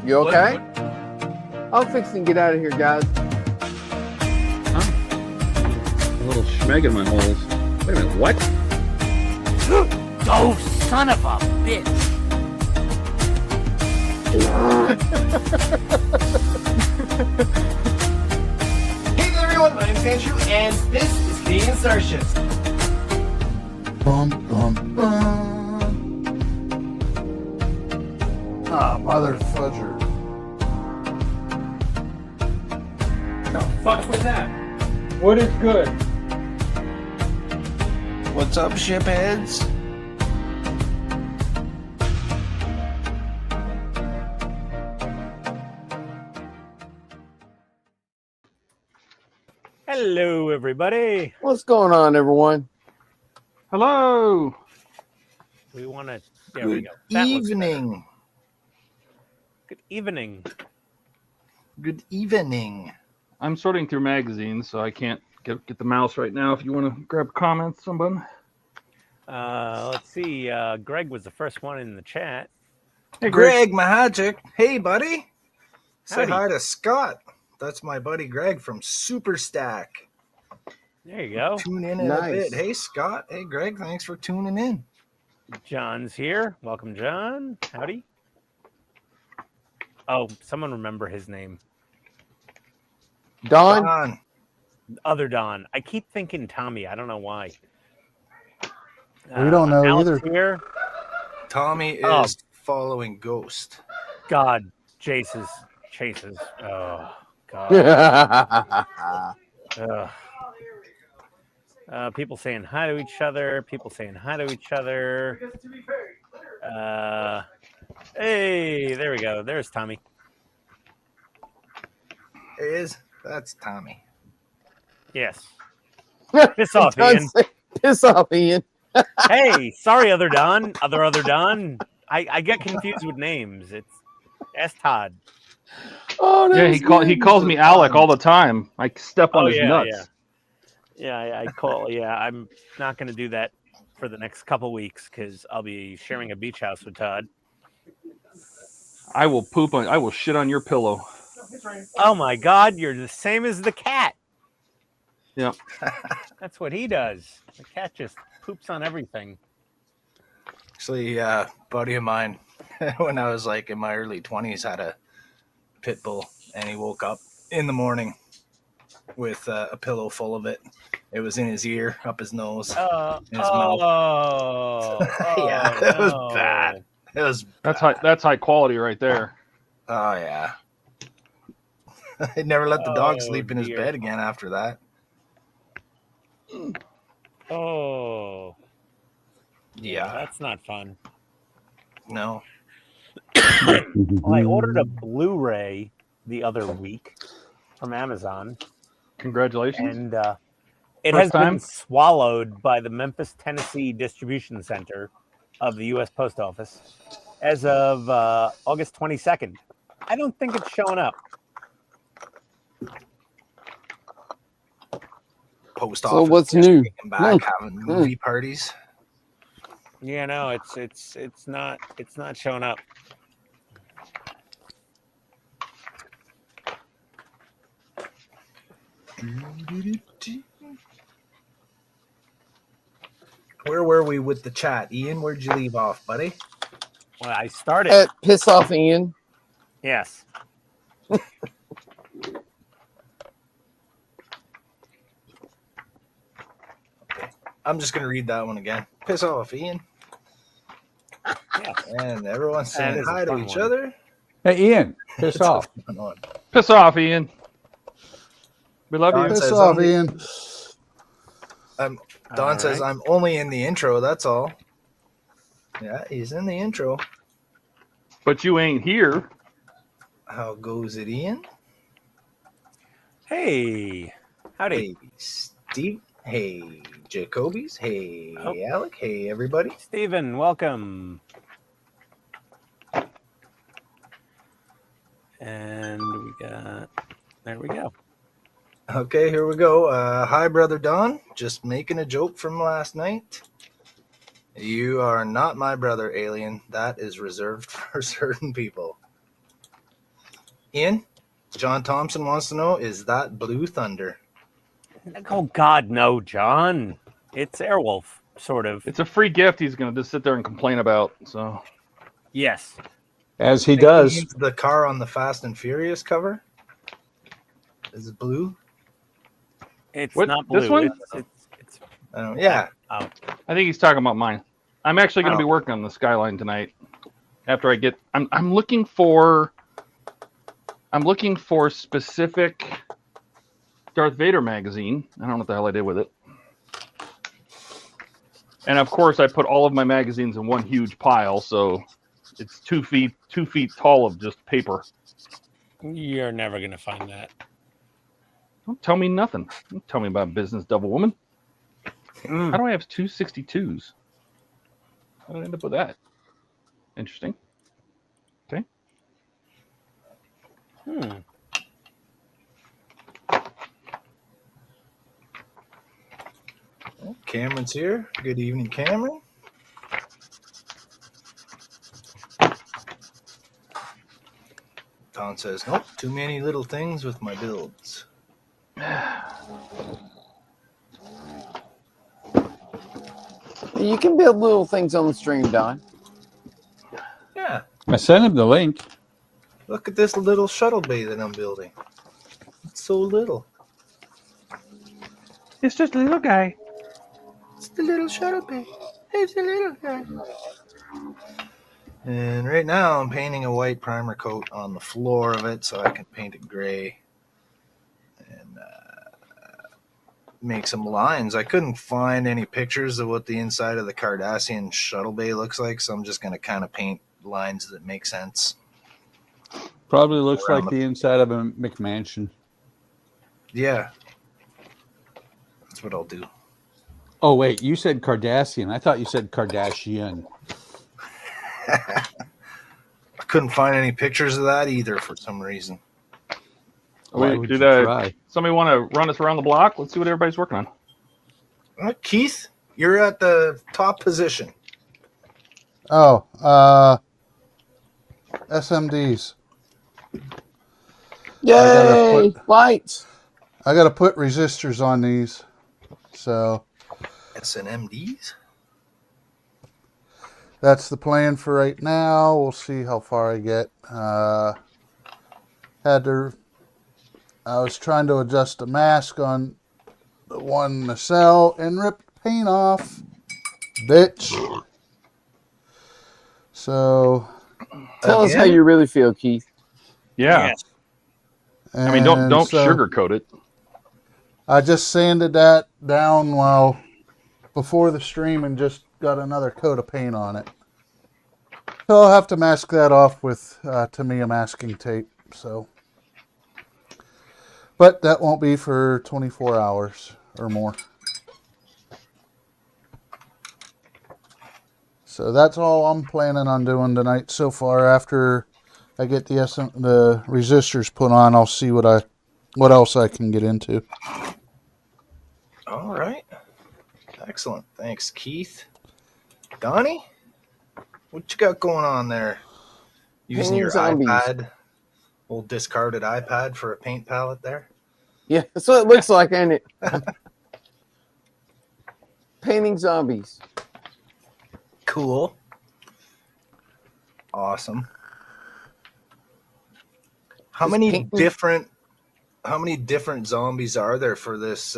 You okay? I'll fix and get out of here, guys. Huh? A little schmeg in my holes. Wait a minute, what? Oh, son of a bitch! Hey there, everyone. My name's Andrew, and this is Canadian Starships. Bum, bum, bum. Ah, mother fudger. The fuck was that? What is good? What's up, shipheads? Hello, everybody. What's going on, everyone? Hello. We want to. There we Good go. That looks evening. better. Good evening. Good evening. I'm sorting through magazines, so I can't get the mouse right now. If you want to grab comments, someone. Let's see. Greg was the first one in the chat. Hey, Greg Mahajic. Hey, buddy. Say Howdy. hi to Scott. That's my buddy Greg from SuperStack. There you go. Tune in a bit. Hey, Scott. Hey, Greg. Thanks for tuning in. John's here. Welcome, John. Howdy. Oh, someone remember his name. Don? Don. Other Don. I keep thinking Tommy. I don't know why. We don't know Alex either. Here. Tommy is Oh. following Ghost. God, chases. Oh, God. People saying hi to each other. Hey, there we go. There's Tommy. That's Tommy. Yes. Piss off, Don Ian. said, piss off, Ian. Hey, sorry, other Don. Other Don. I get confused with names. It's TODD. Oh, Yeah, he calls me Alec all the time. I step on his nuts. Yeah, I'm not going to do that for the next couple weeks because I'll be sharing a beach house with Todd. I will shit on your pillow. Oh my God, you're the same as the cat. Yep. That's what he does. The cat just poops on everything. Actually, a buddy of mine, when I was like in my early 20s, had a pit bull, and he woke up in the morning with a pillow full of it. It was in his ear, up his nose, in his mouth. Yeah, it was bad. It was bad. That's high quality right there. Oh yeah. He never let the dog sleep in his dear. bed again after that. Oh. Yeah. That's not fun. No. Well, I ordered a Blu-ray the other week from Amazon. Congratulations. And it First has time? been swallowed by the Memphis, Tennessee Distribution Center of the U.S. Post Office as of August 22nd. I don't think it's showing up. Post So office. what's just new? taking back, having movie parties. Yeah, no, it's not showing up. Where were we with the chat? Ian, where'd you leave off, buddy? Well, I started. At piss off, Ian. Yes. I'm just going to read that one again. Piss off, Ian. Yes. And everyone's That saying is a hi to fun each one. other. Hey, Ian, piss It's a off. fun one. Piss off, Ian. We love Don you. Piss says off, only- Ian. Don says, right. I'm only in the intro, that's all. Yeah, he's in the intro. But you ain't here. How goes it, Ian? Hey. Howdy. Hey, Steve. Hey, Jacobies. Hey, Oh. Alec. Hey, everybody. Steven, welcome. And we got, there we go. Okay, here we go. Hi, Brother Don. Just making a joke from last night. You are not my brother, alien. That is reserved for certain people. Ian, John Thompson wants to know, is that Blue Thunder? Oh God, no, John. It's Airwolf, sort of. It's a free gift he's going to just sit there and complain about. So Yes. As he I think does. means the car on the Fast and Furious cover is it blue? It's What, not blue. this one? It's Yeah. out. I think he's talking about mine. I'm actually going to Oh. be working on the Skyline tonight. After I get, I'm looking for specific Darth Vader magazine. I don't know what the hell I did with it. And of course, I put all of my magazines in one huge pile, so it's 2 feet tall of just paper. You're never gonna find that. Don't tell me nothing. Don't tell me about business, double woman. How do I have 262s? How did I end up with that? Interesting. Okay. Oh, Cameron's here. Good evening, Cameron. Don says, nope, too many little things with my builds. You can build little things on the stream, Don. Yeah, I sent him the link. look at this little shuttle bay that I'm building. It's so little. It's just a little guy. It's the little shuttle bay. It's the little guy. And right now I'm painting a white primer coat on the floor of it so I can paint it gray and make some lines. I couldn't find any pictures of what the inside of the Cardassian shuttle bay looks like, so I'm just going to kind of paint lines that make sense. Probably looks Around like the- the inside of a McMansion. Yeah. That's what I'll do. Oh, wait, you said Cardassian. I thought you said Kardashian. I couldn't find any pictures of that either for some reason. Why Wait, would did you try? somebody want to run us around the block? Let's see what everybody's working on. Keith, you're at the top position. Oh, SMDs. Yay! Lights. I got to put resistors on these. So SNMDs? that's the plan for right now. We'll see how far I get. I was trying to adjust the mask on the one nacelle and rip the paint off. Bitch. So. Tell us how Again? you really feel, Keith. Yeah. Yes. I mean, don't And so sugarcoat it. I just sanded that down before the stream and just got another coat of paint on it. So I'll have to mask that off with Tamiya masking tape. So, but that won't be for 24 hours or more. So that's all I'm planning on doing tonight so far. After I get the resistors put on, I'll see what else I can get into. All right. Excellent. Thanks, Keith. Donnie, what you got going on there? Using Painting your zombies. iPad, old discarded iPad for a paint palette there? Yeah, that's what it looks like, ain't it? Painting zombies. Cool. Awesome. How Just many painting- different zombies are there for this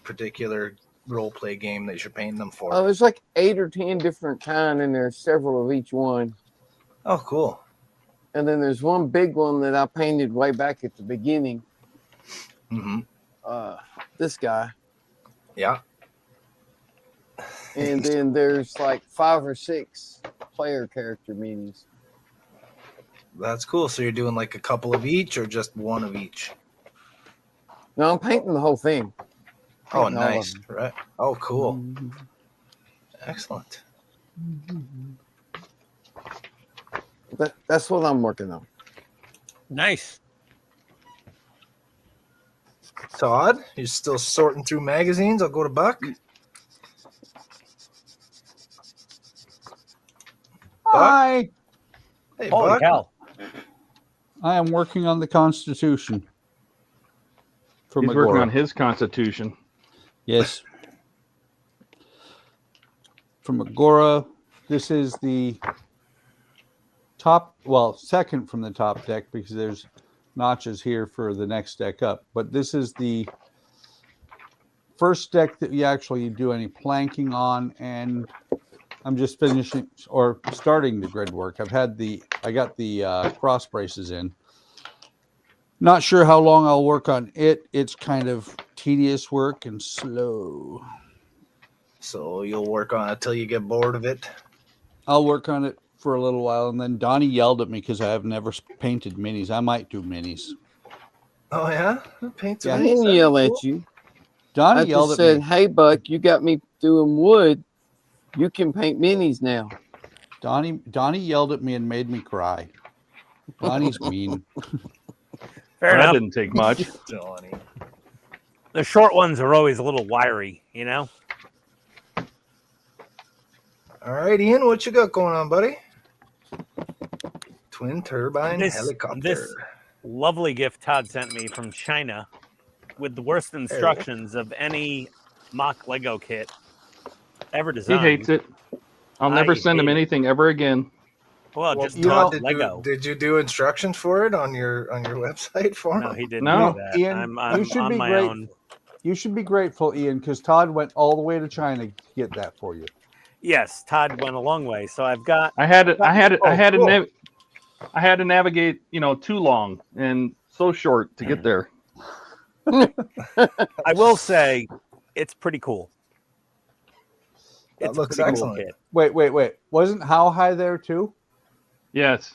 particular role play game that you're painting them for? Oh, there's like 8 or 10 different kind, and there's several of each one. Oh, cool. And then there's one big one that I painted way back at the beginning. Mm-hmm. This guy. Yeah. And then there's like 5 or 6 player character minis. That's cool. So you're doing like a couple of each or just one of each? No, I'm painting the whole thing. Oh, Painting all of nice. them. Right. Oh, cool. Excellent. That's what I'm working on. Nice. Todd, you're still sorting through magazines? I'll go to Buck. Hi. Hey, Holy Buck. cow. I am working on the Constitution. From He's working Agora. on his constitution. Yes. From Agora. This is the top, well, second from the top deck because there's notches here for the next deck up. But this is the first deck that you actually do any planking on, and I'm just finishing or starting the grid work. I got the cross braces in. Not sure how long I'll work on it. It's kind of tedious work and slow. So you'll work on it till you get bored of it. I'll work on it for a little while, and then Donnie yelled at me because I have never painted minis. I might do minis. Oh yeah, paint Yeah. I didn't yell at you. Donnie I yelled just at said, me. "Hey, Buck, you got me doing wood. You can paint minis now." Donnie yelled at me and made me cry. Donnie's mean. Fair That enough. didn't take much. Donnie. The short ones are always a little wiry, you know? All right, Ian, what you got going on, buddy? Twin turbine helicopter. This lovely gift Todd sent me from China with the worst instructions of any mock Lego kit ever He designed. hates it. I'll never I send him hate it. anything ever again. Well, Well, just Todd, Todd Lego. did you do instructions for it on your website for No, him? he didn't No. do that. Ian, I'm you should on be my great. own. You should be grateful, Ian, because Todd went all the way to China to get that for you. Yes, Todd went a long way. So I've got I had to cool. I had to navigate, too long and so short to get there. I will say it's pretty cool. That It's a looks pretty excellent. Cool kit. Wait. Wasn't How High there too? Yes.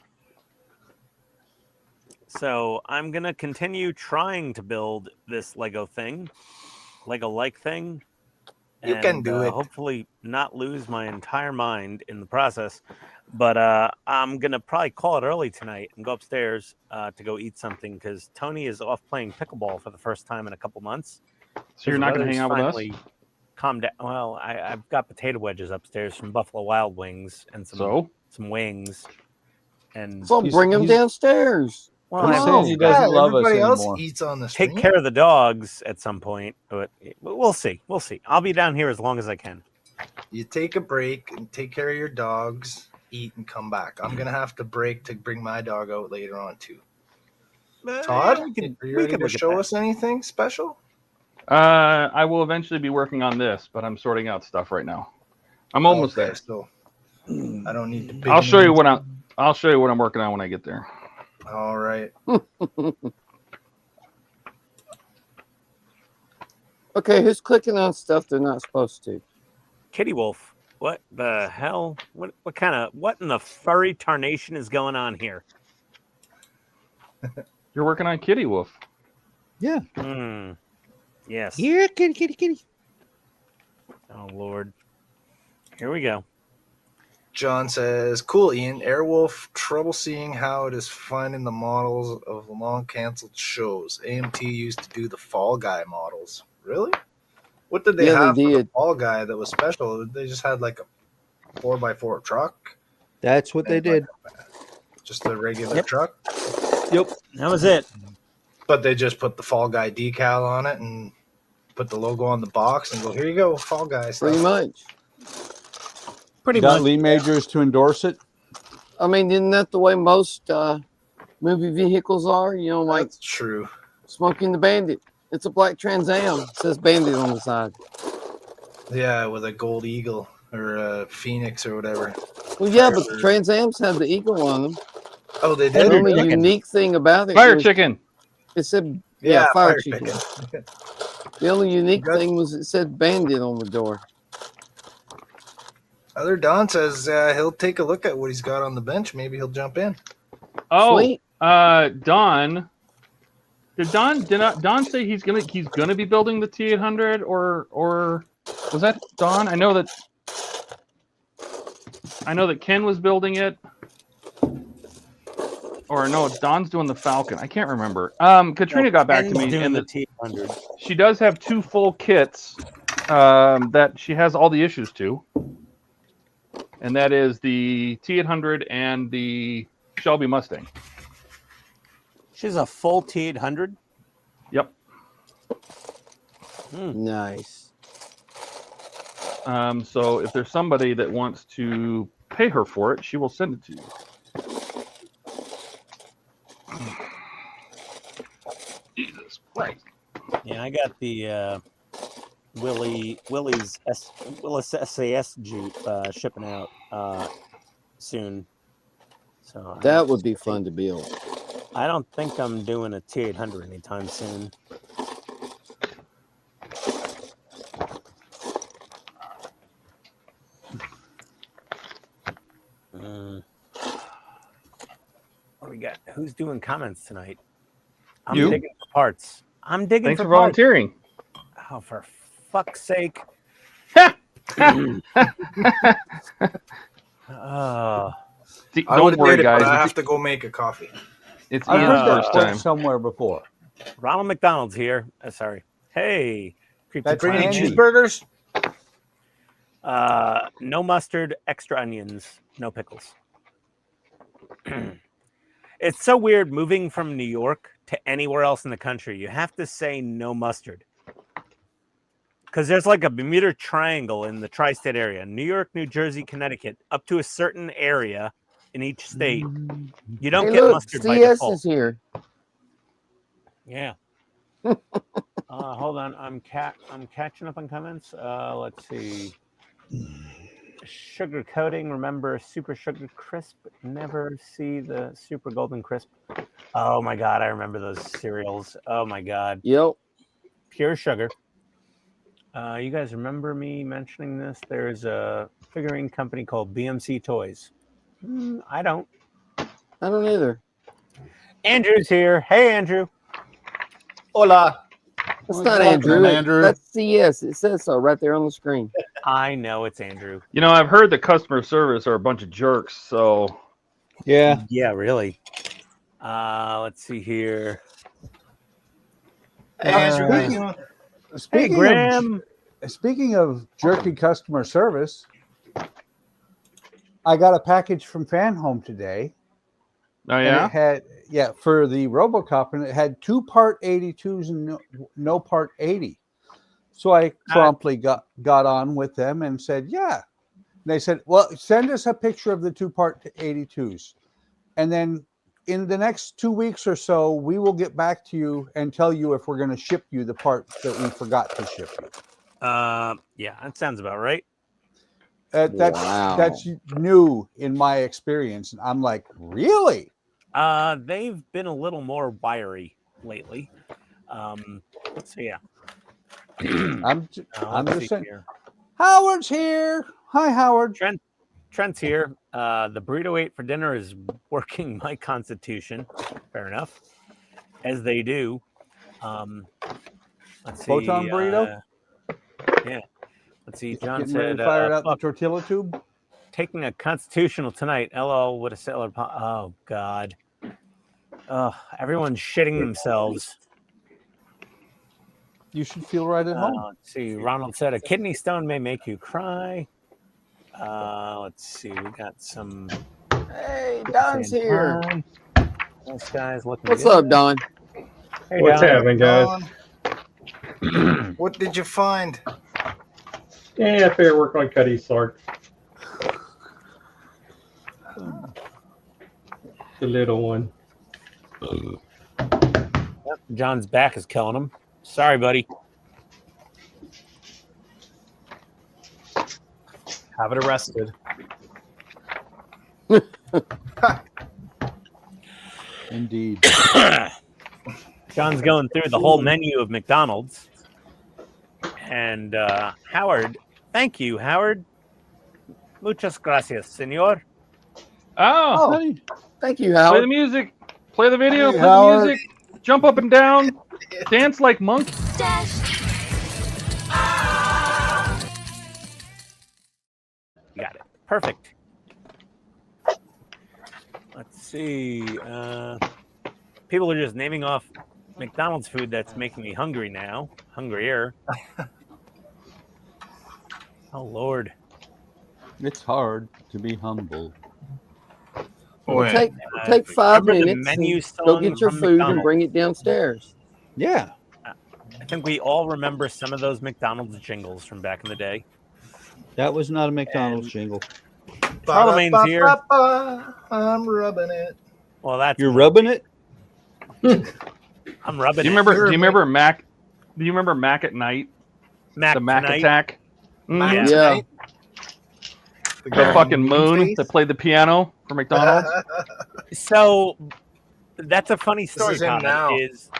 So I'm gonna continue trying to build this Lego like thing. You can do it. Hopefully, not lose my entire mind in the process. But I'm gonna probably call it early tonight and go upstairs to go eat something because Tony is off playing pickleball for the first time in a couple months. So you're not going to hang out with us? Calm down. Well, I've got potato wedges upstairs from Buffalo Wild Wings and some wings. And So bring him downstairs. well, He I says will he doesn't love us everybody else anymore. eats on the street. take care of the dogs at some point, but we'll see. We'll see. I'll be down here as long as I can. You take a break and take care of your dogs, eat, and come back. I'm gonna have to break to bring my dog out later on too. Todd, we can are you ready to look at show that. us anything special? I will eventually be working on this, but I'm sorting out stuff right now. I'm almost Okay, there. So I don't need to. I'll show you what I'm working on when I get there. All right. Okay, who's clicking on stuff they're not supposed to? Kitty Wolf. What the hell? What in the furry tarnation is going on here? You're working on Kitty Wolf. Yeah. Yes. Here, kitty. Oh Lord. Here we go. John says, "Cool, Ian. Airwolf trouble seeing how it is finding the models of long canceled shows. AMT used to do the Fall Guy models. Really? What did they Yeah, they have for the did. Fall Guy that was special? They just had like a 4x4 truck, That's what they did. just a regular Yep. truck, Yep. That was it. but they just put the Fall Guy decal on it and put the logo on the box and go, here you go, Fall Guy stuff." Pretty much. Pretty Got much. Lee Majors to endorse it. I mean, isn't that the way most movie vehicles are? You know, like That's true. Smoking the Bandit. It's a black Trans Am. It says Bandit on the side. Yeah, with a gold eagle or a phoenix or whatever. Well, yeah, but the Trans Ams have the eagle on them. Oh, they The did? only chicken. unique thing about it Fire was chicken. it said, Yeah, fire fire chicken. chicken. The only unique Good. thing was it said Bandit on the door. Other Don says he'll take a look at what he's got on the bench. Maybe he'll jump in. Oh, Sweet. Don. Did Don say he's gonna be building the T800 or was that Don? I know that Ken was building it. Or no, Don's doing the Falcon. I can't remember. Katrina got back to me, doing and the T100. she does have 2 full kits that she has all the issues to, and that is the T800 and the Shelby Mustang. She's a full T800. Yep. Nice. So if there's somebody that wants to pay her for it, she will send it to you. Jesus Christ. Yeah, I got the Willis SAS Jeep shipping out soon. So That would be fun to build. I don't think I'm doing a T800 anytime soon. What do we got? Who's doing comments tonight? I'm You? digging for parts. I'm digging Thanks for for parts. volunteering. Oh, for fuck's sake. Oh. See, I don't would worry, did it, guys. but I have to go make a coffee. It's I've Ian's heard that first quote time. somewhere before. Ronald McDonald's here. Sorry. Hey. That's Bring any Andy. cheeseburgers? No mustard, extra onions, no pickles. It's so weird moving from New York to anywhere else in the country. You have to say no mustard. Because there's like a Bermuda Triangle in the tri-state area. New York, New Jersey, Connecticut, up to a certain area in each state. You don't Hey, get look, mustard by CS default. is here. Yeah. Hold on. I'm catching up on comments. Let's see. Sugar coating. Remember super sugar crisp. Never see the super golden crisp. Oh my god, I remember those cereals. Oh my god. Yep. Pure sugar. You guys remember me mentioning this? There's a figurine company called BMC Toys. I don't. I don't either. Andrew's here. Hey, Andrew. Hola. That's What's not happening, Andrew. Andrew? That's CS. It says so right there on the screen. I know it's Andrew. You know, I've heard that customer service are a bunch of jerks, so Yeah. Yeah, really. Let's see here. Hey, Andrew, how you Speaking- doing? Hey, Speaking Graham. Speaking of jerky customer service, I got a package from Fan Home today. oh And yeah. it had, for the RoboCop, and it had 2 Part 82s and no Part 80. So I promptly got on with them and said, yeah. And they said, well, send us a picture of the 2 Part 82s. And then in the next 2 weeks or so, we will get back to you and tell you if we're going to ship you the part that we forgot to ship you. Yeah, that sounds about right. That's new in my experience. And I'm like, really? They've been a little more wiry lately. Let's see. Yeah. I'm just Let's see saying. here. Howard's here. Hi, Howard. Trent's here. The burrito ate for dinner is working my constitution. Fair enough, as they do. Let's see. Photon burrito? Yeah. Let's see. John Getting ready said, to fire out the fuck, tortilla tube. taking a constitutional tonight. LL with a sailor. Oh, God. Oh, everyone's shitting themselves. You should feel right at home. Let's see. Ronald said, a kidney stone may make you cry. Let's see. We got some. Hey, Don's here. This guy's looking What's good. up, Don? Hey, What's Don. happening, guys? What did you find? Yeah, I figured work on Cuddy's sword. The little one. Yep, John's back is killing him. Sorry, buddy. Have it arrested. Indeed. John's going through the whole menu of McDonald's. And Howard, thank you, Howard. Muchas gracias, senor. Oh, Honey, Thank you, play the Howard. music, play the video, Hey, play Howard. the music, jump up and down, dance like monkeys. Got it. Perfect. Let's see. People are just naming off McDonald's food that's making me hungry now. Hungrier. Oh, Lord. it's hard to be humble. Well, yeah. take 5 remember the minutes. menu And go song get your from food and McDonald's? bring it downstairs. Yeah. I think we all remember some of those McDonald's jingles from back in the day. That was not a McDonald's And- jingle. Charlemagne's here. Ba-da-ba-ba-ba, I'm rubbing it. Well, that's You're rubbing it? I'm rubbing Do you it. remember? Do you remember Mac? Do you remember Mac at Night? Mac The Mac tonight. Attack. Mac Mhm. Yeah. tonight. The guy fucking in moon face. that played the piano for McDonald's. So that's a funny This story. is him Colin, now. is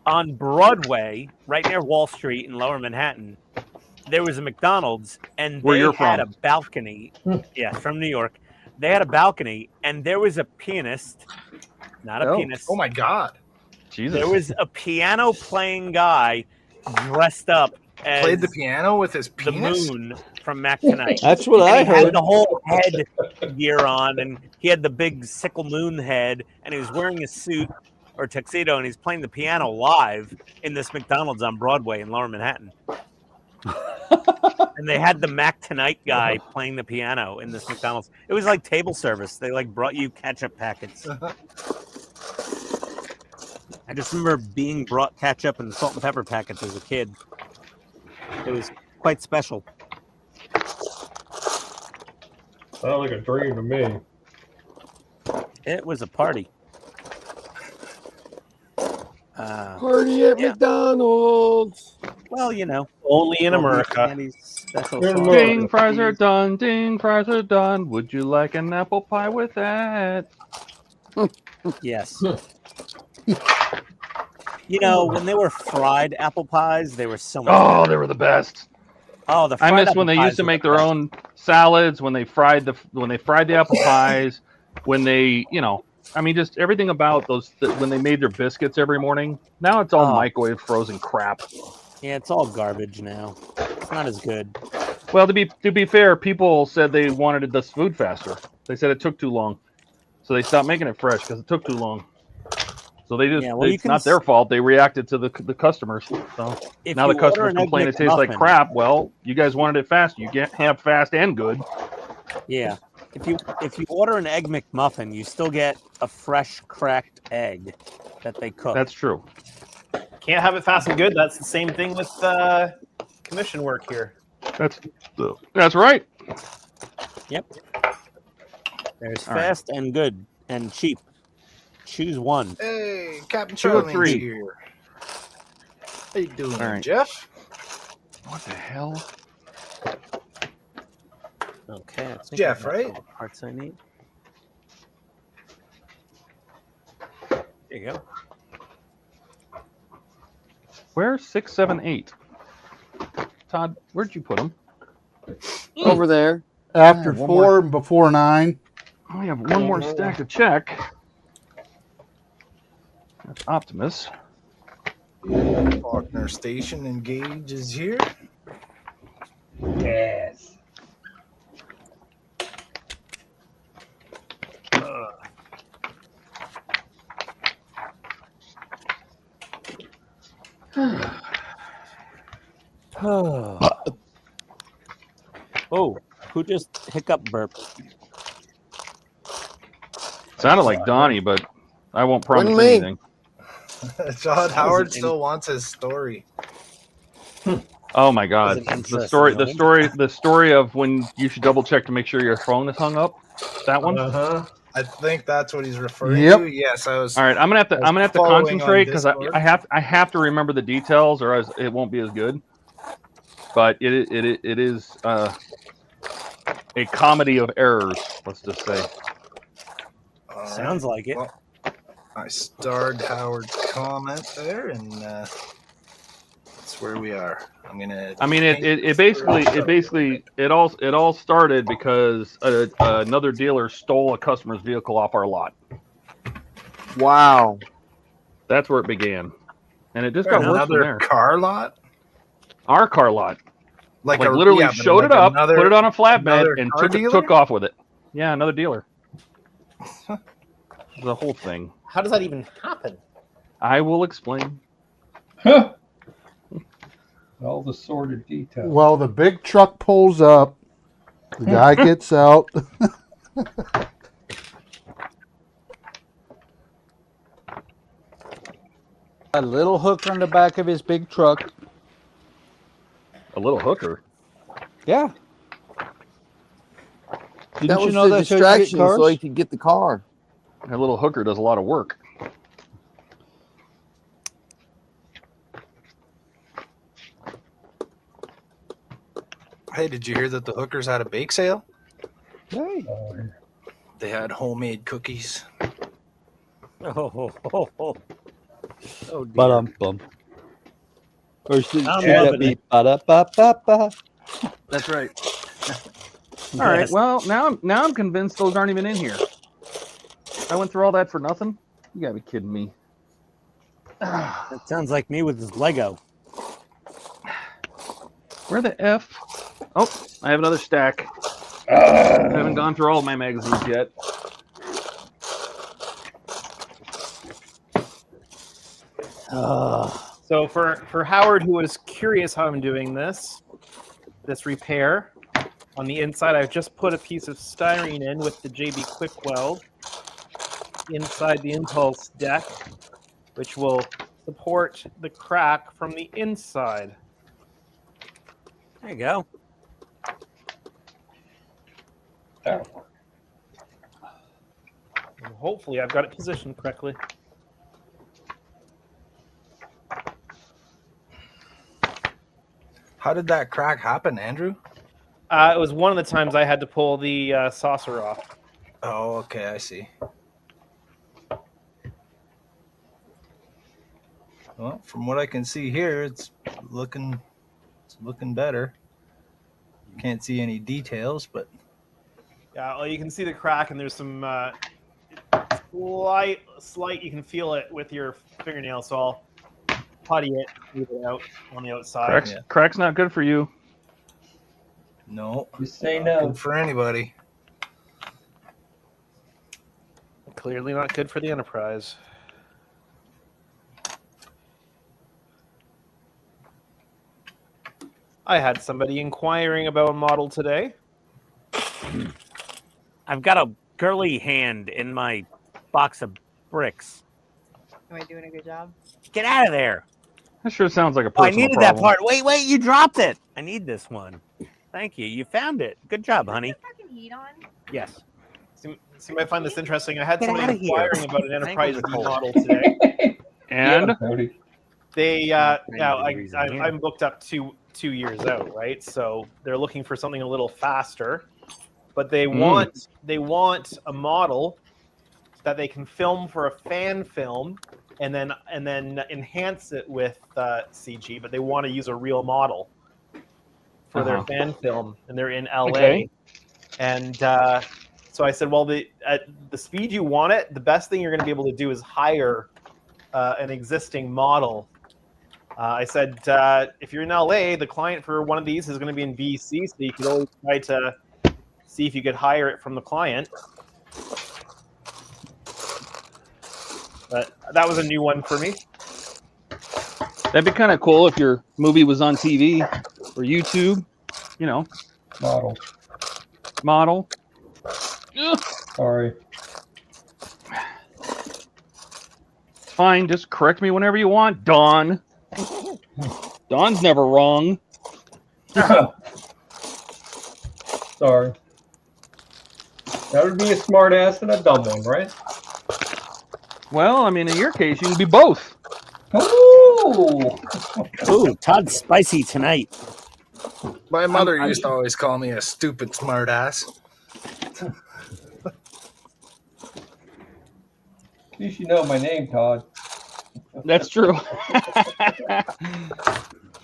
on Broadway, right near Wall Street in Lower Manhattan, there was a McDonald's, and Where they you're had from. a balcony. Yes, from New York. They had a balcony, and there was a pianist, not a Oh. pianist. Oh my god. Jesus. There was a piano playing guy dressed up as Played the piano with his the penis. moon from Mac Tonight. That's what And I he had heard. the whole head gear on, and he had the big sickle moon head, and he was wearing a suit or tuxedo, and he's playing the piano live in this McDonald's on Broadway in Lower Manhattan. And they had the Mac Tonight guy playing the piano in this McDonald's. It was like table service. They like brought you ketchup packets. I just remember being brought ketchup and salt and pepper packets as a kid. It was quite special. Sounds like a dream to me. It was a party. Party at Yeah. McDonald's. Well, you know, Only in Well, America. Andy's special In sauce. America. Ding, fries are done. Ding, fries are done. Would you like an apple pie with that? Yes. You know, when they were fried apple pies, they were so much Oh, better. they were the best. Oh, the I fried miss apple when they pies used to were make the their best. own salads, when they fried the apple pies, when they, you know, I mean, just everything about those when they made their biscuits every morning. Now it's all Oh. microwave frozen crap. Yeah, it's all garbage now. It's not as good. Well, to be fair, people said they wanted this food faster. They said it took too long, so they stopped making it fresh because it took too long. So they just Yeah, well, you it's can not their fault. They reacted to the customers. So If now you the order customers an Egg complain it tastes like McMuffin- crap. Well, you guys wanted it fast. You can't have fast and good. Yeah. If you order an Egg McMuffin, you still get a fresh cracked egg that they cook. That's true. Can't have it fast and good. That's the same thing with commission work here. That's right. Yep. There's All right. fast and good and cheap. Choose one. Hey, Captain 2 or Charlie's 3. here. How you doing, All right. Jeff? What the hell? Okay. I think Jeff, I got right? all the parts I need. There you go. Where's 6, 7, 8? Todd, where'd you put them? Over there. After one 4 and before 9. I have one more stack to check. That's Optimus. Faulkner Station Engage is here. Yes. Oh, who just hiccup burped? Sounded like Donnie, but I won't promise Wasn't me. anything. John Howard an still wants his story. Oh my God! That was an The story of when you should double check to make sure your phone is hung up. That one. Uh-huh. I think that's what he's referring Yep. to. Yes, I was. All right, I'm gonna have to following on concentrate because Discord. I have to remember the details, or else it won't be as good. But it is a comedy of errors. Let's just say. All right. Sounds like it. Well, I starred Howard's comment there, and that's where we are. I'm gonna. I mean, it all started because another dealer stole a customer's vehicle off our lot. Wow. That's where it began, and it just got worse from Another there. car lot, Our car lot, like a, literally yeah, but showed like it up, another- put it on a another flatbed, and car dealer? took off with it. Yeah, another dealer. The whole thing. How does that even happen? I will explain. Huh. All the sordid details. Well, the big truck pulls up. The guy gets out. A little hook on the back of his big truck. A little hooker. Yeah. Didn't That you was know the that's how you get distraction, so cars? he could get the car. That little hooker does a lot of work. Hey, did you hear that the hookers had a bake sale? Hey. They had homemade cookies. Oh dear. Ba-dum-bum. Or should I'm that loving be it. ba-da-ba-ba-ba? That's right. All right. Yes. Well, now I'm convinced those aren't even in here. I went through all that for nothing. You gotta be kidding me. That sounds like me with this Lego. Where the F? Oh, I have another stack. I haven't gone through all of my magazines yet. So for Howard, who was curious how I'm doing this repair, on the inside, I've just put a piece of styrene in with the JB Quick Weld inside the impulse deck, which will support the crack from the inside. There you go. And hopefully, I've got it positioned correctly. How did that crack happen, Andrew? It was one of the times I had to pull the saucer off. Oh, okay, I see. Well, from what I can see here, it's looking better. Can't see any details, but Yeah, well, you can see the crack, and there's some slight. You can feel it with your fingernail. So I'll putty it, leave it out on the outside. Crack's not good for you. no, You say not no. good for anybody. Clearly not good for the Enterprise. I had somebody inquiring about a model today. I've got a girly hand in my box of bricks. Am I doing a good job? Get out of there. That sure sounds like a Oh, I personal needed problem. that part. Wait, you dropped it. I need this one. Thank you. You found it. Good job, honey. Is there fucking heat on? Yes. So you might find this interesting. I had Get somebody outta here. inquiring about an Enterprise Thank you, D Nicole. model today. And Cody. They, Not now the reason here. I'm booked up two years out, right? So they're looking for something a little faster, but they want a model that they can film for a fan film, and then enhance it with CG. But they want to use a real model for their fan film, and they're in LA. Okay. And so I said, well, at the speed you want it, the best thing you're going to be able to do is hire an existing model. I said, if you're in LA, the client for one of these is going to be in BC, so you could always try to see if you could hire it from the client. But that was a new one for me. that'd be kind of cool if your movie was on TV or YouTube. You know, model. Ugh. Sorry. It's fine. Just correct me whenever you want, Dawn. Dawn's never wrong. Sorry. That would be a smart ass and a dumb one, right? Well, I mean, in your case, you can be both. Ooh! Ooh, Todd's spicy tonight. My mother used to always call me a stupid smart ass. At least you know my name, Todd. That's true.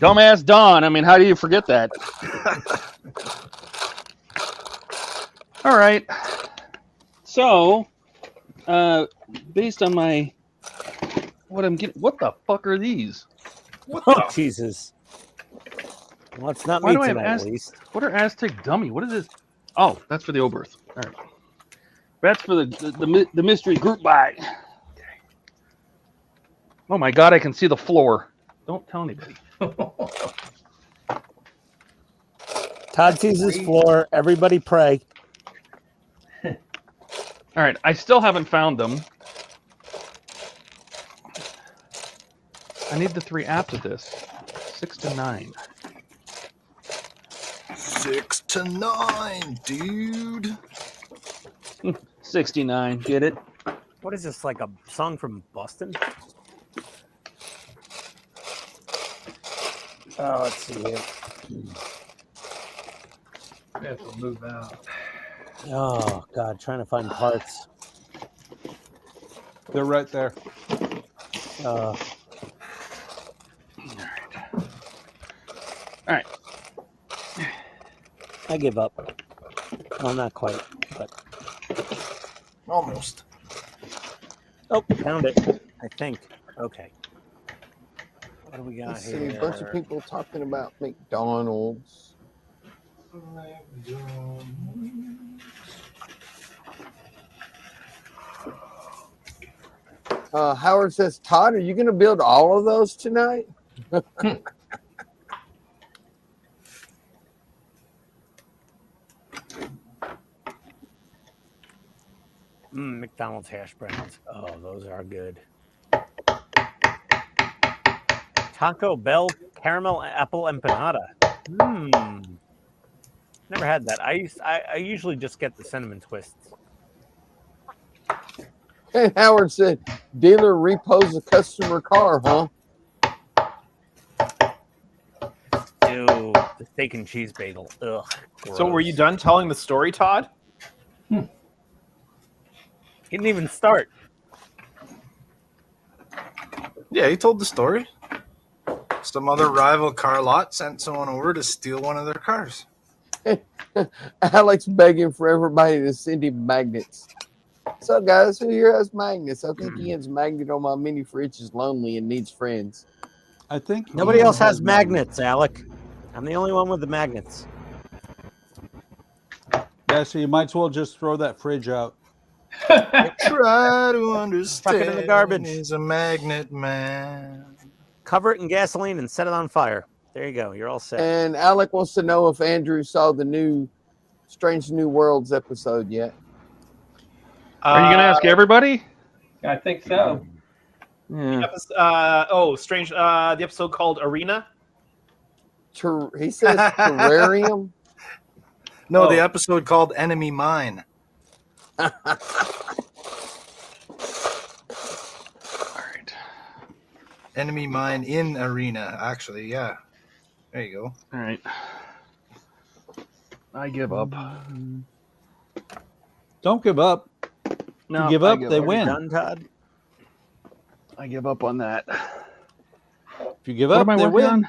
Dumbass Dawn. I mean, how do you forget that? All right. So, based on what I'm getting, what the fuck are these? Oh, Jesus. Well, it's not Why me do I have tonight, at least. What are Aztec Dummy? What is this? Oh, that's for the Oberth. All right. That's for the mystery group buy. Oh my God, I can see the floor. Don't tell anybody. Todd sees his floor. Everybody pray. All right, I still haven't found them. I need the 3 apps of this. 6 to 9. 6 to 9, dude. 69. Get it? What is this, like a song from Boston? Oh, let's see here. I have to move out. Oh, God, trying to find parts. They're right there. Uh, All right. I give up. Well, not quite, but Almost. oh, found it. I think. Okay. What do we got Let's see, here? a bunch of people talking about McDonald's. Howard says, Todd, are you going to build all of those tonight? McDonald's hash browns. Oh, those are good. Taco Bell caramel apple empanada. Never had that. I usually just get the cinnamon twists. And Howard said, dealer repos a customer car, huh? Ew, the steak and cheese bagel. Ugh. So were gross. you done telling the story, Todd? Didn't even start. Yeah, he told the story. Some other rival car lot sent someone over to steal one of their cars. Alex begging for everybody to send him magnets. So, guys, who here has magnets? I think Ian's magnet on my mini fridge is lonely and needs friends. I think Nobody Ian else has magnets, Alec. I'm the only one with the magnets. Yeah, so you might as well just throw that fridge out. Try to understand. Chuck it in the garbage. He's a magnet man. Cover it in gasoline and set it on fire. There you go. You're all set. And Alec wants to know if Andrew saw the new Strange New Worlds episode yet. Are you going to ask everybody? I think so. Yeah. Strange. The episode called Arena. He says terrarium. No, Oh. the episode called Enemy Mine. All right. Enemy Mine in Arena, actually, yeah. There you go. All right. I give up. Don't give up. No, you give I up, they up. win. Done, Todd? I give up on that. If you give What up, am I they working win. on?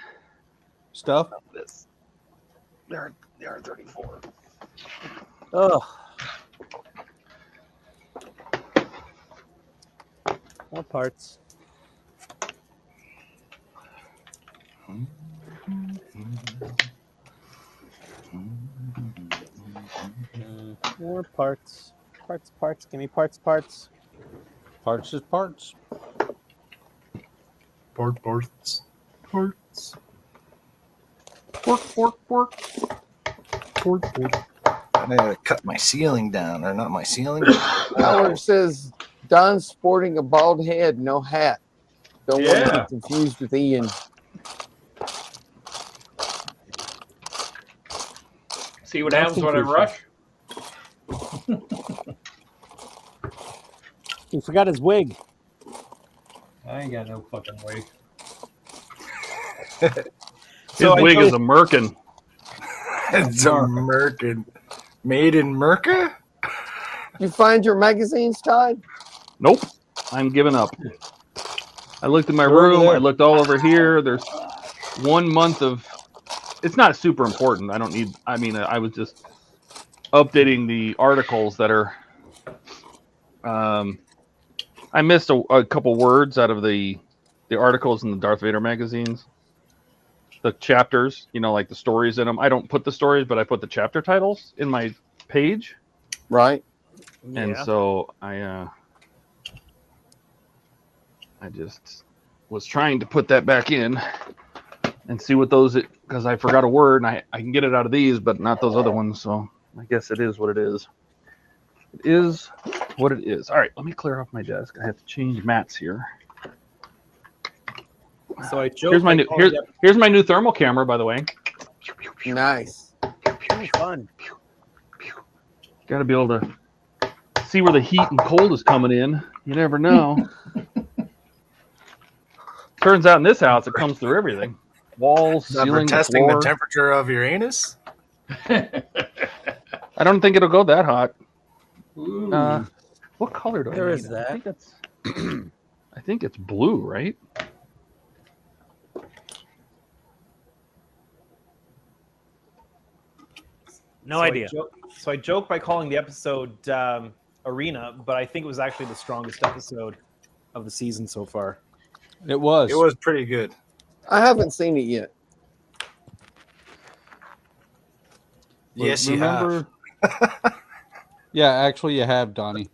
Stuff. This. There are 34. Ugh. More parts. More parts. Parts. Give me parts. Parts is parts. Ports. I gotta cut my ceiling down, or not my ceiling. Howard says Don's sporting a bald head, no hat. Don't want to get confused with Ian. See what happens when I rush? He forgot his wig. I ain't got no fucking wig. His wig is a merkin. It's a merkin. Made in Merca? You find your magazines, Todd? Nope. I'm giving up. I looked in my They're over room. there. I looked all over here. There's 1 month of. It's not super important. I don't need. I mean, I was just updating the articles that are. I missed a couple words out of the articles in the Darth Vader magazines. The chapters, like the stories in them. I don't put the stories, but I put the chapter titles in my page. Right. And so I just was trying to put that back in and see what those, because I forgot a word and I can get it out of these, but not those other ones. So I guess it is what it is. It is what it is. All right, let me clear off my desk. I have to change mats here. So I joked. Here's my by new calling here's my new thermal camera, by the way. Nice. Oh, fun. Got to be able to see where the heat and cold is coming in. You never know. Turns out in this house, it comes through everything: walls, Is that for ceiling, the testing the floor. temperature of your anus? I don't think it'll go that hot. What color do I There need? is that. I think that's. I think it's blue, right? No idea. So I joked by calling the episode Arena, but I think it was actually the strongest episode of the season so far. It was. It was pretty good. I haven't seen it yet. Yes, you have. Yeah, actually, you have, Donnie.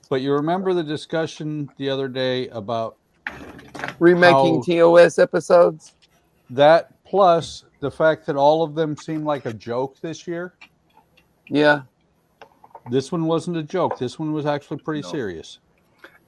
But you remember the discussion the other day about Remaking TOS episodes? that, plus the fact that all of them seem like a joke this year? Yeah. This one wasn't a joke. This one was actually pretty serious.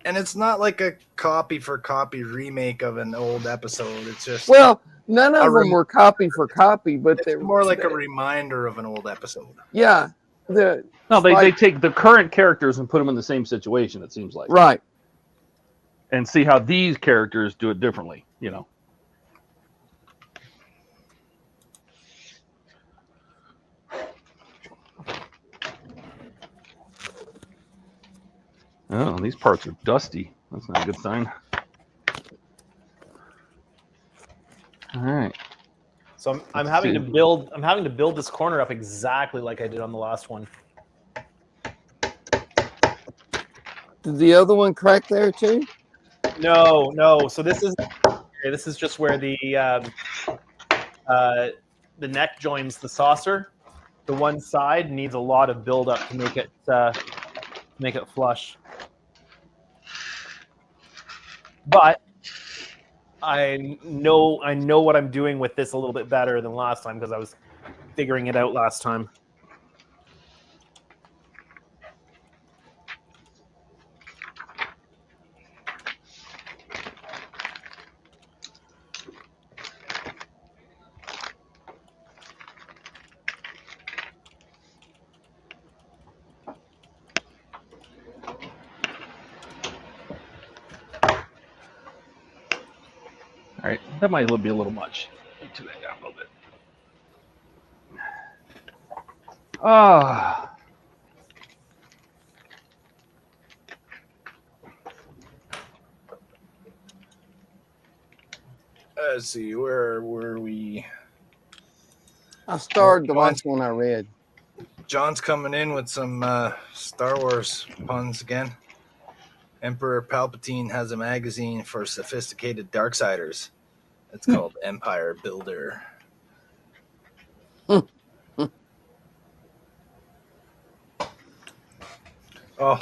And it's not like a copy for copy remake of an old episode. It's just Well, none of them were copy for copy, but they're more like a reminder of an old episode. Yeah. No, they take the current characters and put them in the same situation, it seems like. Right. And see how these characters do it differently, you know. Oh, these parts are dusty. That's not a good sign. All right. So I'm having to build this corner up exactly like I did on the last one. Did the other one crack there too? No. So this is just where the neck joins the saucer. The one side needs a lot of build up to make it flush. But I know what I'm doing with this a little bit better than last time because I was figuring it out last time. All right, that might be a little much. Let me turn that down a little bit. Ah. Let's see, where were we? I starred the last one I read. John's coming in with some Star Wars puns again. Emperor Palpatine has a magazine for sophisticated Darksiders. It's called Empire Builder. Oh,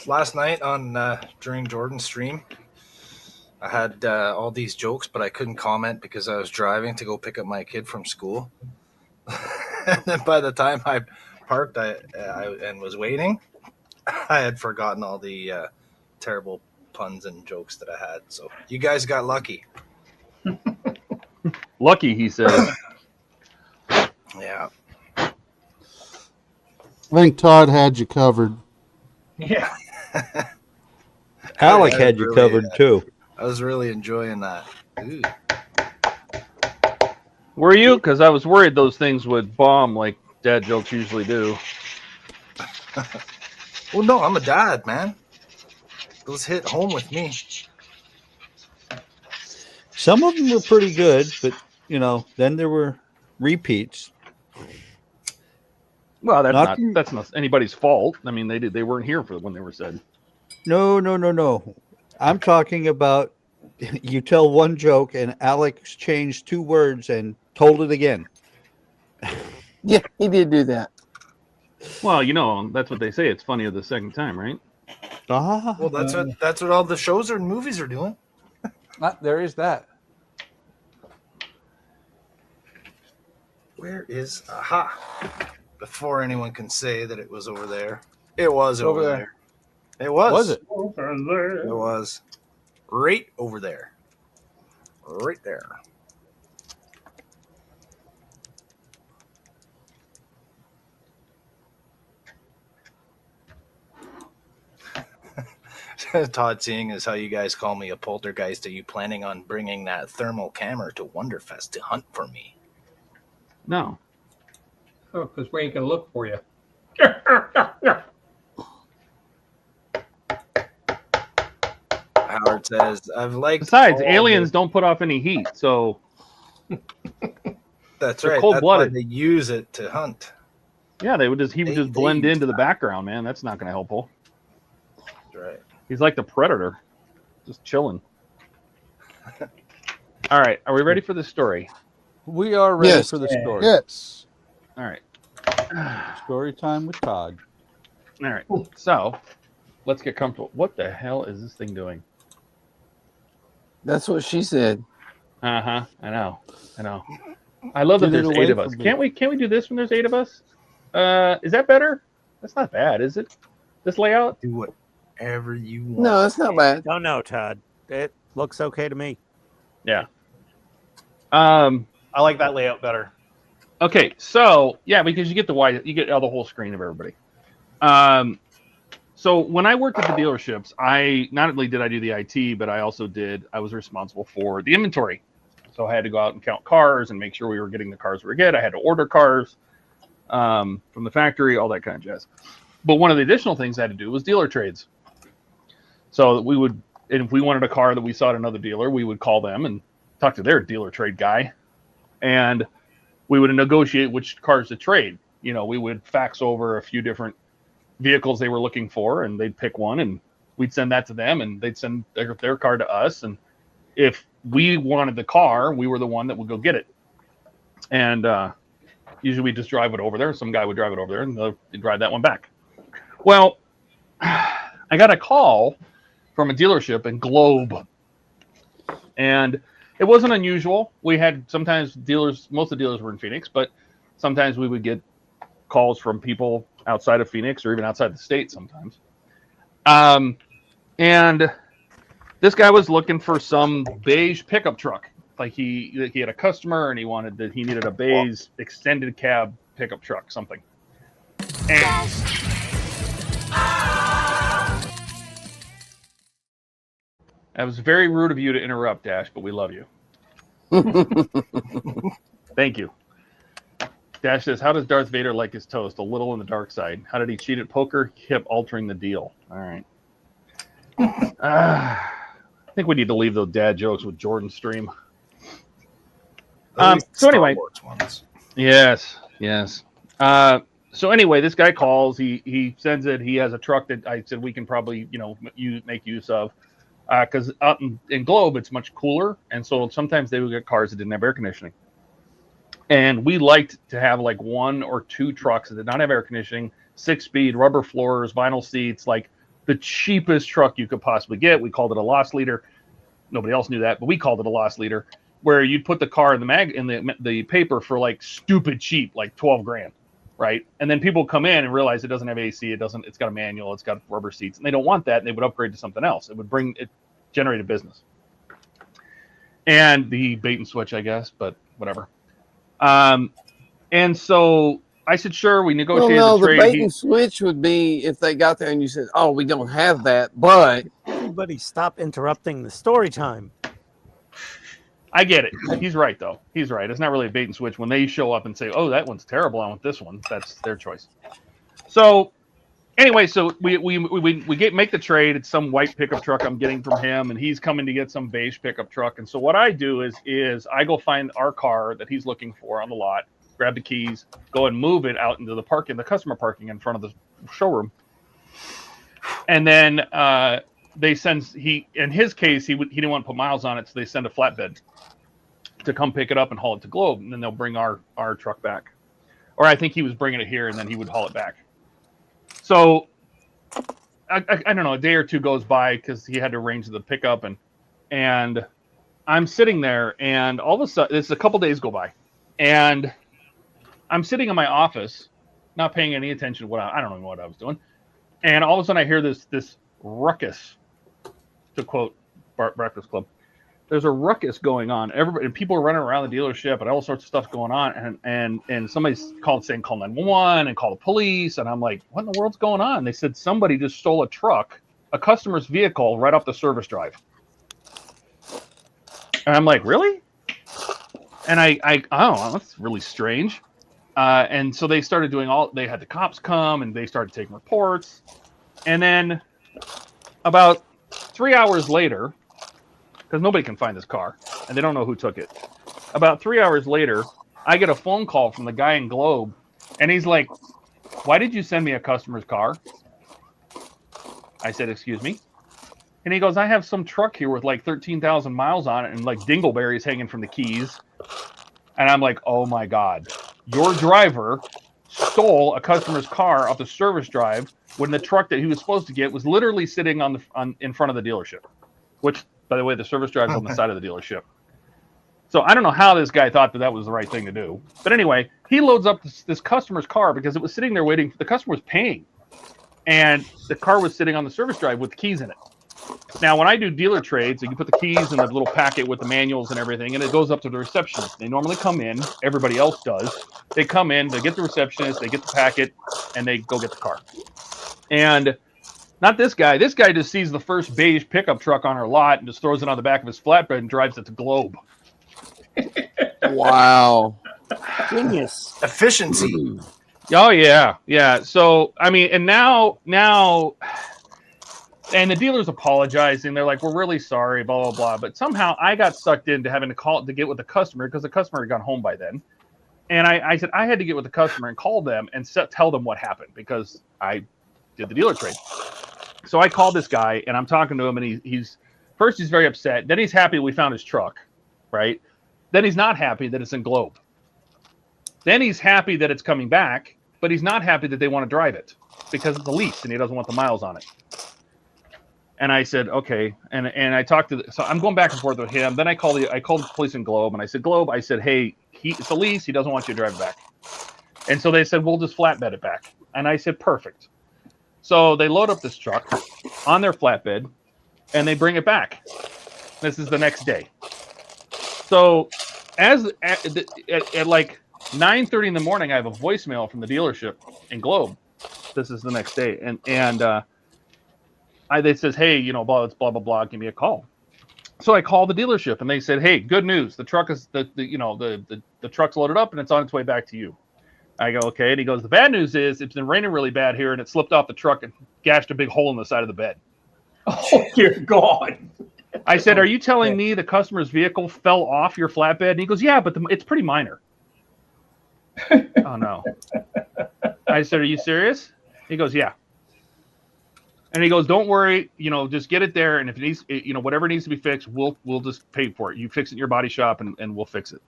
last night on during Jordan's stream, I had all these jokes, but I couldn't comment because I was driving to go pick up my kid from school. And then by the time I parked and was waiting, I had forgotten all the terrible puns and jokes that I had. So you guys got lucky. Lucky, he says. Yeah. I think Todd had you covered. Yeah. Alec had you covered too. I was really enjoying that. Ooh. Were you? Because I was worried those things would bomb like dad jokes usually do. Well, no, I'm a dad, man. Those hit home with me. Some of them were pretty good, but then there were repeats. Well, that's not anybody's fault. I mean, they weren't here for when they were said. No. I'm talking about you tell one joke and Alex changed 2 words and told it again. Yeah, he did do that. Well, that's what they say. It's funnier the second time, right? Well, that's what all the shows and movies are doing. There is that. Where is aha? Before anyone can say that it was over there, it was over there. It was. Was it? Over there. It was right over there. right there. Todd, seeing as how you guys call me a poltergeist, are you planning on bringing that thermal camera to Wonderfest to hunt for me? No. Oh, because we ain't gonna look for you. Howard says, I've liked. Besides, all aliens the- don't put off any heat, so That's they're right. cold-blooded. That's why they use it to hunt. yeah, he would just They blend use into the background, man. That's not going to help him. That's right. He's like the Predator, just chilling. All right, are we ready for the story? We are ready Yes. for the story. Yes. All right. Story time with Todd. All right. So, let's get comfortable. What the hell is this thing doing? That's what she said. Uh-huh. I know. I love that Get it there's away 8 of us. from me. Can't we do this when there's 8 of us? Is that better? That's not bad, is it? This layout? Do whatever you want. No, it's not bad. Don't know, Todd. It looks okay to me. Yeah. I like that layout better. Okay, so yeah, because you get the the whole screen of everybody. So when I worked at the dealerships, I not only did I do the IT, but I was responsible for the inventory. So I had to go out and count cars and make sure we were getting the cars we were getting. I had to order cars from the factory, all that kind of jazz. But one of the additional things I had to do was dealer trades. So that we would, and if we wanted a car that we saw at another dealer, we would call them and talk to their dealer trade guy, and we would negotiate which cars to trade. You know, we would fax over a few different vehicles they were looking for, and they'd pick one, and we'd send that to them, and they'd send their car to us. And if we wanted the car, we were the one that would go get it. And usually we just drive it over there. Some guy would drive it over there, and they'd drive that one back. Well, I got a call from a dealership in Globe, and it wasn't unusual. We had sometimes dealers, most of the dealers were in Phoenix, but sometimes we would get calls from people outside of Phoenix or even outside the state sometimes. And this guy was looking for some beige pickup truck. Like he had a customer and he needed a beige extended cab pickup truck, something. And that was very rude of you to interrupt, Dash, but we love you. Thank you. Dash says, how does Darth Vader like his toast? A little on the dark side. How did he cheat at poker? He kept altering the deal. All right. I think we need to leave those dad jokes with Jordan's stream. So anyway, yes. So anyway, this guy calls. He sends it. He has a truck that I said we can probably make use of, because out in Globe it's much cooler, and so sometimes they would get cars that didn't have air conditioning. And we liked to have like 1 or 2 trucks that did not have air conditioning, 6-speed, rubber floors, vinyl seats, like the cheapest truck you could possibly get. We called it a loss leader. Nobody else knew that, but we called it a loss leader, where you'd put the car in the paper for like stupid cheap, like 12 grand, right? And then people come in and realize it doesn't have AC, it's got a manual, it's got rubber seats, and they don't want that, and they would upgrade to something else. It would generate a business. And the bait and switch, I guess, but whatever. And so I said, sure, we negotiated Well, no, the trade. the bait and switch would be if they got there and you said, oh, we don't have that, but... Everybody stop interrupting the story time. I get it. He's right, though. He's right. It's not really a bait and switch. When they show up and say, oh, that one's terrible, I want this one, that's their choice. So anyway, so we make the trade. It's some white pickup truck I'm getting from him, and he's coming to get some beige pickup truck. And so what I do is I go find our car that he's looking for on the lot, grab the keys, go and move it out into the customer parking in front of the showroom. And then in his case, he didn't want to put miles on it, so they send a flatbed to come pick it up and haul it to Globe, and then they'll bring our truck back. Or I think he was bringing it here, and then he would haul it back. So I don't know, a day or two goes by because he had to arrange the pickup, and I'm sitting there, and all of a sudden, it's a couple days go by, and I'm sitting in my office, not paying any attention to I don't know what I was doing, and all of a sudden I hear this ruckus, to quote Breakfast Club, there's a ruckus going on. Everybody, and people are running around the dealership, and all sorts of stuff going on. And somebody's saying call 911 and call the police. And I'm like, what in the world's going on? They said somebody just stole a truck, a customer's vehicle, right off the service drive. And I'm like, really? And oh, that's really strange. And so they started doing they had the cops come and they started taking reports. And then about 3 hours later, because nobody can find this car and they don't know who took it. About 3 hours later, I get a phone call from the guy in Globe, and he's like, why did you send me a customer's car? I said, excuse me? And he goes, I have some truck here with like 13,000 miles on it and like dingleberries hanging from the keys. And I'm like, oh my God, your driver stole a customer's car off the service drive when the truck that he was supposed to get was literally sitting in front of the dealership, which, by the way, the service drive is on the side of the dealership. So I don't know how this guy thought that was the right thing to do. But anyway, he loads up this customer's car because it was sitting there waiting. The customer was paying. And the car was sitting on the service drive with the keys in it. Now, when I do dealer trades, you put the keys in the little packet with the manuals and everything, and it goes up to the receptionist. They normally come in. Everybody else does. They come in, they get the receptionist, they get the packet, and they go get the car. And not this guy. This guy just sees the first beige pickup truck on our lot and just throws it on the back of his flatbed and drives it to Globe. Wow. Genius. Efficiency. Oh, yeah. Yeah. So, I mean, and now, and the dealer's apologizing. They're like, we're really sorry, blah, blah, blah. But somehow I got sucked into having to call to get with the customer because the customer had gone home by then. And I said I had to get with the customer and call them and tell them what happened because I did the dealer trade. So I called this guy and I'm talking to him, and he's very upset. Then he's happy we found his truck, right? Then he's not happy that it's in Globe. Then he's happy that it's coming back, but he's not happy that they want to drive it because it's a lease and he doesn't want the miles on it. And I said, okay. And I talked to so I'm going back and forth with him. Then I called the police in Globe, and I said, Globe, I said, hey, it's a lease. He doesn't want you to drive it back. And so they said, we'll just flatbed it back. And I said, perfect. So they load up this truck on their flatbed and they bring it back. This is the next day. So at like 9:30 in the morning, I have a voicemail from the dealership in Globe. This is the next day. They says, hey, you know, blah, blah, blah, blah, give me a call. So I call the dealership and they said, hey, good news. The truck is the truck's loaded up and it's on its way back to you. I go, okay. And he goes, the bad news is it's been raining really bad here and it slipped off the truck and gashed a big hole in the side of the bed. Oh, dear God. I said, are you telling me the customer's vehicle fell off your flatbed? And he goes, yeah, but it's pretty minor. Oh, no. I said, are you serious? He goes, yeah. And he goes, don't worry, you know, just get it there. And if it needs, you know, whatever needs to be fixed, we'll just pay for it. You fix it in your body shop and we'll fix it.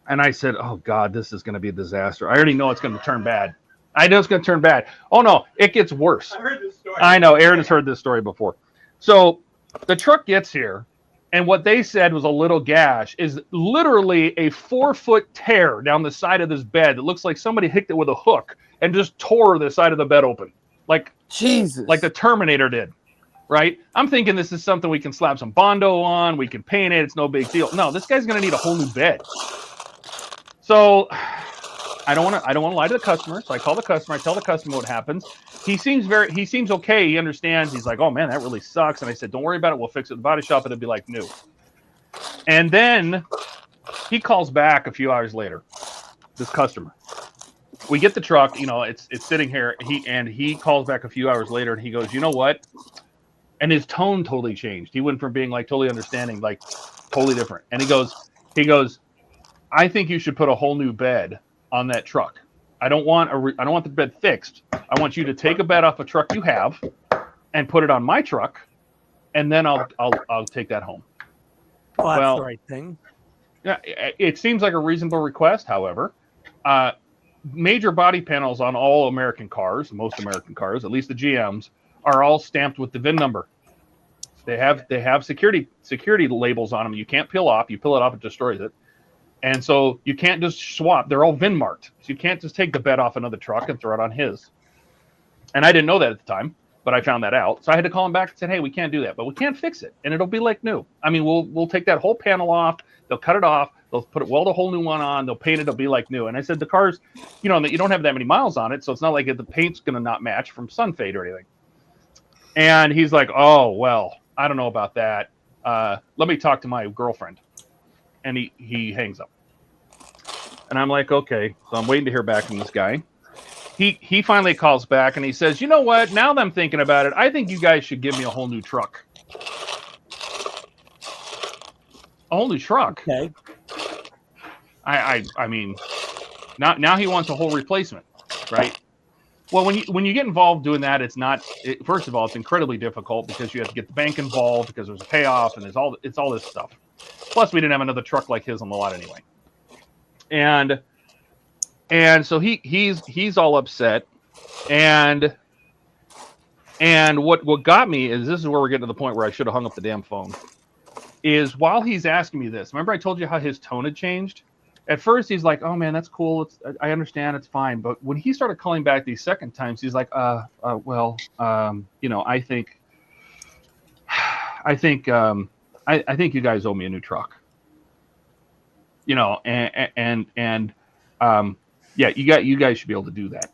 And I said, oh, God, this is going to be a disaster. I already know it's going to turn bad. I know it's going to turn bad. Oh, no, it gets worse. I heard this story. I know. Aaron has heard this story before. So the truck gets here, and what they said was a little gash is literally a 4-foot tear down the side of this bed that looks like somebody hit it with a hook and just tore the side of the bed open. Like Jesus. Like the Terminator did. Right? I'm thinking this is something we can slap some Bondo on. We can paint it. It's no big deal. No, this guy's going to need a whole new bed. So I don't want to lie to the customer. So I call the customer. I tell the customer what happens. He seems okay. He understands. He's like, oh man, that really sucks. And I said, don't worry about it. We'll fix it at the body shop. It'll be like new. And then he calls back a few hours later. This customer. We get the truck. You know, it's sitting here. He calls back a few hours later and he goes, you know what? And his tone totally changed. He went from being like totally understanding, like totally different. And he goes, I think you should put a whole new bed on that truck. I don't want the bed fixed. I want you to take a bed off a truck you have and put it on my truck, and then I'll take that home. Well, that's the right thing. Yeah, it seems like a reasonable request. However, major body panels on all American cars, most American cars, at least the GMs, are all stamped with the VIN number. They have security labels on them. You can't peel off. You peel it off, it destroys it. And so you can't just swap. They're all VIN marked. So you can't just take the bed off another truck and throw it on his. And I didn't know that at the time. but I found that out. So I had to call them back and said, hey, we can't do that, but we can't fix it. And it'll be like new. I mean, we'll take that whole panel off. They'll cut it off. They'll weld a whole new one on. They'll paint it. It'll be like new. And I said, the car's, you know, you don't have that many miles on it. So it's not like the paint's going to not match from sun fade or anything. And he's like, oh, well, I don't know about that. Let me talk to my girlfriend. And he hangs up. And I'm like, okay. So I'm waiting to hear back from this guy. He finally calls back and he says, you know what? Now that I'm thinking about it, I think you guys should give me a whole new truck. A whole new truck? Okay. I mean, now he wants a whole replacement, right? Well, when you get involved doing that, first of all, it's incredibly difficult because you have to get the bank involved because there's a payoff and it's all this stuff. Plus, we didn't have another truck like his on the lot anyway. And so he's all upset. And what got me is, this is where we're getting to the point where I should have hung up the damn phone, is while he's asking me this, remember I told you how his tone had changed? At first, he's like, oh, man, that's cool. I understand. It's fine. But when he started calling back these second times, he's like, well, you know, I think you guys owe me a new truck. You know, and yeah, you guys should be able to do that.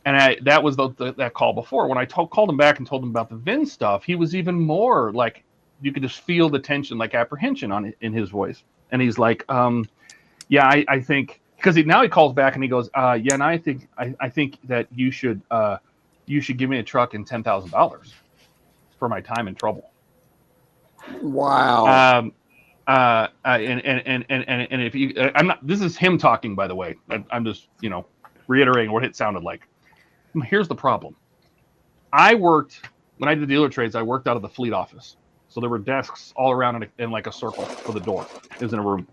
And that was that call before. When I called him back and told him about the VIN stuff, he was even more like, you could just feel the tension, like apprehension in his voice. And he's like, yeah, I think, because now he calls back and he goes, yeah, and I think that you should give me a truck and $10,000 for my time and trouble. Wow. And if you, I'm not, this is him talking, by the way. I'm just, you know, reiterating what it sounded like. Here's the problem. When I did dealer trades, I worked out of the fleet office. So there were desks all around in like a circle for the door. It was in a room.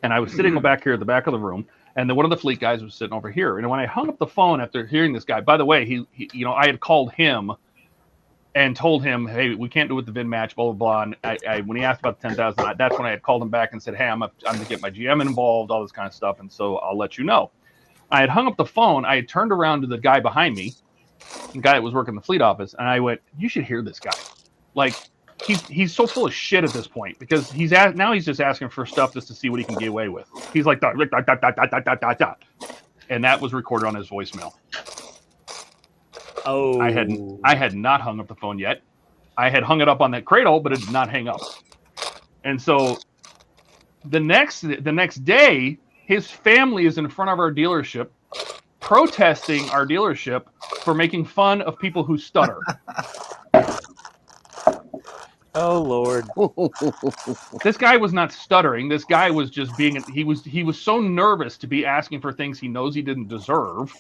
And I was sitting back here at the back of the room. And then one of the fleet guys was sitting over here. And when I hung up the phone after hearing this guy, by the way, he you know, I had called him and told him, hey, we can't do it with the VIN match, blah, blah, blah. And when he asked about the 10,000, that's when I had called him back and said, hey, I'm going to get my GM involved, all this kind of stuff. And so I'll let you know. I had hung up the phone. I had turned around to the guy behind me, the guy that was working in the fleet office. And I went, you should hear this guy. Like, he's so full of shit at this point because now he's just asking for stuff just to see what he can get away with. He's like, and that was recorded on his voicemail. Oh, I had not hung up the phone yet. I had hung it up on that cradle, but it did not hang up. And so the next day, his family is in front of our dealership protesting our dealership for making fun of people who stutter. Oh Lord! This guy was not stuttering. This guy was just he was so nervous to be asking for things he knows he didn't deserve.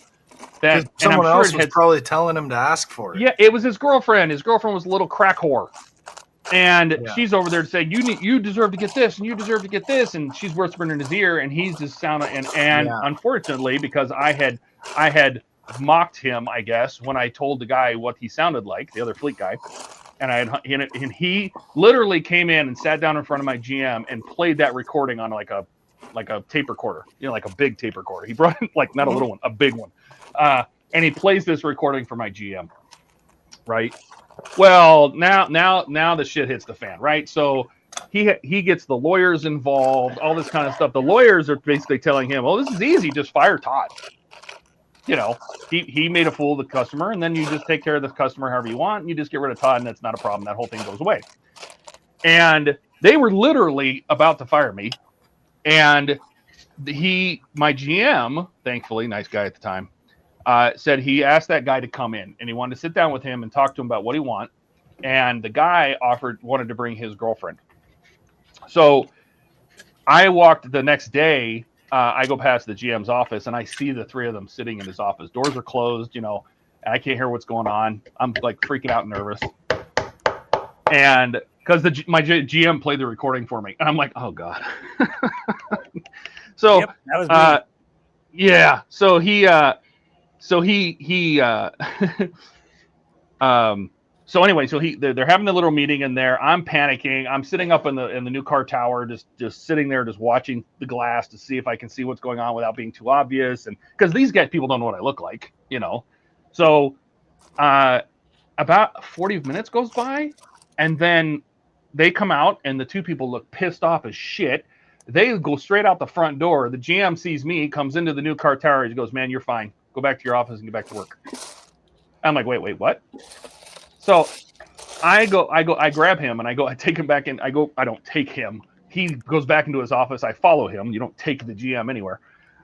That someone else was probably telling him to ask for it. Yeah, it was his girlfriend. His girlfriend was a little crack whore, and she's over there saying, "You deserve to get this, and you deserve to get this," and she's whispering in his ear, and he's just sounding. And unfortunately, because I had mocked him, I guess, when I told the guy what he sounded like, the other fleet guy. And he literally came in and sat down in front of my GM and played that recording on like a tape recorder, you know, like a big tape recorder. He brought like not a little one, a big one, and he plays this recording for my GM. Right. Well, now the shit hits the fan. Right. So he gets the lawyers involved, all this kind of stuff. The lawyers are basically telling him, "Oh, this is easy. Just fire Todd." You know, he made a fool of the customer, and then you just take care of the customer however you want, and you just get rid of Todd, and that's not a problem. That whole thing goes away. And they were literally about to fire me, and my GM, thankfully, nice guy at the time, said he asked that guy to come in, and he wanted to sit down with him and talk to him about what he wants. And the guy wanted to bring his girlfriend. So I walked the next day. I go past the GM's office and I see the three of them sitting in his office. Doors are closed, you know, and I can't hear what's going on. I'm like freaking out, nervous. And because my GM played the recording for me, and I'm like, oh God. So that was me. Yeah. So So anyway, they're having a little meeting in there. I'm panicking. I'm sitting up in the new car tower, just sitting there, just watching the glass to see if I can see what's going on without being too obvious. And because these people don't know what I look like, you know. So about 40 minutes goes by, and then they come out, and the two people look pissed off as shit. They go straight out the front door. The GM sees me, comes into the new car tower. He goes, "Man, you're fine. Go back to your office and get back to work." I'm like, wait, what? So I grab him and I take him back in. I don't take him. He goes back into his office. I follow him. You don't take the GM anywhere.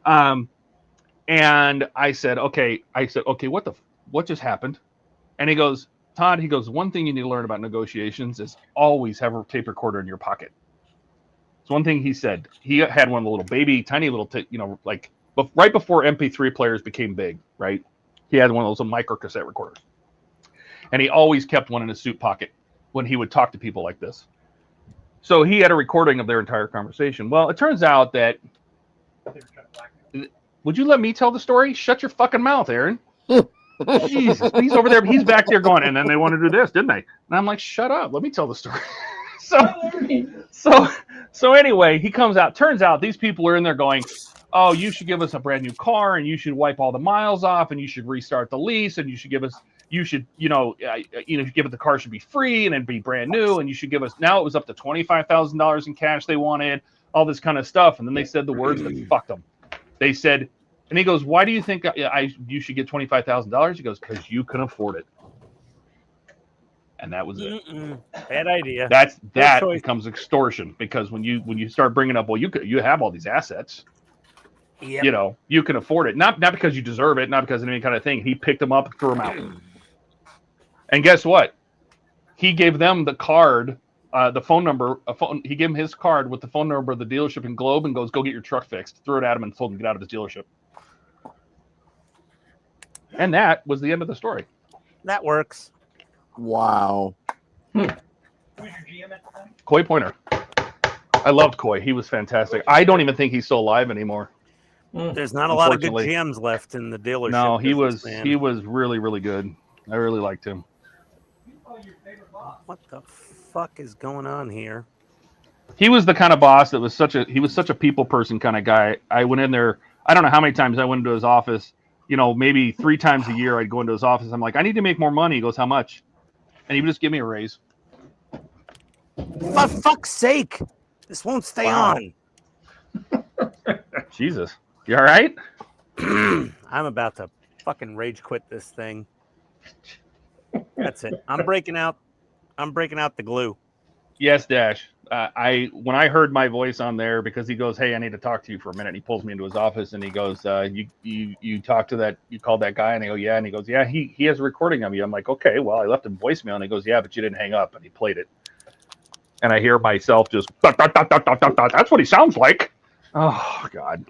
And I said, okay, what just happened? And he goes, Todd, one thing you need to learn about negotiations is always have a tape recorder in your pocket. It's one thing he said. He had one of the little baby, tiny little, like right before MP3 players became big, right? He had one of those micro cassette recorders. And he always kept one in his suit pocket when he would talk to people like this. So he had a recording of their entire conversation. Well, it turns out that... Would you let me tell the story? Shut your fucking mouth, Aaron. Jesus, he's over there. He's back there going, and then they want to do this, didn't they? And I'm like, shut up. Let me tell the story. So anyway, he comes out. Turns out these people are in there going, oh, you should give us a brand new car, and you should wipe all the miles off, and you should restart the lease, and you should give us, give it the car should be free and it'd be brand new, and you should give us. Now it was up to $25,000 in cash they wanted, all this kind of stuff, and then they said the words that fucked them. They said, and he goes, why do you think you should get $25,000? He goes, because you can afford it. And that was it. Bad idea. That becomes extortion, because when you start bringing up, well, you have all these assets. Yep. You can afford it. Not because you deserve it, not because of any kind of thing. He picked them up and threw them out. And guess what? He gave them the card, the phone number. He gave him his card with the phone number of the dealership in Globe, and goes, go get your truck fixed. Threw it at him and told him to get out of his dealership. And that was the end of the story. That works. Wow. Who's your GM at the time? Coy Pointer. I loved Coy. He was fantastic. I don't even think he's still alive anymore. There's not a lot of good GMs left in the dealership. No, he was really, really good. I really liked him. What the fuck is going on here? He was the kind of boss that was such a people person kind of guy. I went in there, I don't know how many times I went into his office, maybe 3 times a year I'd go into his office. I'm like, I need to make more money. He goes, how much? And he would just give me a raise. For fuck's sake. This won't stay on. Jesus. You all right? I'm about to fucking rage quit this thing. That's it. I'm breaking out the glue. Yes, Dash. When I heard my voice on there, because he goes, hey, I need to talk to you for a minute. He pulls me into his office and he goes, you talked to that, you called that guy? And I go, yeah. And he goes, yeah, he has a recording of you. I'm like, okay, well, I left him voicemail. And he goes, yeah, but you didn't hang up. And he played it. And I hear myself just, dot, dot, dot, dot, dot, dot, dot. That's what he sounds like. Oh, God.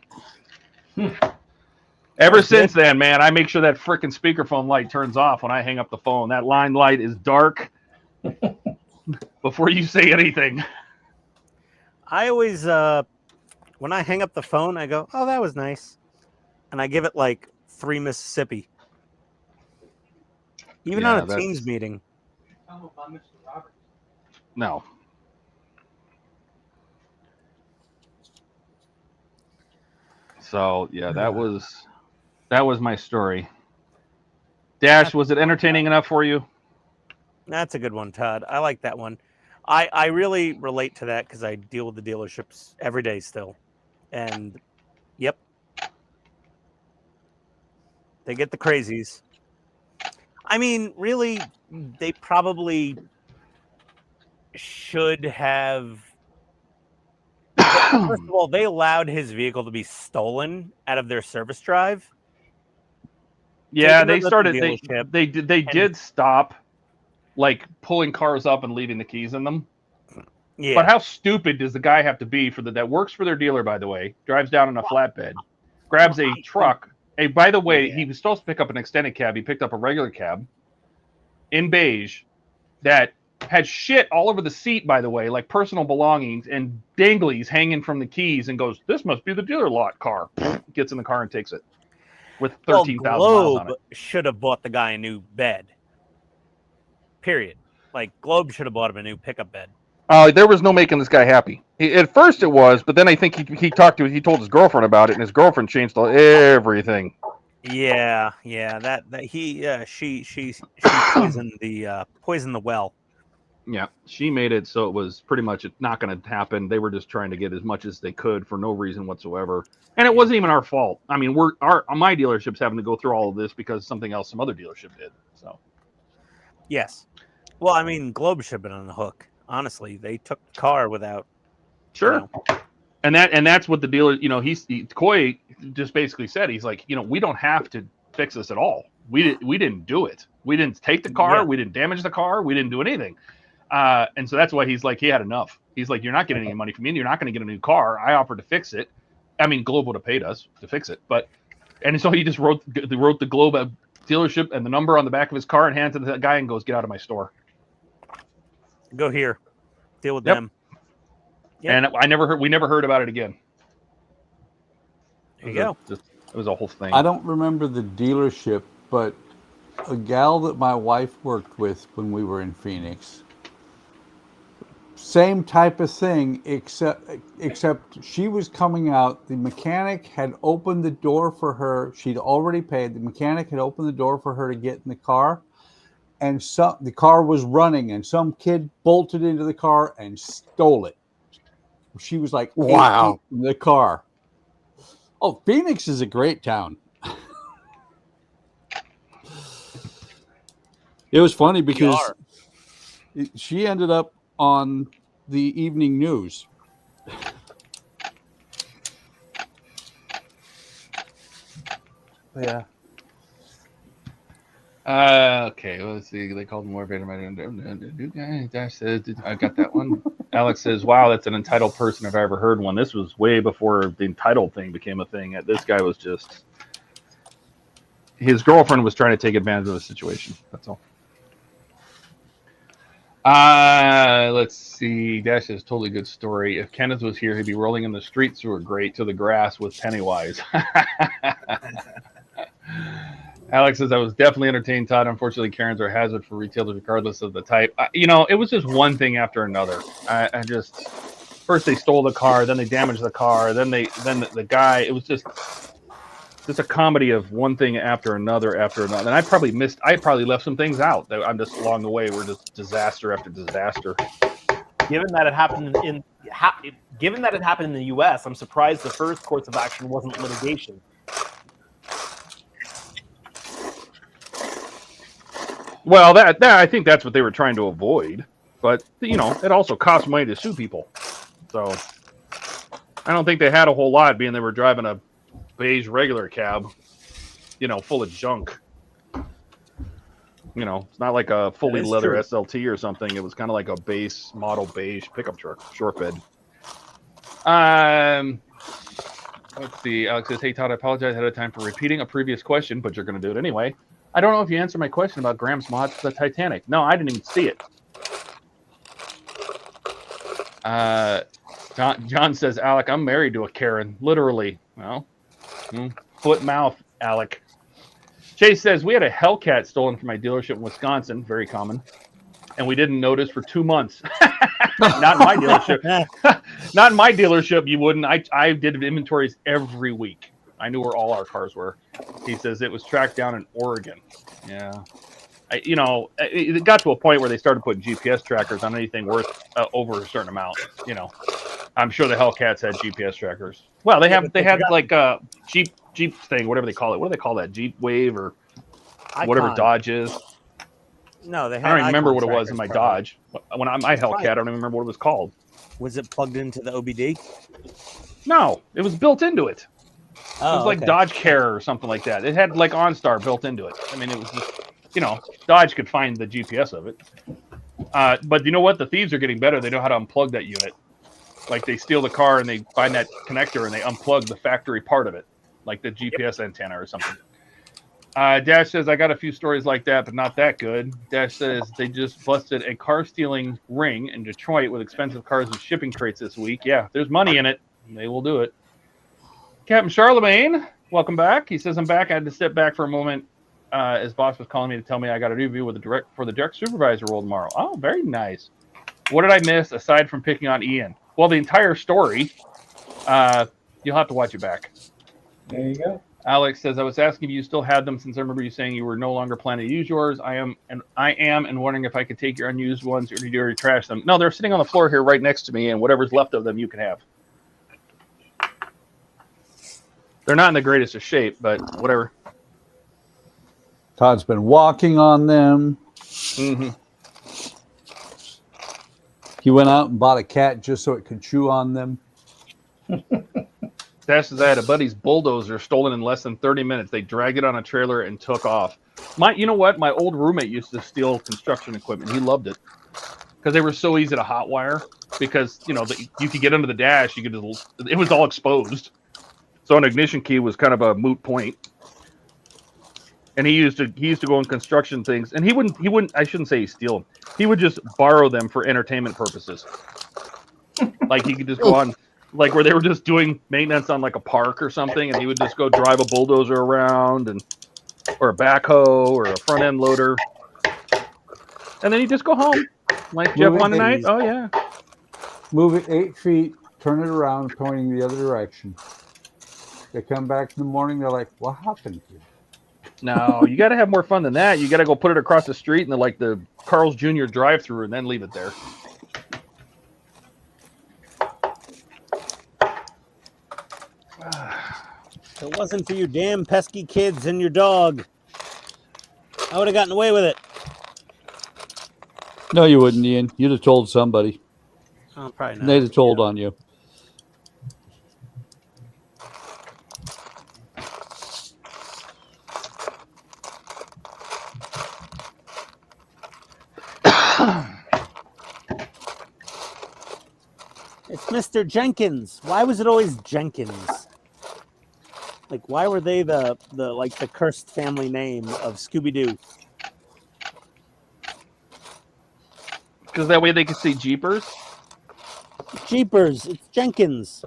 Ever since then, man, I make sure that freaking speakerphone light turns off when I hang up the phone. That line light is dark before you say anything. I always, when I hang up the phone, I go, oh, that was nice. And I give it like 3 Mississippi. Even on a Teams meeting. No. So, yeah, that was my story. Dash, was it entertaining enough for you? That's a good one, Todd. I like that one. I really relate to that because I deal with the dealerships every day still. And, yep. They get the crazies. I mean, really, they probably should have... First of all, they allowed his vehicle to be stolen out of their service drive. Yeah, they started. They did stop, like pulling cars up and leaving the keys in them. Yeah. But how stupid does the guy have to be that works for their dealer? By the way, drives down in a flatbed, grabs a truck. Hey, by the way, he was supposed to pick up an extended cab. He picked up a regular cab in beige that had shit all over the seat, by the way, like personal belongings and danglies hanging from the keys, and goes, this must be the dealer lot car. Gets in the car and takes it with 13,000 miles on it. Should have bought the guy a new bed. Period. Like, Globe should have bought him a new pickup bed. There was no making this guy happy. At first it was, but then I think he told his girlfriend about it, and his girlfriend changed everything. Yeah, that she poisoned the well. Yeah, she made it so it was pretty much not going to happen. They were just trying to get as much as they could for no reason whatsoever, and it wasn't even our fault. I mean, my dealership's having to go through all of this because something else some other dealership did. So, yes, well, I mean, Globe should have been on the hook. Honestly, they took the car without. sure. And that's what the dealer, Coy just basically said. He's like, we don't have to fix this at all. We didn't do it. We didn't take the car. Yeah. We didn't damage the car. We didn't do anything. And so that's why he's like, he had enough. He's like, you're not getting any money from me. You're not going to get a new car. I offered to fix it. I mean, Globe would have paid us to fix it, and so he just wrote the Globe dealership and the number on the back of his car and handed it to that guy and goes, get out of my store. Go here, deal with them. Yep. And we never heard about it again. There you go. It was a whole thing. I don't remember the dealership, but a gal that my wife worked with when we were in Phoenix, same type of thing, except she was coming out. The mechanic had opened the door for her. She'd already paid. The mechanic had opened the door for her to get in the car, and the car was running, and some kid bolted into the car and stole it. She was like, wow, in the car. Oh, Phoenix is a great town. It was funny because she ended up on the evening news. Yeah. Okay, let's see. They called more better. Dash says, I got that one. Alex says, wow, that's an entitled person if I ever heard one. This was way before the entitled thing became a thing. This guy was just, his girlfriend was trying to take advantage of the situation. That's all. Let's see. Dash says, totally good story. If Kenneth was here, he'd be rolling in the streets through a grate to the grass with Pennywise. Alex says, I was definitely entertained, Todd. Unfortunately, Karens are a hazard for retailers regardless of the type. It was just one thing after another. I just, first they stole the car, then they damaged the car, then the guy, it was just a comedy of one thing after another. And I probably left some things out that I'm just along the way were just disaster after disaster. Given that it happened in the U.S., I'm surprised the first course of action wasn't litigation. Well, that I think that's what they were trying to avoid, but it also costs money to sue people. So I don't think they had a whole lot, being they were driving a beige regular cab, full of junk. It's not like a fully leather SLT or something. It was kind of like a base model beige pickup truck, short bed. Let's see. Alex says, hey, Todd, I apologize ahead of time for repeating a previous question, but you're going to do it anyway. I don't know if you answered my question about Graham's mods for the Titanic. No, I didn't even see it. John says, Alec, I'm married to a Karen. Literally. Well, foot mouth, Alec. Chase says, we had a Hellcat stolen from my dealership in Wisconsin. Very common. And we didn't notice for 2 months. Not in my dealership. Not in my dealership, you wouldn't. I did inventories every week. I knew where all our cars were. He says it was tracked down in Oregon. Yeah. It got to a point where they started putting GPS trackers on anything worth over a certain amount. I'm sure the Hellcats had GPS trackers. Well, they had like a Jeep thing, whatever they call it. What do they call that? Jeep Wave or whatever Dodge is. No, they had I don't even remember what it was trackers, in my probably. Dodge. When my Hellcat, I don't even remember what it was called. Was it plugged into the OBD? No, it was built into it. Oh, it was like Dodge Care or something like that. It had like OnStar built into it. I mean, it was just, Dodge could find the GPS of it. But you know what? The thieves are getting better. They know how to unplug that unit. Like they steal the car and they find that connector and they unplug the factory part of it, like the GPS antenna or something. Dash says, I got a few stories like that, but not that good. Dash says they just busted a car stealing ring in Detroit with expensive cars and shipping crates this week. Yeah, there's money in it. They will do it. Captain Charlemagne, welcome back. He says, I'm back. I had to step back for a moment as boss was calling me to tell me I got a review with the direct supervisor role tomorrow. Oh, very nice. What did I miss aside from picking on Ian? Well, the entire story, you'll have to watch it back. There you go. Alex says, I was asking if you still had them since I remember you saying you were no longer planning to use yours. I am and wondering if I could take your unused ones or did you already trash them? No, they're sitting on the floor here right next to me, and whatever's left of them you can have. They're not in the greatest of shape, but whatever. Todd's been walking on them. Mm-hmm. He went out and bought a cat just so it could chew on them. Dash says, I had a buddy's bulldozer stolen in less than 30 minutes. They dragged it on a trailer and took off. You know what? My old roommate used to steal construction equipment. He loved it because they were so easy to hotwire. Because you could get under the dash, it was all exposed. So an ignition key was kind of a moot point. And he used to go in construction things, and he wouldn't. I shouldn't say he steal them. He would just borrow them for entertainment purposes. Like he could just go on, like where they were just doing maintenance on like a park or something, and he would just go drive a bulldozer around or a backhoe or a front end loader, and then he'd just go home. Like Jeff one night. Oh yeah. Move it 8 feet, turn it around, pointing the other direction. They come back in the morning. They're like, "What happened here?" No, you got to have more fun than that. You got to go put it across the street in the Carl's Jr. drive-through and then leave it there. If it wasn't for you damn pesky kids and your dog, I would have gotten away with it. No, you wouldn't, Ian. You'd have told somebody. Oh, probably not. They'd have told on you. It's Mr. Jenkins. Why was it always Jenkins? Like, why were they the cursed family name of Scooby-Doo? Because that way they could see Jeepers. Jeepers. It's Jenkins.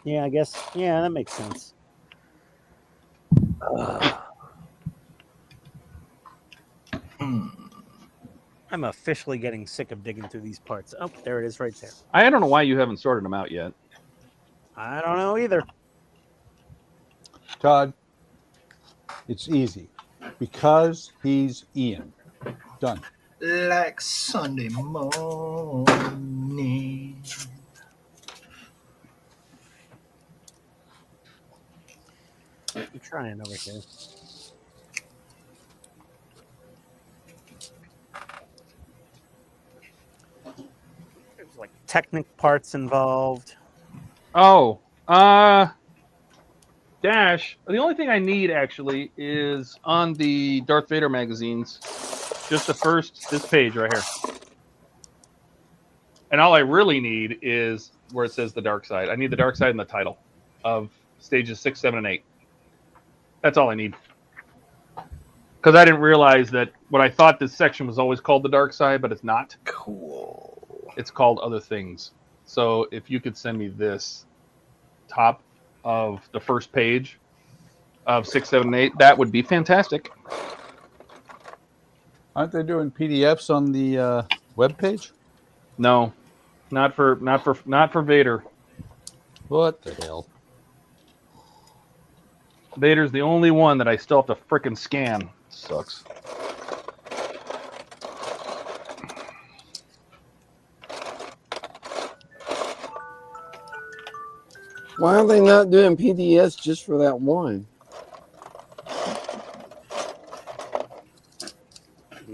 Yeah, I guess. Yeah, that makes sense. I'm officially getting sick of digging through these parts. Oh, there it is right there. I don't know why you haven't sorted them out yet. I don't know either. Todd, it's easy. Because he's Ian. Done. Like Sunday morning. I'm trying over here. There's like Technic parts involved. Oh, Dash. The only thing I need actually is on the Darth Vader magazines, just this page right here. And all I really need is where it says the dark side. I need the dark side in the title of stages 6, 7, and 8. That's all I need. Because I didn't realize that what I thought this section was always called the dark side, but it's not. Cool. It's called other things. So if you could send me this top of the first page of 6, 7, and 8, that would be fantastic. Aren't they doing PDFs on the webpage? No, not for Vader. What the hell? Vader's the only one that I still have to frickin' scan. Sucks. Why are they not doing PDFs just for that one?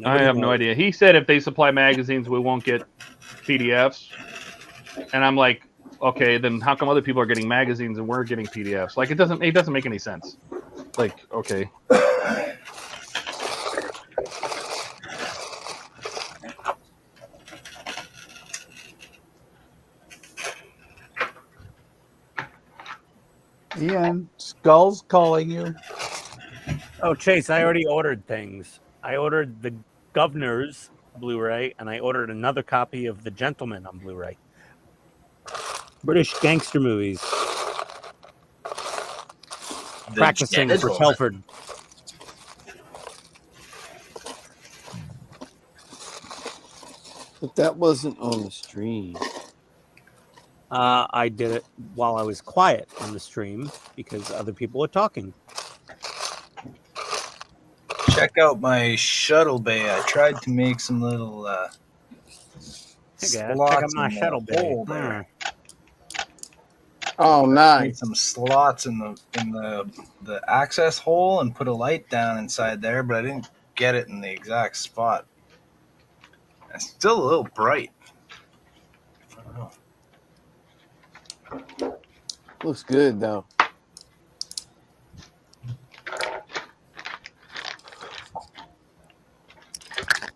I have no idea. He said if they supply magazines, we won't get PDFs. And I'm like, okay, then how come other people are getting magazines and we're getting PDFs? Like, it doesn't make any sense. Like, okay. Ian, Skull's calling you. Oh, Chase, I already ordered things. I ordered the Governor's Blu-ray, and I ordered another copy of The Gentleman on Blu-ray. British gangster movies. Practicing for Telford. But that wasn't on the stream. I did it while I was quiet on the stream because other people were talking. Check out my shuttle bay. I tried to make some little Hey guys, check out slots my in the shuttle bay. hole there. Oh, Made nice. some slots in the access hole and put a light down inside there, but I didn't get it in the exact spot. It's still a little bright. I don't know. Looks good, though.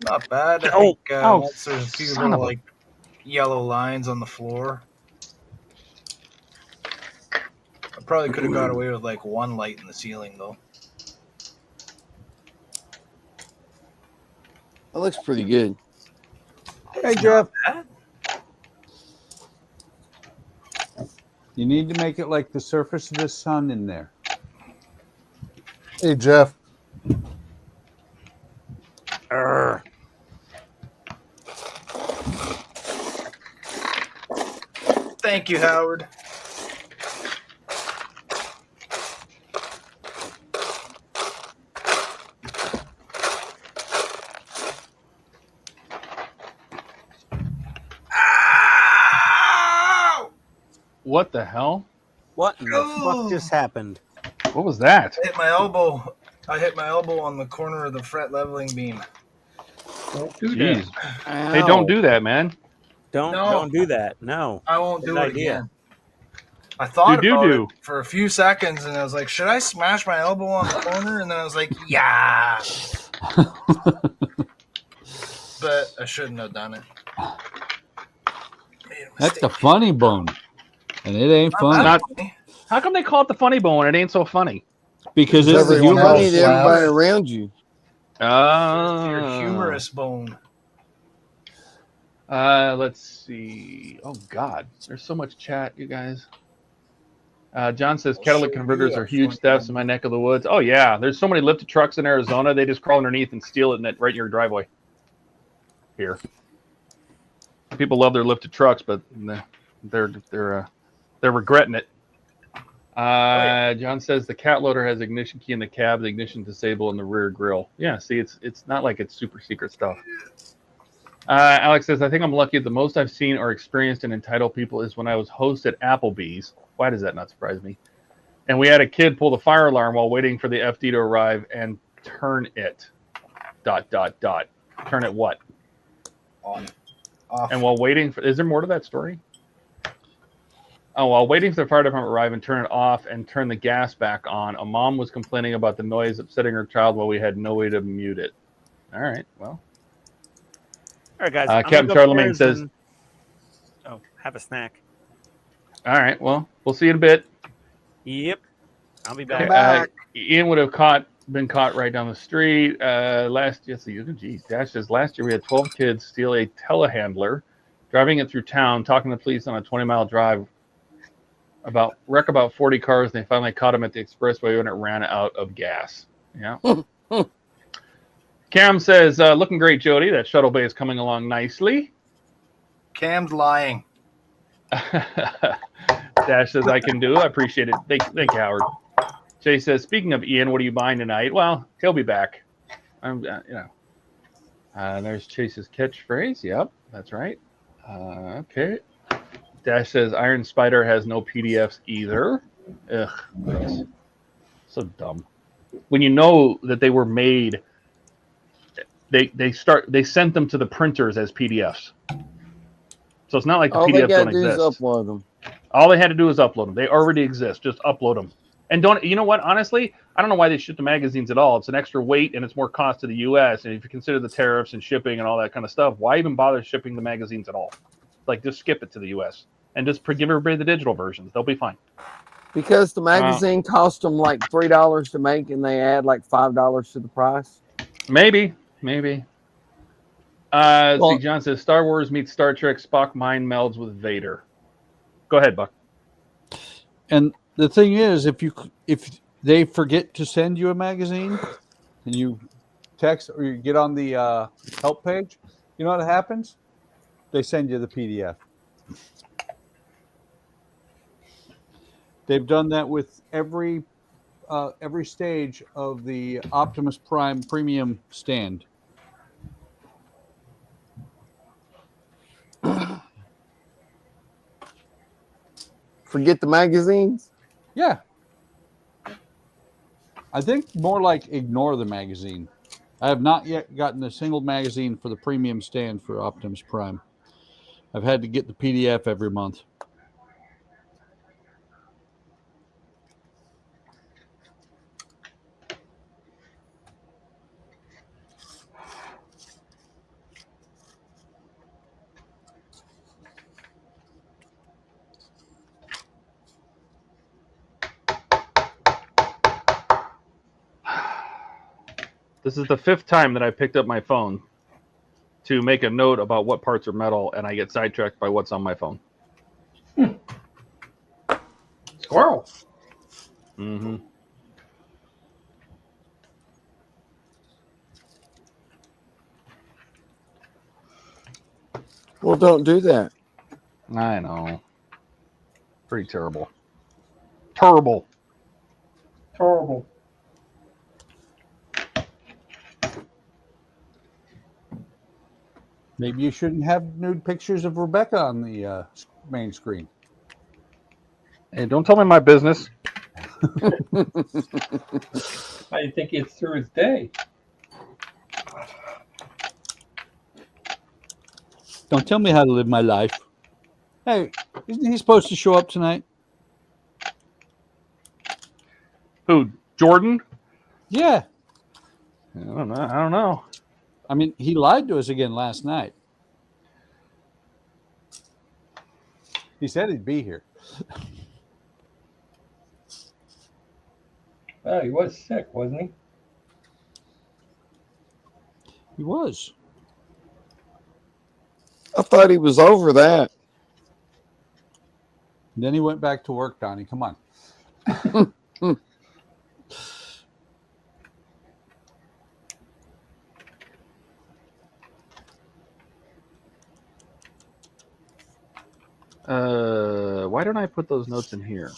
Not bad. I think once there's a few little like yellow lines on the floor. I probably could have got away with like one light in the ceiling though. That looks pretty good. Hey, Jeff. You need to make it like the surface of the sun in there. Hey, Jeff. Thank you, Howard. What the hell? What in the fuck just happened? What was that? I hit my elbow. I hit my elbow on the corner of the fret leveling beam. Don't do Jeez. that. Hey, don't do that, man. Don't do that. No. I won't do Good it idea. again. I thought You about do. it for a few seconds, and I was like, "Should I smash my elbow on the corner?" And then I was like, "Yeah," but I shouldn't have done it. Made a That's the mistake. funny bone, and it ain't funny Not Not- funny. How come they call it the funny bone and it ain't so funny? because it's the Everyone humor. else Funny to everybody laughs. around you. Your humorous bone. Let's see. Oh God, there's so much chat, you guys. John says catalytic converters are huge thefts in my neck of the woods. Oh yeah, there's so many lifted trucks in Arizona. They just crawl underneath and steal it right in your driveway. Here, people love their lifted trucks, but they're regretting it. John says the cat loader has ignition key in the cab, the ignition disable in the rear grille. Yeah, see, it's not like it's super secret stuff. Alex says, I think I'm lucky. The most I've seen or experienced in entitled people is when I was host at Applebee's. Why does that not surprise me? And we had a kid pull the fire alarm while waiting for the FD to arrive and turn it. ... Turn it what? On. Off. And while waiting for, is there more to that story? Oh, while waiting for the fire department to arrive and turn it off and turn the gas back on, a mom was complaining about the noise upsetting her child while we had no way to mute it. All right, well. All right, guys. Captain Charlemagne says, have a snack. all right, well, we'll see you in a bit. Yep. I'll be back. Okay, Ian would have been caught right down the street. Dash says, last year we had 12 kids steal a telehandler, driving it through town, talking to the police on a 20-mile drive, wreck about 40 cars, and they finally caught him at the expressway when it ran out of gas. Yeah. Cam says, looking great, Jody. That shuttle bay is coming along nicely. Cam's lying. Dash says, I can do. I appreciate it. Thank you, Howard. Jay says, speaking of Ian, what are you buying tonight? Well, he'll be back. There's Chase's catchphrase. Yep, that's right. Okay. Dash says, Iron Spider has no PDFs either. Ugh, gross. So dumb. When you know that they were made, they sent them to the printers as PDFs. So it's not like the All they PDFs gotta don't do is exist. upload them. All they had to do is upload them. They already exist. Just upload them. And you know what? Honestly, I don't know why they ship the magazines at all. It's an extra weight and it's more cost to the U.S. And if you consider the tariffs and shipping and all that kind of stuff, why even bother shipping the magazines at all? Like, just skip it to the U.S. and just give everybody the digital versions. They'll be fine. Because the magazine cost them like $3 to make, and they add like $5 to the price. Maybe. See, John says Star Wars meets Star Trek. Spock mind melds with Vader. Go ahead, Buck. And the thing is, if they forget to send you a magazine and you text or you get on the help page, you know what happens? They send you the PDF. They've done that with every stage of the Optimus Prime premium stand. Forget the magazines. Yeah. I think more like ignore the magazine. I have not yet gotten a single magazine for the premium stand for Optimus Prime. I've had to get the PDF every month. This is the 5th time that I picked up my phone to make a note about what parts are metal, and I get sidetracked by what's on my phone. Squirrel. Mm-hmm. Well, don't do that. I know. Pretty terrible. Terrible. Horrible. Maybe you shouldn't have nude pictures of Rebecca on the main screen. Hey, don't tell me my business. How do you think it's through his day? Don't tell me how to live my life. Hey, isn't he supposed to show up tonight? Who? Jordan? Yeah. I don't know. I mean, he lied to us again last night. He said he'd be here. Well, he was sick, wasn't he? He was. I thought he was over that. Then he went back to work, Donnie. Come on. Why don't I put those notes in here?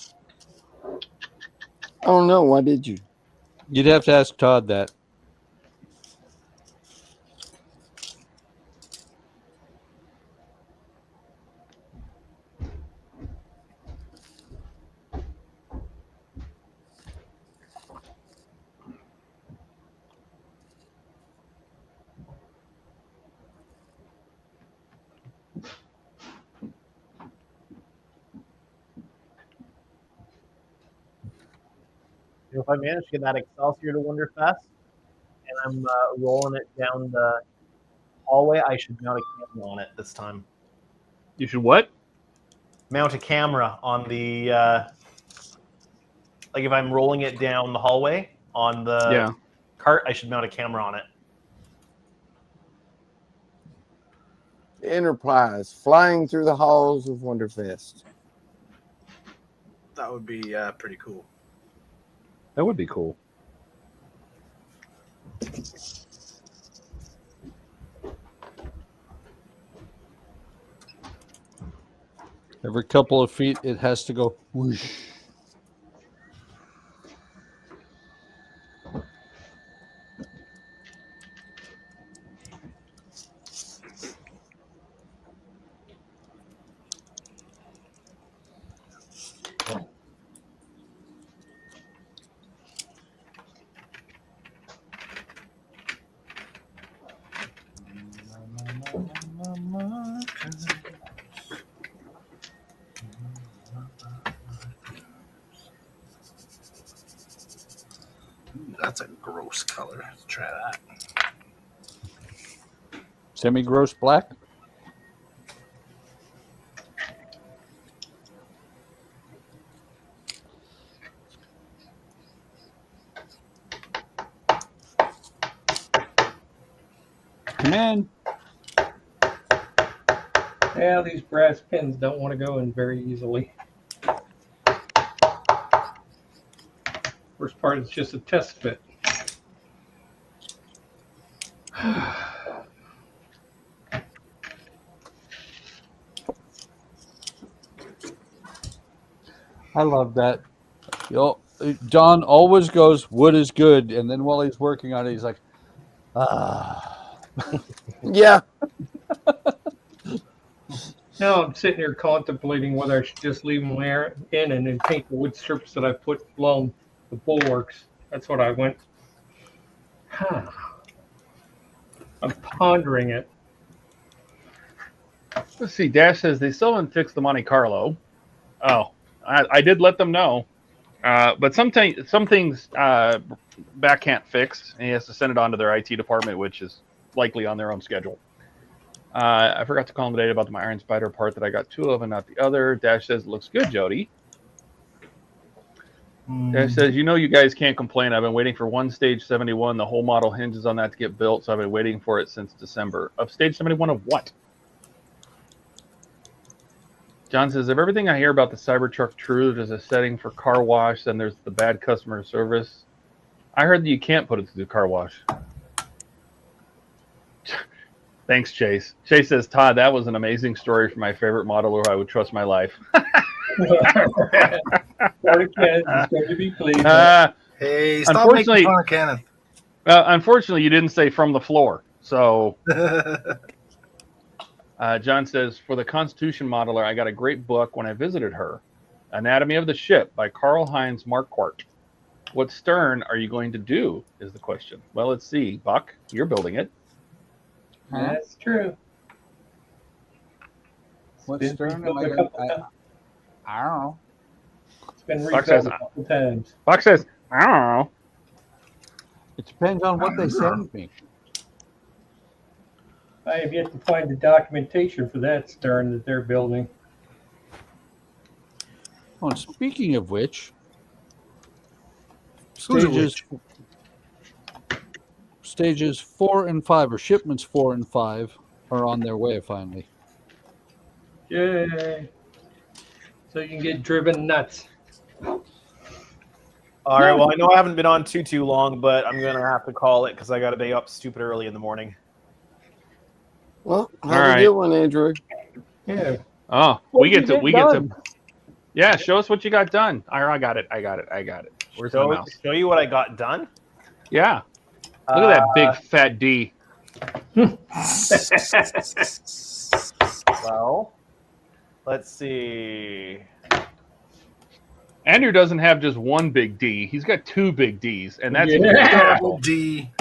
I don't know. Why did you? You'd have to ask Todd that. If I manage to get that Excelsior to Wonderfest, and I'm rolling it down the hallway, I should mount a camera on it this time. You should what? Mount a camera on the like if I'm rolling it down the hallway on the cart, I should mount a camera on it. Enterprise flying through the halls of Wonderfest. That would be pretty cool. That would be cool. Every couple of feet, it has to go whoosh. That's a gross color. Let's try that. Semi-gross black. Come in. Yeah, these brass pins don't want to go in very easily. First part is just a test fit. I love that. Don always goes, wood is good. And then while he's working on it, he's like, Yeah. Now I'm sitting here contemplating whether I should just leave them there in and then paint the wood strips that I put along the bulwarks. That's what I went. I'm pondering it. Let's see. Dash says they still haven't fixed the Monte Carlo. Oh, I did let them know. But some things Back can't fix, and he has to send it on to their IT department, which is likely on their own schedule. I forgot to call him today about my Iron Spider part that I got 2 of and not the other. Dash says it looks good, Jody. Dash says, you guys can't complain. I've been waiting for one Stage 71. The whole model hinges on that to get built, so I've been waiting for it since December. Of Stage 71 of what? John says, if everything I hear about the Cybertruck true, there's a setting for car wash, then there's the bad customer service. I heard that you can't put it through the car wash. Thanks, Chase. Chase says, Todd, that was an amazing story for my favorite model where I would trust my life. Hey, stop making fun of Cannon. Unfortunately, you didn't say from the floor. So, John says, for the Constitution modeler, I got a great book when I visited her. Anatomy of the Ship by Karl-Heinz Marquardt. What stern are you going to do is the question. Well, let's see. Buck, you're building it. That's true. What stern am I going to... I don't know. It's been rebuilt a couple times. Buck says, I don't know. It depends on what they send me. I have yet to find the documentation for that stern that they're building. Oh, and speaking of which, stages 4 and 5, or shipments 4 and 5, are on their way finally. Yay! So you can get driven nuts. All right. Well, I know I haven't been on too long, but I'm gonna have to call it because I got to be up stupid early in the morning. Well, how'd you get one, Andrew? Yeah. Oh, we get to. Yeah, show us what you got done. I got it. Where's my mouse? Show you what I got done? Yeah. Look at that big fat D. Well, let's see. Andrew doesn't have just one big D. He's got 2 big Ds, and that's double D.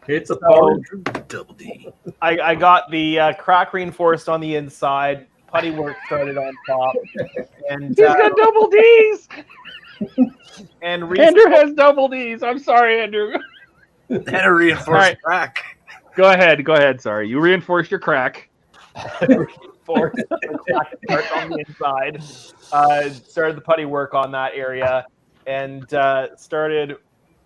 It's a power double D. I got the crack reinforced on the inside. Putty work started on top, and he's got double Ds. And Andrew has double Ds. I'm sorry, Andrew. And a reinforced crack. Go ahead. Sorry, you reinforced your crack. Reinforced the crack on the inside. Started the putty work on that area, and started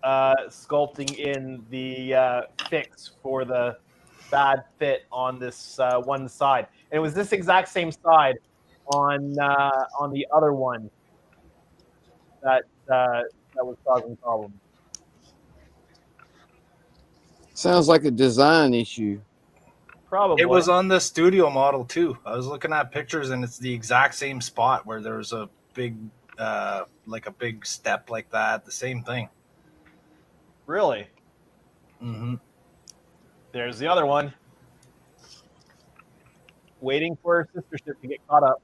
sculpting in the fix for the bad fit on this one side. And it was this exact same side on the other one that was causing problems. Sounds like a design issue. Probably. It was on the studio model too. I was looking at pictures, and it's the exact same spot where there was a big, like a big step like that. The same thing. Really? Mm-hmm. There's the other one. Waiting for her sister ship to get caught up.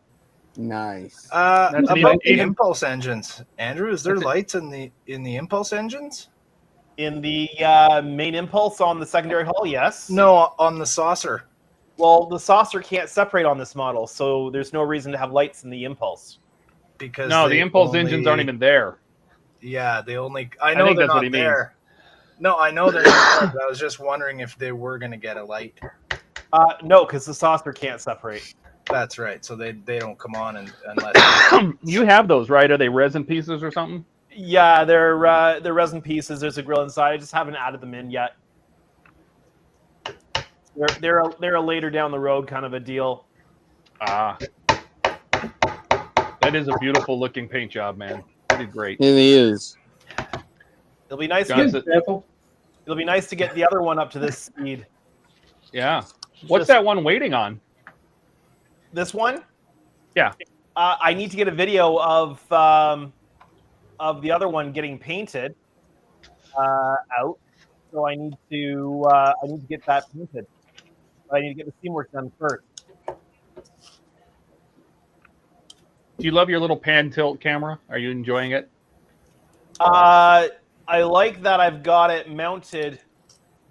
Nice. About the impulse engines, Andrew, is there lights in the impulse engines? In the main impulse on the secondary hull, yes. No, on the saucer. Well, the saucer can't separate on this model, so there's no reason to have lights in the impulse. Because the impulse engines aren't even there. Yeah, they only. I know they're not there. No, I know they're not there. I was just wondering if they were going to get a light. No, because the saucer can't separate. That's right. So they don't come on unless you have those, right? Are they resin pieces or something? Yeah, they're resin pieces. There's a grill inside. I just haven't added them in yet. They're a later down the road kind of a deal. That is a beautiful looking paint job, man. You did great. It is. It'll be nice. It'll be nice to get the other one up to this speed. Yeah. What's that one waiting on? This one? Yeah. I need to get a video of the other one getting painted out. So I need to get that painted. I need to get the seam work done first. Do you love your little pan tilt camera? Are you enjoying it? I like that I've got it mounted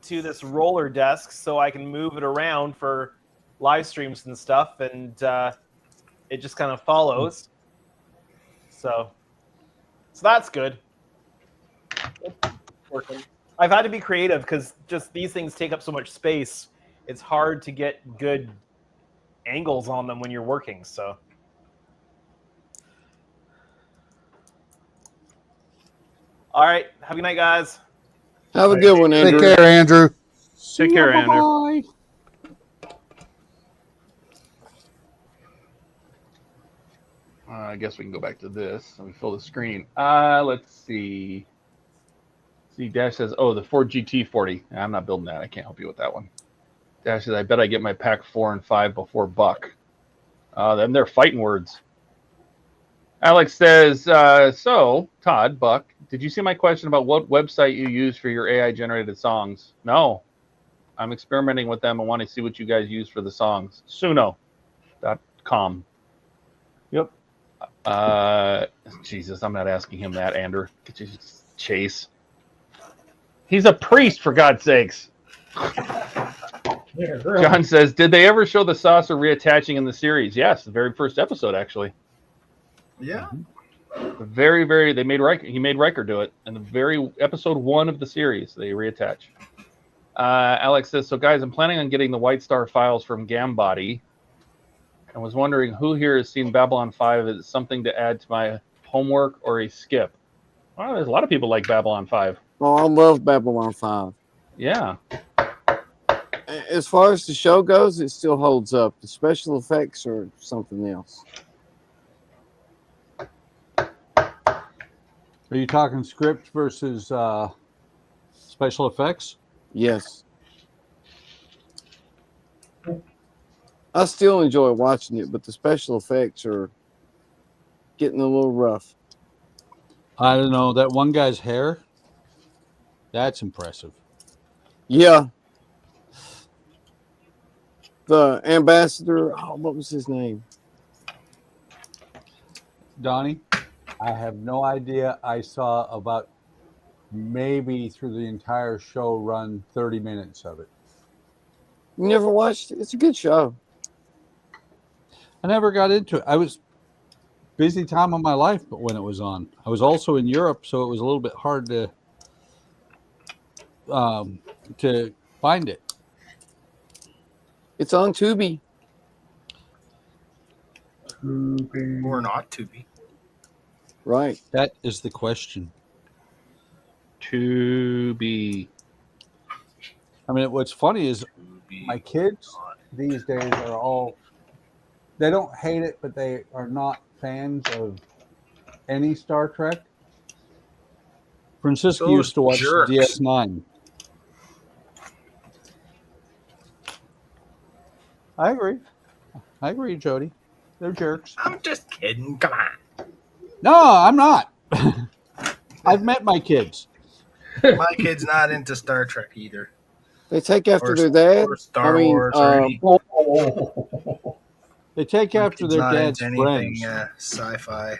to this roller desk so I can move it around for live streams and stuff, and it just kind of follows. So that's good. It's working. I've had to be creative because just these things take up so much space. It's hard to get good angles on them when you're working. So. All right. Have a good night, guys. Have a good one, Andrew. Take care, Andrew. Take care, Andrew. Bye. I guess we can go back to this. Let me fill the screen. Let's see. Dash says, oh, the Ford GT40. I'm not building that. I can't help you with that one. Dash says, I bet I get my pack 4 and 5 before Buck. Then they're fighting words. Alex says, so, Todd, Buck, did you see my question about what website you use for your AI-generated songs? No. I'm experimenting with them and want to see what you guys use for the songs. Suno.com. Yep. Jesus, I'm not asking him that, Andrew. Chase. He's a priest, for God's sakes. Yeah, really. John says, did they ever show the saucer reattaching in the series? Yes, the very first episode, actually. Yeah. They made Riker. He made Riker do it in the very episode 1 of the series. They reattach. Alex says, so guys, I'm planning on getting the White Star files from Gambody. I was wondering who here has seen Babylon 5 as something to add to my homework or a skip. Well, there's a lot of people like Babylon 5. Oh, I love Babylon 5. Yeah. As far as the show goes, it still holds up. The special effects are something else. Are you talking script versus special effects? Yes. I still enjoy watching it, but the special effects are getting a little rough. I don't know. That one guy's hair, that's impressive. Yeah. The ambassador, what was his name? Donnie, I have no idea. I saw about maybe through the entire show run 30 minutes of it. You never watched it? It's a good show. I never got into it. I was busy time of my life, but when it was on, I was also in Europe, so it was a little bit hard to find it. It's on Tubi. Or not to be. Right. That is the question. To be. I mean, what's funny is my kids these days are all, they don't hate it, but they are not fans of any Star Trek. Francisco used to watch jerks. DS9. I agree, Jody. They're jerks. I'm just kidding. Come on. No, I'm not. I've met my kids. My kid's not into Star Trek either. They take after Or- their dad. or Star Wars or any- They take My after kid's their not dad's into anything friends. sci-fi.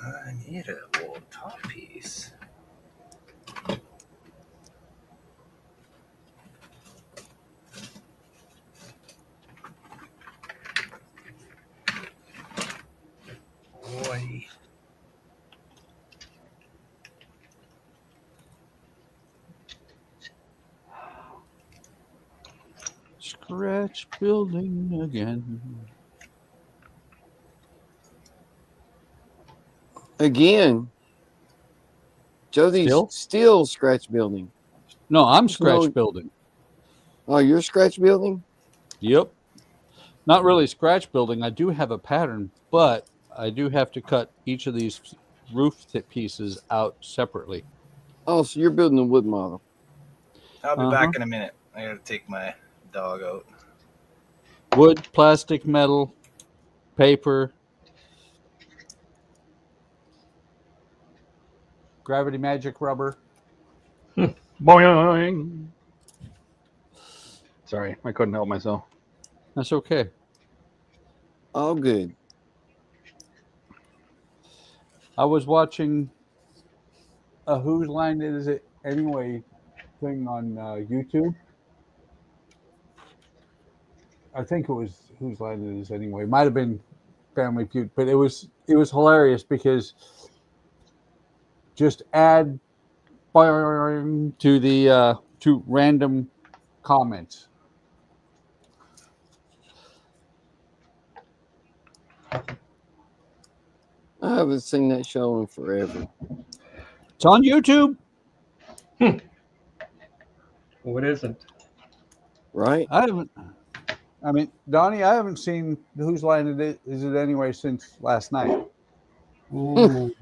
I need a old top piece. Boy. Scratch building again. Again. Jody's Still? still scratch building. No, I'm scratch No. building. Oh, you're scratch building? Yep. Not really scratch building. I do have a pattern, but I do have to cut each of these roof pieces out separately. Oh, so you're building a wood model. I'll be back in a minute. I gotta take my dog out. Wood, plastic, metal, paper, gravity magic rubber. Boing. Sorry, I couldn't help myself. That's okay. All good. I was watching a Whose Line Is It Anyway thing on YouTube. I think it was Whose Line Is It Anyway. Might have been Family Feud, but it was hilarious because just add to the to random comments. I haven't seen that show in forever. It's on YouTube. What isn't? Right? I haven't. I mean, Donnie, I haven't seen Whose Line Is It Anyway since last night. Ooh.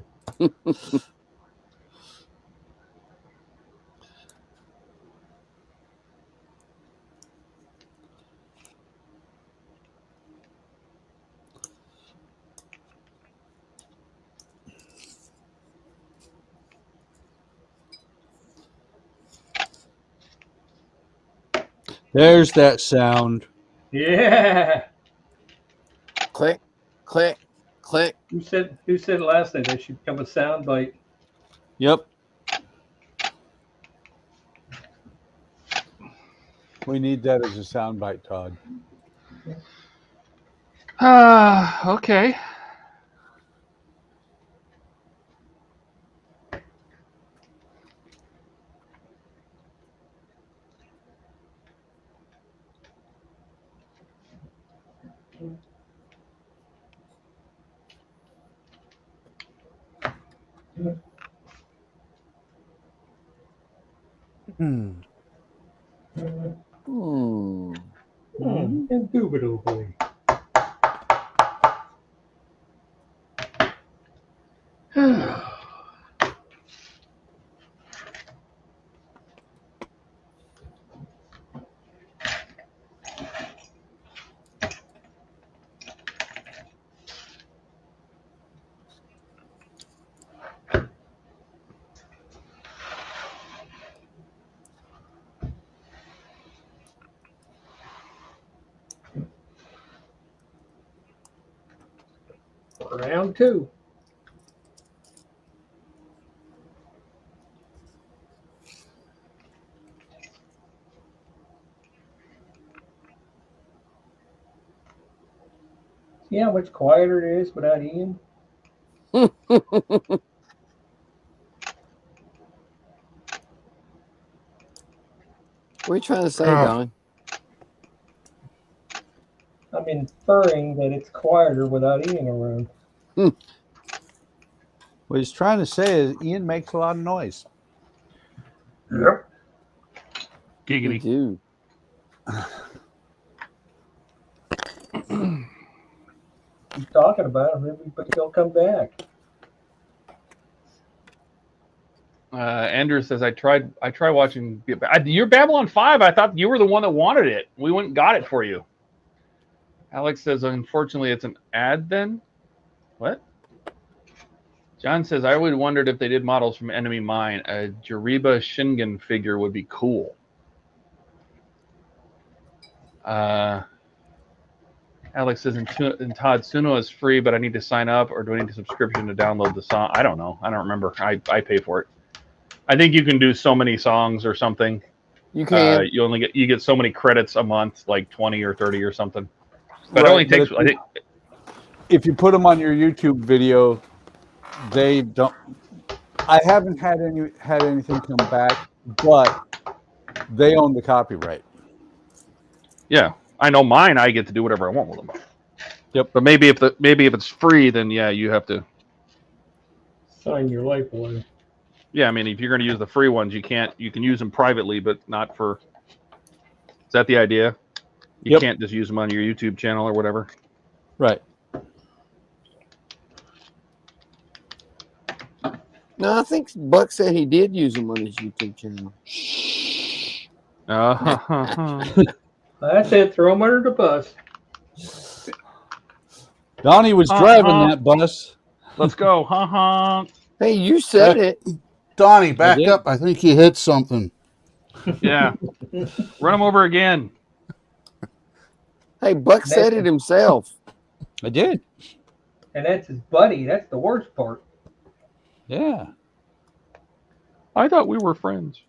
There's that sound. Yeah. Click, click, click. Who said it last night? That should become a soundbite. Yep. We need that as a soundbite, Todd. Okay. Indubitably. Round two. See how much quieter it is without Ian? What are you trying to say, Don? I'm inferring that it's quieter without Ian around. What he's trying to say is Ian makes a lot of noise. Yep. You Giggity. do. Keep talking about him, everybody will come back. Andrew says, I tried watching your Babylon 5. I thought you were the one that wanted it. We went and got it for you. Alex says, unfortunately, it's an ad then. What? John says, I always wondered if they did models from Enemy Mine. A Jariba Shingen figure would be cool. Alex says, and Todd, Suno is free, but I need to sign up, or do I need a subscription to download the song? I don't know. I don't remember. I pay for it. I think you can do so many songs or something. You can. You get so many credits a month, like 20 or 30 or something. But Right, it only but takes. I think if you put them on your YouTube video, they don't. I haven't had anything come back, but they own the copyright. Yeah, I know mine. I get to do whatever I want with them. Yep. But maybe if it's free, then yeah, you have to Sign your life away. Yeah, I mean, if you're going to use the free ones, you can use them privately, but not for. Is that the idea? You can't just use them on your YouTube channel or whatever. Right. No, I think Buck said he did use them on his YouTube channel. That's it. Throw him under the bus. Donnie was driving that bus. Let's go. Hey, you said it. Donnie, back did. up. I think you hit something. Yeah. Run him over again. Hey, Buck said it himself. I did. And that's his buddy. That's the worst part. Yeah. I thought we were friends.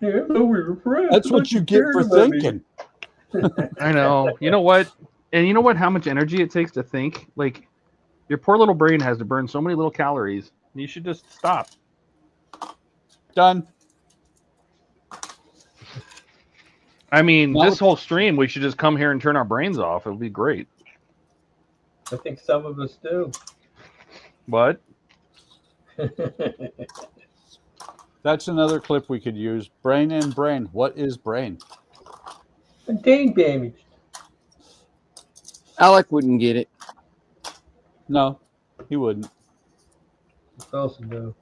Yeah, we were friends. That's what you get for thinking. I know. You know what? And you know what? How much energy it takes to think? Like, your poor little brain has to burn so many little calories. You should just stop. Done. I mean, No. this whole stream, we should just come here and turn our brains off. It would be great. I think some of us do. What? That's another clip we could use. Brain and brain. What is brain? Brain damage. Alec wouldn't get it. No, he wouldn't. What else do?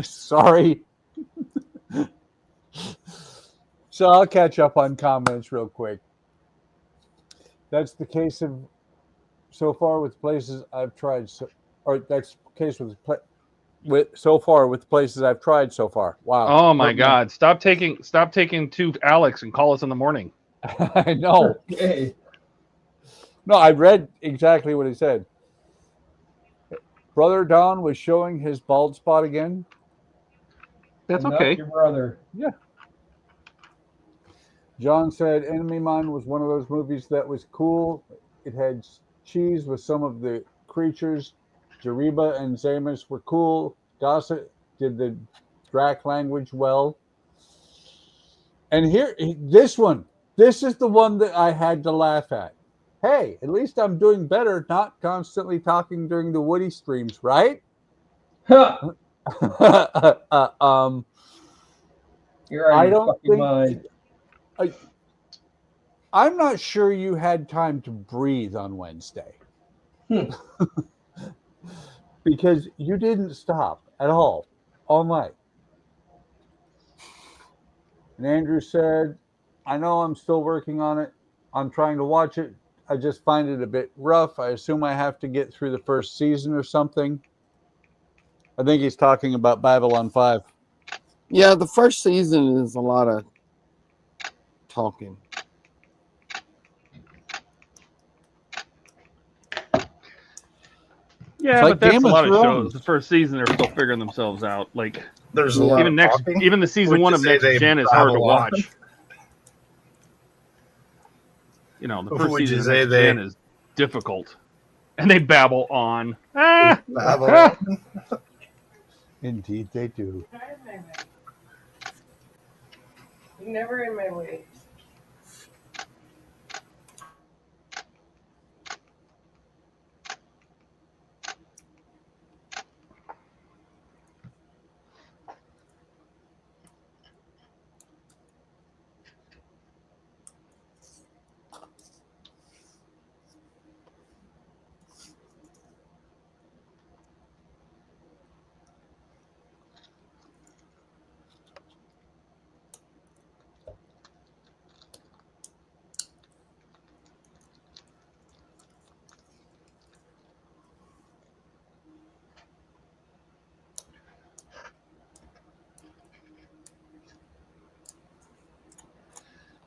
Sorry. So I'll catch up on comments real quick. That's the case of so far with places I've tried. Or that's the case with so far with places I've tried so far. Wow. Oh my God! Stop taking two Alex and call us in the morning. I know. Okay. No, I read exactly what he said. Brother Don was showing his bald spot again. That's Not okay. your brother. Yeah. John said Enemy Mine was one of those movies that was cool. It had cheese with some of the creatures. Jariba and Zamus were cool. Gossett did the Drac language well. And here, this is the one that I had to laugh at. Hey, at least I'm doing better, not constantly talking during the Woody streams, right? Huh. You're out I of your don't fucking mind. I'm not sure you had time to breathe on Wednesday. Because you didn't stop at all night. And Andrew said, I know I'm still working on it. I'm trying to watch it. I just find it a bit rough. I assume I have to get through the first season or something. I think he's talking about Babylon 5. Yeah, the first season is a lot of talking. Yeah, It's like but that's Game a of lot of Thrones. shows. The first season, they're still figuring themselves out. Like There's a lot even of talking. even the season Would one you of say Next they Gen is hard to babble on? watch. You know, the Would first you season of say Next they- Gen is difficult, and they babble on. Ah! Babble on. Indeed, they do. Never in my way.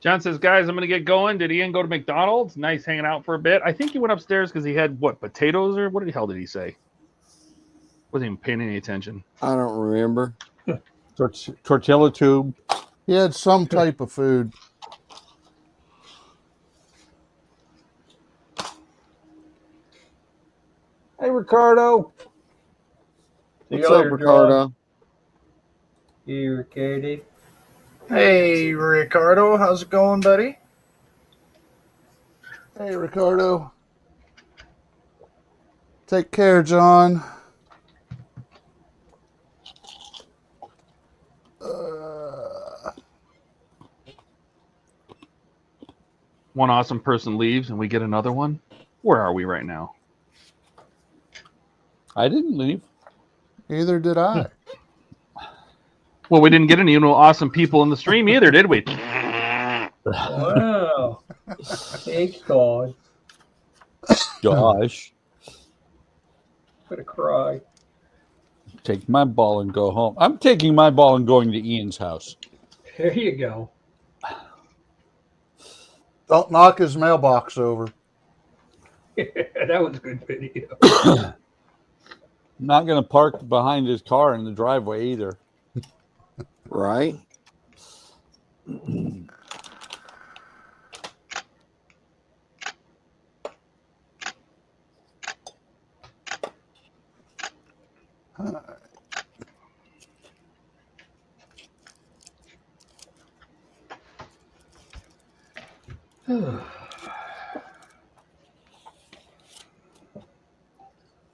John says, guys, I'm going to get going. Did Ian go to McDonald's? Nice hanging out for a bit. I think he went upstairs because he had, what, potatoes or what the hell did he say? Wasn't even paying any attention. I don't remember. Tortilla tube. He had some type of food. Hey, Ricardo. See you What's up, later, Ricardo? You Ricardo. Hey, Ricardo, how's it going, buddy? Hey, Ricardo. Take care, John. One awesome person leaves and we get another one. Where are we right now? I didn't leave. Neither did I. Well, we didn't get any awesome people in the stream either, did we? Wow. Thanks, God. Gosh. I'm gonna cry. Take my ball and go home. I'm taking my ball and going to Ian's house. There you go. Don't knock his mailbox over. That was a good video. I'm not going to park behind his car in the driveway either. Right?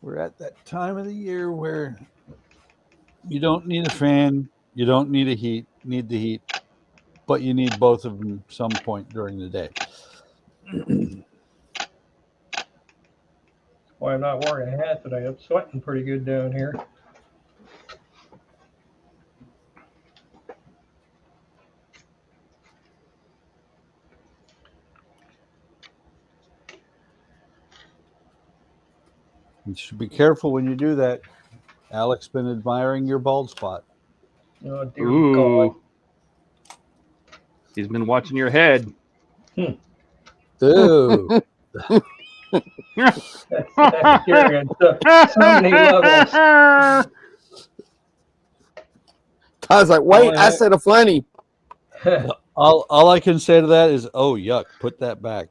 We're at that time of the year where you don't need a fan, you don't need need the heat, but you need both of them some point during the day. Why I'm not wearing a hat today. I'm sweating pretty good down here. You should be careful when you do that. Alex been admiring your bald spot. Oh, dear Ooh. God. He's been watching your head. Ooh. That's scary on so many levels. I was like, wait, I said a funny. All I can say to that is, oh, yuck, put that back.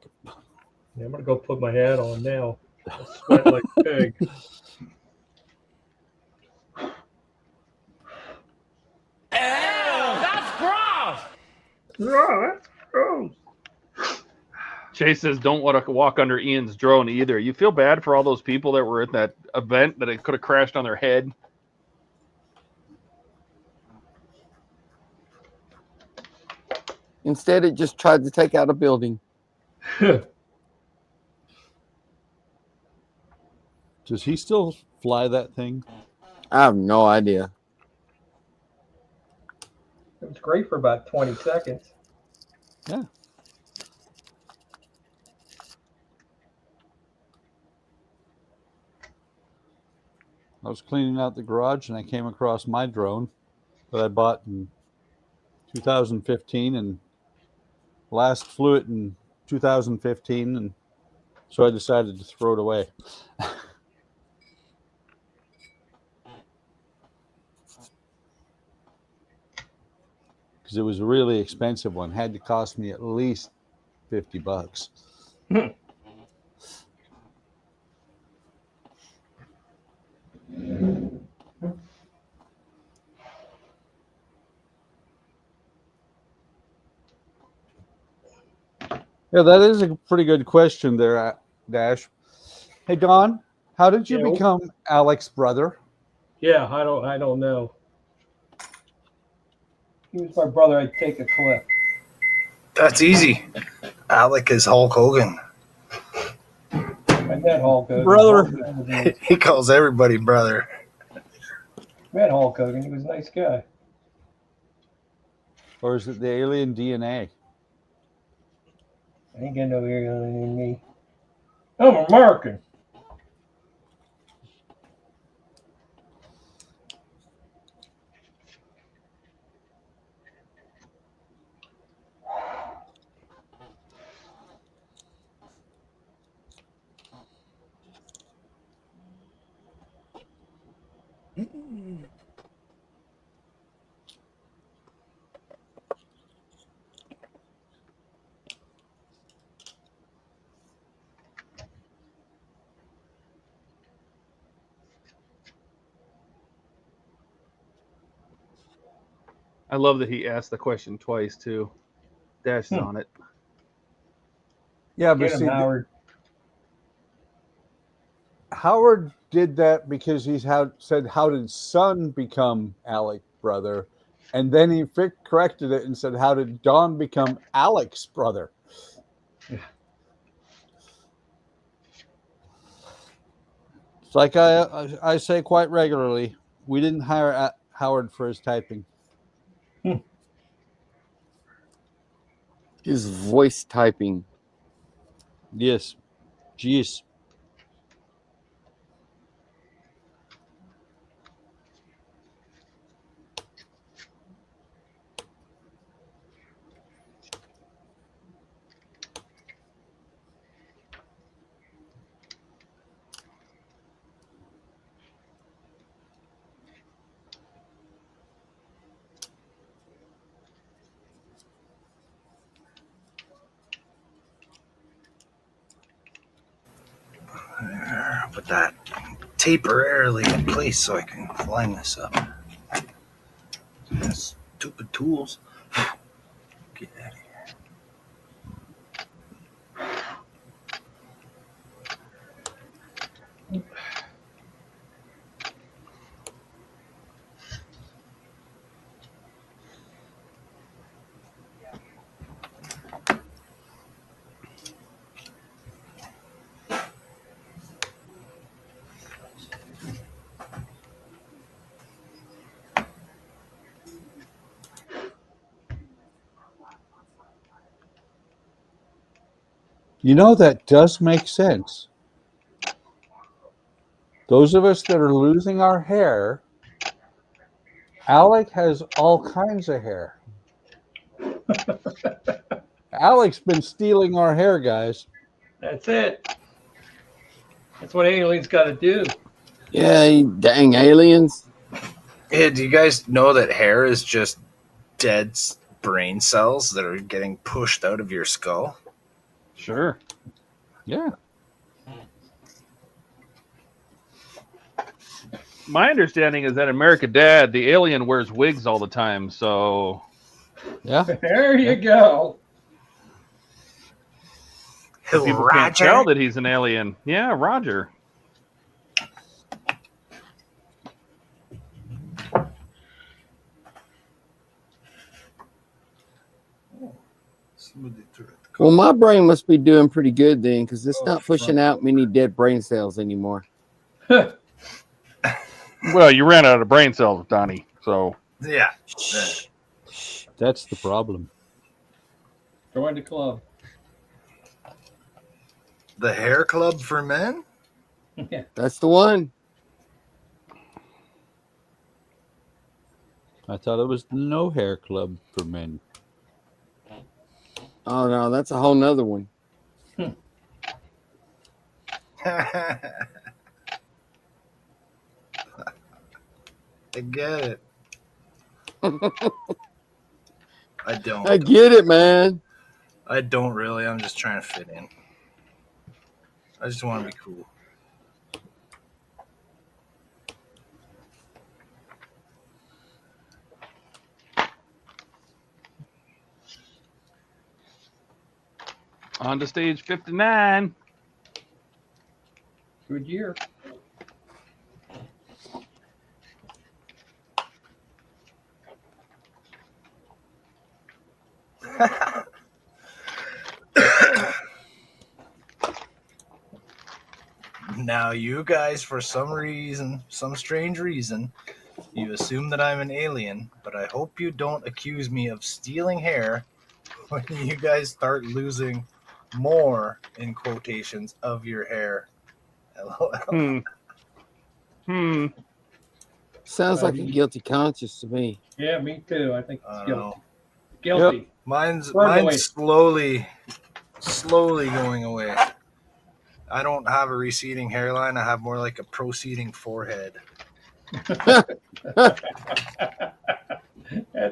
Yeah, I'm gonna go put my hat on now. I sweat like a pig. That's gross! Oh, that's gross. Chase says, don't want to walk under Ian's drone either. You feel bad for all those people that were at that event that it could have crashed on their head. Instead, it just tried to take out a building. Does he still fly that thing? I have no idea. It was great for about 20 seconds. Yeah. I was cleaning out the garage and I came across my drone that I bought in 2015 and last flew it in 2015, and so I decided to throw it away. Because it was a really expensive one. Had to cost me at least $50. Yeah, that is a pretty good question there, Dash. Hey, Don, how did you Yeah. become Alex's brother? Yeah, I don't know. He was my brother. I'd take a clip. That's easy. Alec is Hulk Hogan. I met Hulk Hogan. Brother. Hulk Hogan was nice. He calls everybody brother. Met Hulk Hogan. He was a nice guy. Or is it the alien DNA? I ain't got no alien in me. I'm American. I love that he asked the question twice too. Dash is on it. Yeah, but Get him, see, Howard. Howard did that because said, "How did son become Alec brother?" And then he corrected it and said, "How did Don become Alec's brother?" It's like I say quite regularly, we didn't hire Howard for his typing. His voice typing. Yes. Jeez. I'll put that temporarily in place so I can line this up. Stupid tools. Get out of here. You know, that does make sense. Those of us that are losing our hair, Alec has all kinds of hair. Alec's been stealing our hair, guys. That's it. That's what aliens got to do. Yeah, you dang aliens. Yeah, do you guys know that hair is just dead brain cells that are getting pushed out of your skull? Sure. Yeah. My understanding is that America Dad, the alien, wears wigs all the time. So Yeah. There you go. people can't tell that he's an alien. Yeah, Roger. Well, my brain must be doing pretty good then, because it's not pushing out many dead brain cells anymore. Well, you ran out of brain cells, Donnie. So Yeah. That's the problem. Join the club. The hair club for men? Yeah. That's the one. I thought it was the No Hair Club for men. Oh no, that's a whole nother one. I get it. I don't. I get it, man. I don't really. I'm just trying to fit in. I just want to be cool. on to stage 59. Good year. Now, you guys, for some reason, some strange reason, you assume that I'm an alien, but I hope you don't accuse me of stealing hair when you guys start losing more, in quotations, of your hair. LOL. Sounds like a guilty conscience to me. Yeah, me too. I think I it's don't know. guilty. Yep. Mine's Verbally. slowly going away. I don't have a receding hairline. I have more like a proceeding forehead. That's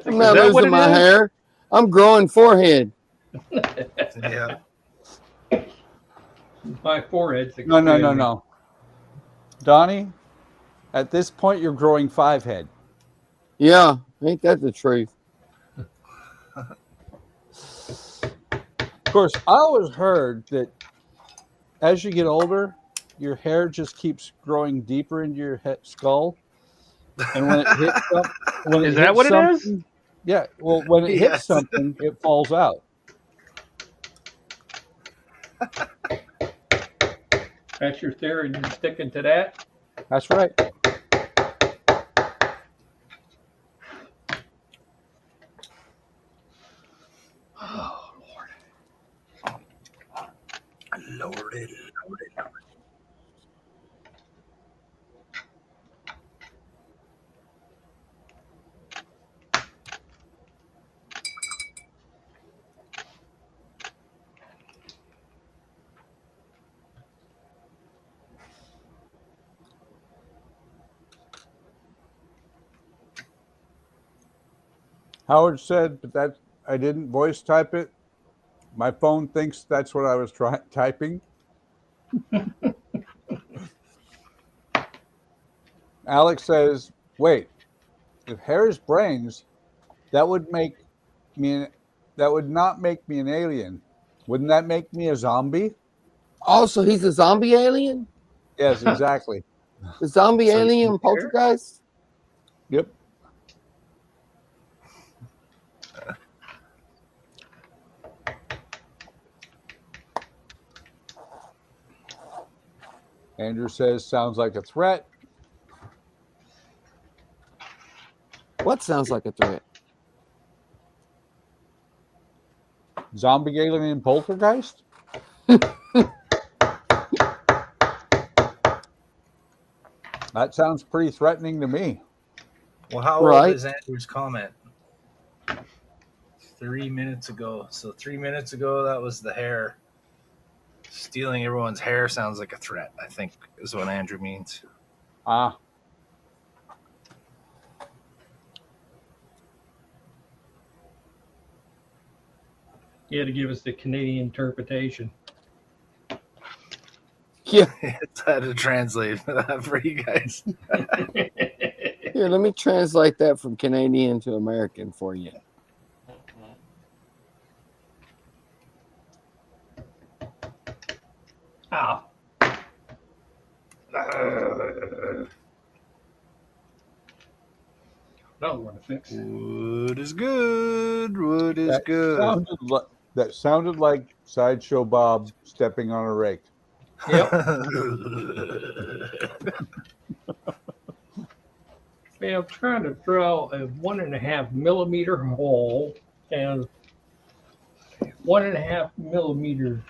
I'm not losing my hair. I'm growing forehead. Yeah. My forehead's No. Donnie, at this point, you're growing 5 head. Yeah, ain't that the truth? Of course, I always heard that as you get older, your hair just keeps growing deeper into your skull, and when it hits Is that what it is? Yeah. Well, when it hits Yes. something, it falls out. That's your theory. You're sticking to that? That's right. Oh, Lordy. Howard said, but that I didn't voice type it. My phone thinks that's what I was typing. Alex says, "Wait, if hair is brains, that would not make me an alien. Wouldn't that make me a zombie?" Also, he's a zombie alien? Yes, exactly. The zombie So you alien can poltergeist? Yep. Andrew says, "Sounds like a threat." What sounds like a threat? Zombie alien poltergeist? That sounds pretty threatening to me. Well, how Right. old is Andrew's comment? 3 minutes ago. So 3 minutes ago, that was the hair. Stealing everyone's hair sounds like a threat, I think, is what Andrew means. Ah. You had to give us the Canadian interpretation. Yeah. It's had to translate that for you guys. Here, let me translate that from Canadian to American for you. Ah. Another one to fix. Wood is good. Wood is That good. sounded like Sideshow Bob stepping on a rake. Yep. Man, I'm trying to draw a 1.5 millimeter hole and 1.5 millimeter,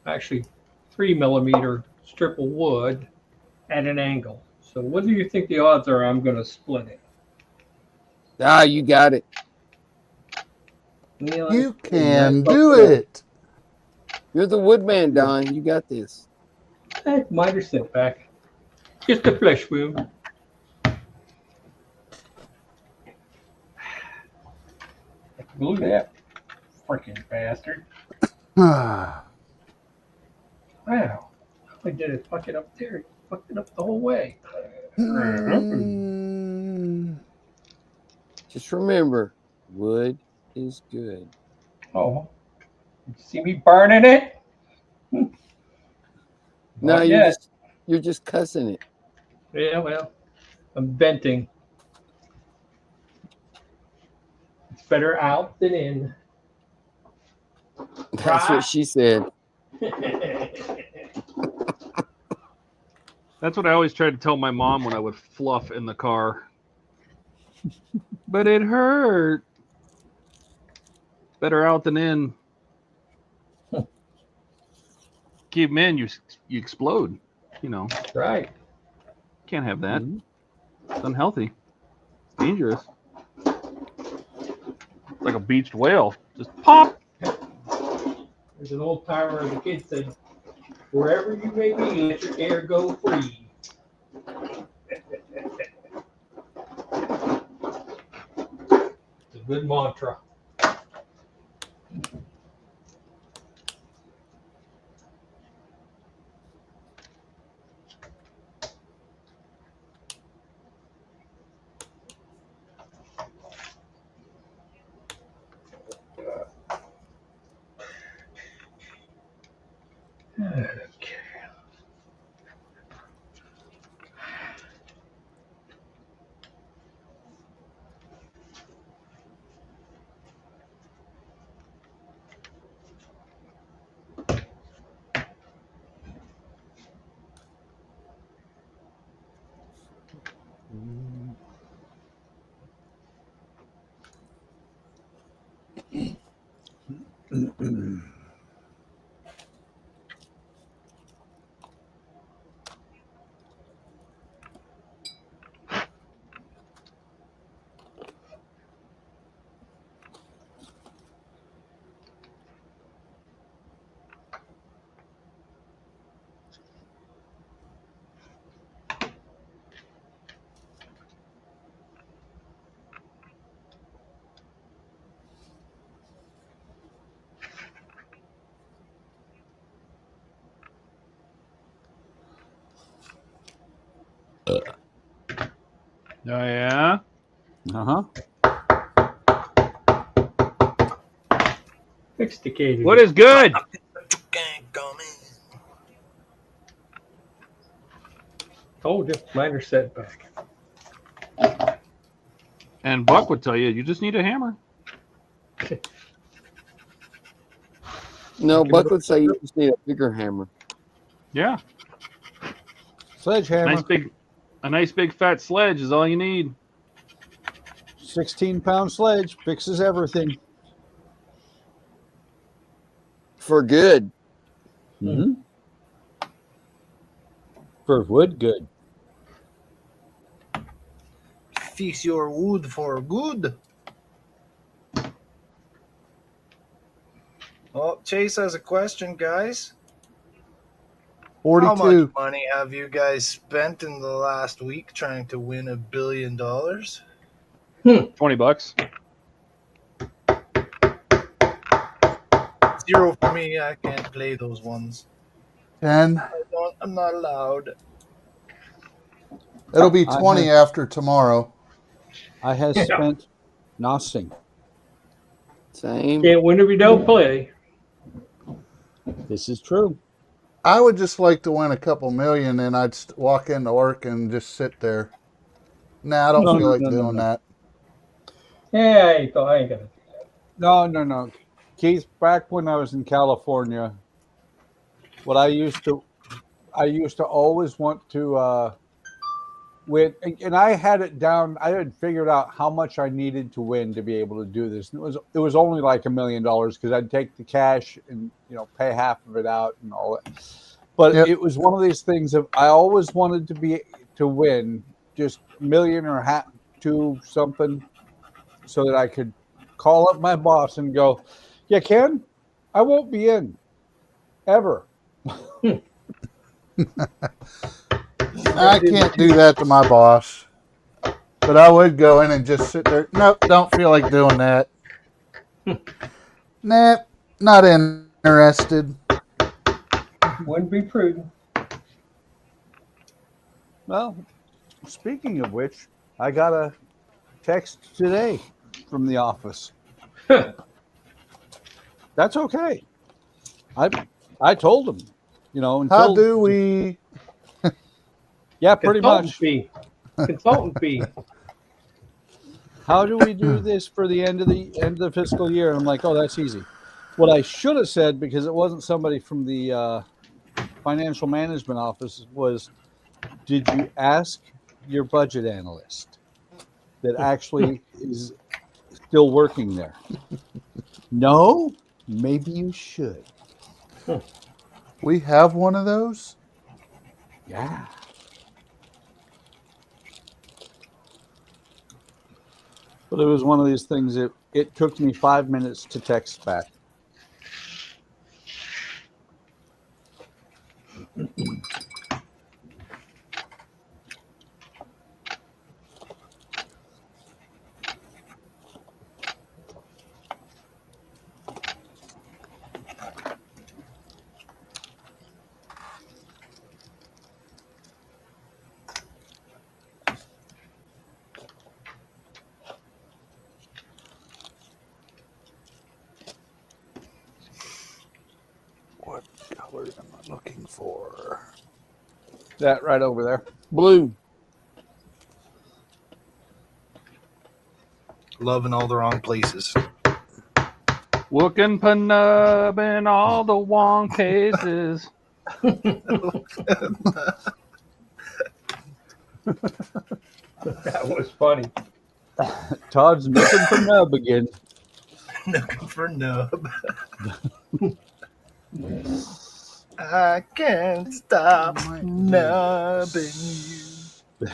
actually 3 millimeter strip of wood at an angle. So what do you think the odds are I'm going to split it? Ah, you got it. You can do it. You're the woodman, Don. You got this. Minor setback. Just a flesh wound. Glue that. Freaking bastard. Wow. I did it fuck it up there. Fucked it up the whole way. Just remember, wood is good. Oh. You see me burning it? No, Not yet. you're just cussing it. Yeah, well, I'm venting. It's better out than in. That's what she said. That's what I always tried to tell my mom when I would fluff in the car. But it hurt. Better out than in. Keep them in, you explode. You know. Right. Can't have that. It's unhealthy. It's dangerous. It's like a beached whale. Just pop. There's an old timer the kid said, wherever you may be, let your air go free. It's a good mantra. Okay. Oh yeah. Uh-huh. Sophisticated. What is good? Oh, just minor setback. And Buck would tell you, you just need a hammer. No, Buck would say you just need a bigger hammer. Yeah. Sledgehammer. A nice big fat sledge is all you need. 16-pound sledge fixes everything. For good. Mm-hmm. For wood, good. Fix your wood for good. Well, Chase has a question, guys. How much 42. money have you guys spent in the last week trying to win $1 billion? $20. Zero for me. I can't play those ones. 10. I'm not allowed. It'll be 20 after tomorrow. I have spent nothing. Same. Can't win if you don't play. This is true. I would just like to win a couple million, and I'd walk into work and just sit there. Nah, I don't feel like doing that. Yeah, I ain't gonna do that. No. Keith, back when I was in California, what I used to always want to win, and I had it down. I had figured out how much I needed to win to be able to do this. And it was only like $1 million because I'd take the cash and pay half of it out and all that. But It was one of these things that I always wanted to win just $1 million or half to something, so that I could call up my boss and go, "Yeah, Ken, I won't be in ever." I can't do that to my boss. But I would go in and just sit there. Nope, don't feel like doing that. Nah, not interested. Wouldn't be prudent. Well, speaking of which, I got a text today from the office. That's okay. I told them, until How do we? Yeah, pretty much. Consultant fee. How do we do this for the end of the fiscal year? And I'm like, oh, that's easy. What I should have said, because it wasn't somebody from the financial management office, was, did you ask your budget analyst that actually is still working there? No? Maybe you should. We have one of those? Yeah. But it was one of these things that it took me 5 minutes to text back. What am I looking for? That right over there. Blue. Love in all the wrong places. Looking penub in all the wrong places. That was funny. Todd's looking for nub again. Looking for nub. I can't stop nubbing you.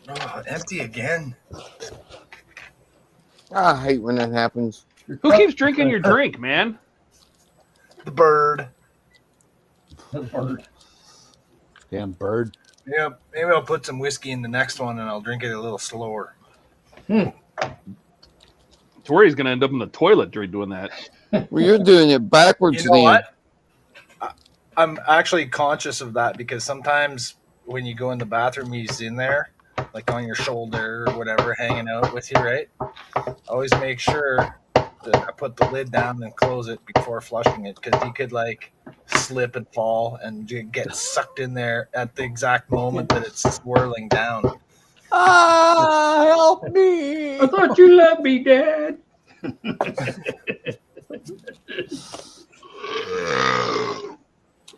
Oh, empty again. I hate when that happens. Who keeps drinking your drink, man? The bird. The bird. Damn bird. Yeah, maybe I'll put some whiskey in the next one and I'll drink it a little slower. It's where he's going to end up in the toilet during doing that. Well, you're doing it backwards. You know then. what? I'm actually conscious of that because sometimes when you go in the bathroom, he's in there, like on your shoulder or whatever, hanging out with you, right? Always make sure that I put the lid down and close it before flushing it because he could like slip and fall and get sucked in there at the exact moment that it's swirling down. Ah, help me! I thought you loved me, Dad.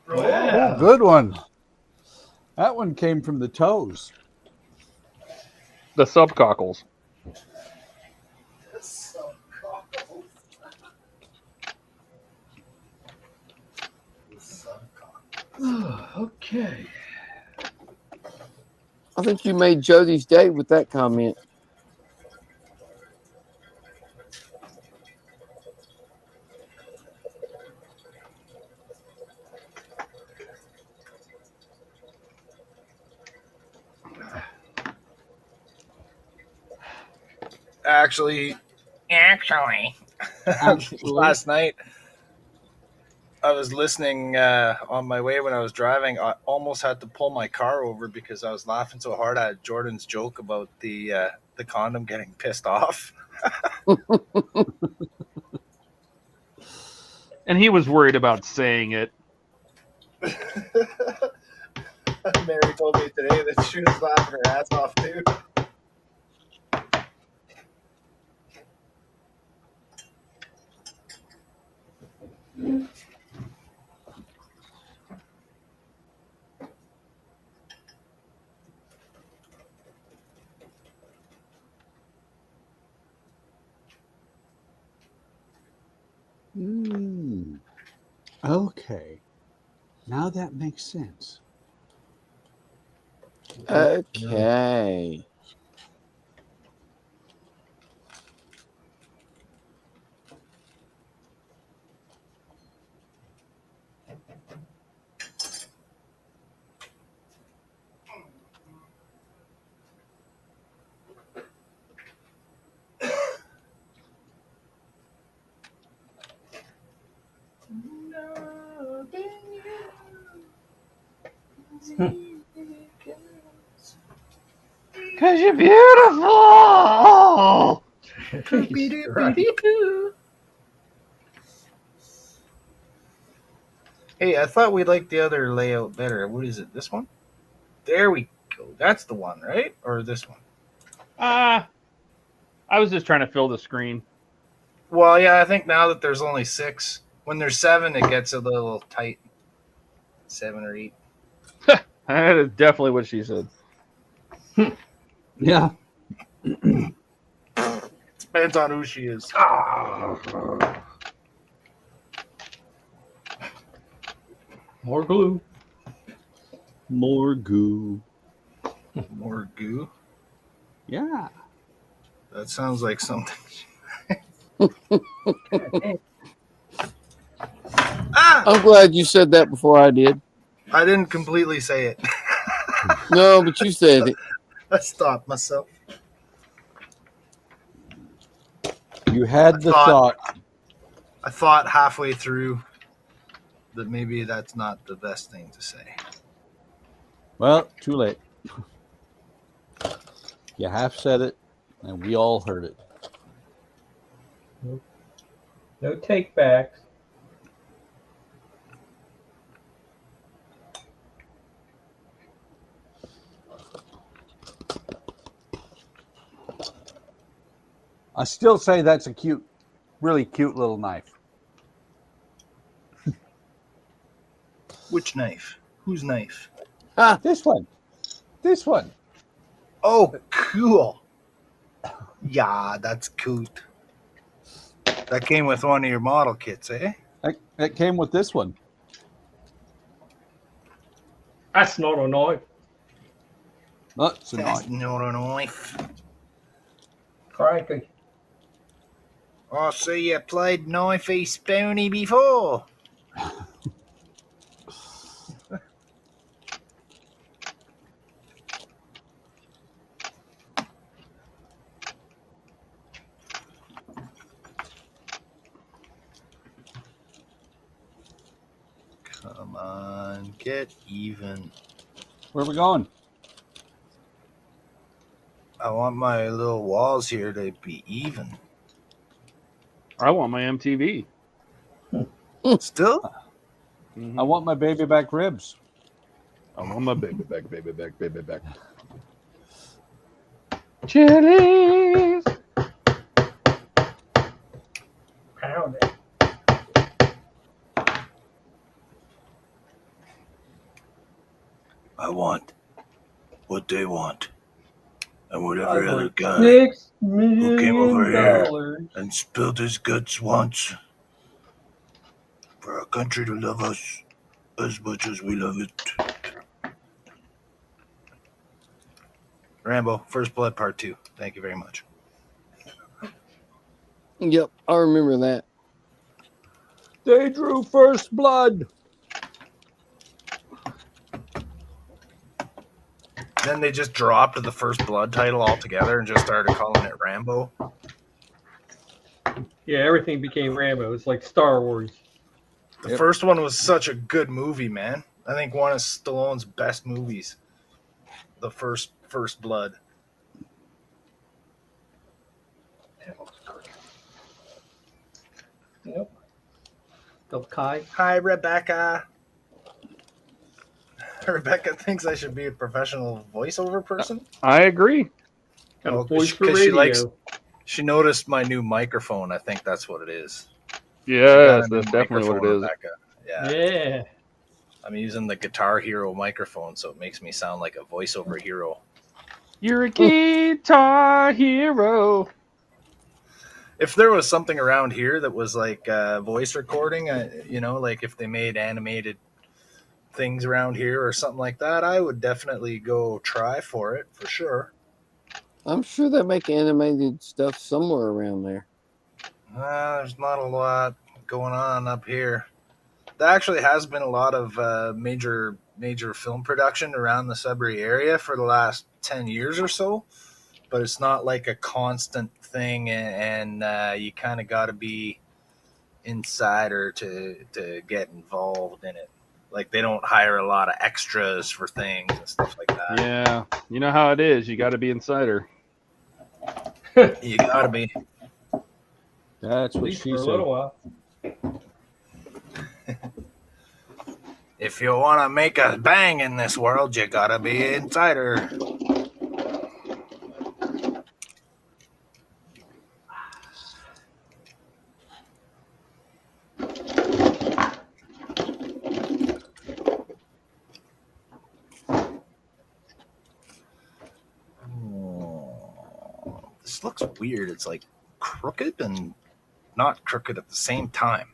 Oh, good one. That one came from the toes. The subcockles. Okay. I think you made Jody's day with that comment. Actually, last night I was listening on my way when I was driving. I almost had to pull my car over because I was laughing so hard at Jordan's joke about the condom getting pissed off. And he was worried about saying it. Mary told me today that she was laughing her ass off too. Okay. Now that makes sense. Okay. Cause you're beautiful. Hey, I thought we liked the other layout better. What is it? This one? There we go. That's the one, right? Or this one? I was just trying to fill the screen. Well, yeah, I think now that there's only 6, when there's 7, it gets a little tight. 7 or 8. That is definitely what she said. Yeah. Depends on who she is. More glue. More goo. More goo? Yeah. That sounds like something. I'm glad you said that before I did. I didn't completely say it. No, but you said it. I stopped myself. You had the thought. I thought halfway through that maybe that's not the best thing to say. Well, too late. You half said it. And we all heard it. No take backs. I still say that's a cute, really cute little knife. Which knife? Whose knife? This one. This one. Oh, cool. Yeah, that's cute. That came with one of your model kits, eh? That came with this one. That's not a knife. That's a That's knife. not a knife. Crikey. I see you played knifey spoony before. Come on, get even. Where are we going? I want my little walls here to be even. I want my MTV. Still? I want my baby back ribs. I want my baby back, baby back, baby back. Chili's. Pound it. I want what they want. And whatever I other want guy $6 who came over here million. and spilled his guts wants for our country to love us as much as we love it. Rambo, First Blood Part 2. Thank you very much. Yep, I remember that. They drew first blood. Then they just dropped the First Blood title altogether and just started calling it Rambo. Yeah, everything became Rambo. It's like Star Wars. The first one was such a good movie, man. I think one of Stallone's best movies. The First Blood. Yep. Del Kai. Hi, Rebecca. Rebecca thinks I should be a professional voiceover person. I agree. Got a Oh, voice for 'cause radio. she noticed my new microphone. I think that's what it is. Yes, She got a new that's definitely what it microphone, is. Rebecca. Yeah. Yeah. I'm using the Guitar Hero microphone, so it makes me sound like a voiceover hero. You're a guitar hero. If there was something around here that was like voice recording, like if they made animated things around here or something like that, I would definitely go try for it for sure. I'm sure they make animated stuff somewhere around there. There's not a lot going on up here. There actually has been a lot of major film production around the Sudbury area for the last 10 years or so, but it's not like a constant thing, and you kind of got to be insider to get involved in it. Like, they don't hire a lot of extras for things and stuff like that. Yeah, you know how it is. You got to be insider. You got to be. That's At what least she for a said. little while. If you want to make a bang in this world, you got to be insider. This looks weird. It's like crooked and not crooked at the same time.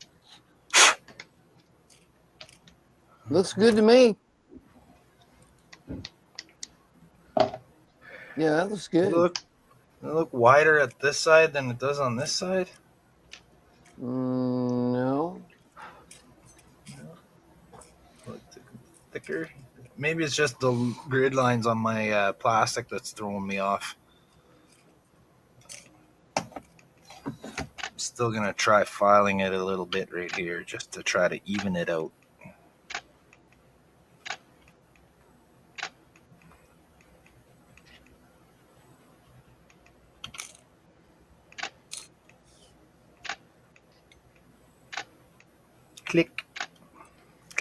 Looks good to me. Yeah, that looks good. Does it look wider at this side than it does on this side? No. Thicker? Maybe it's just the grid lines on my plastic that's throwing me off. I'm still going to try filing it a little bit right here just to try to even it out.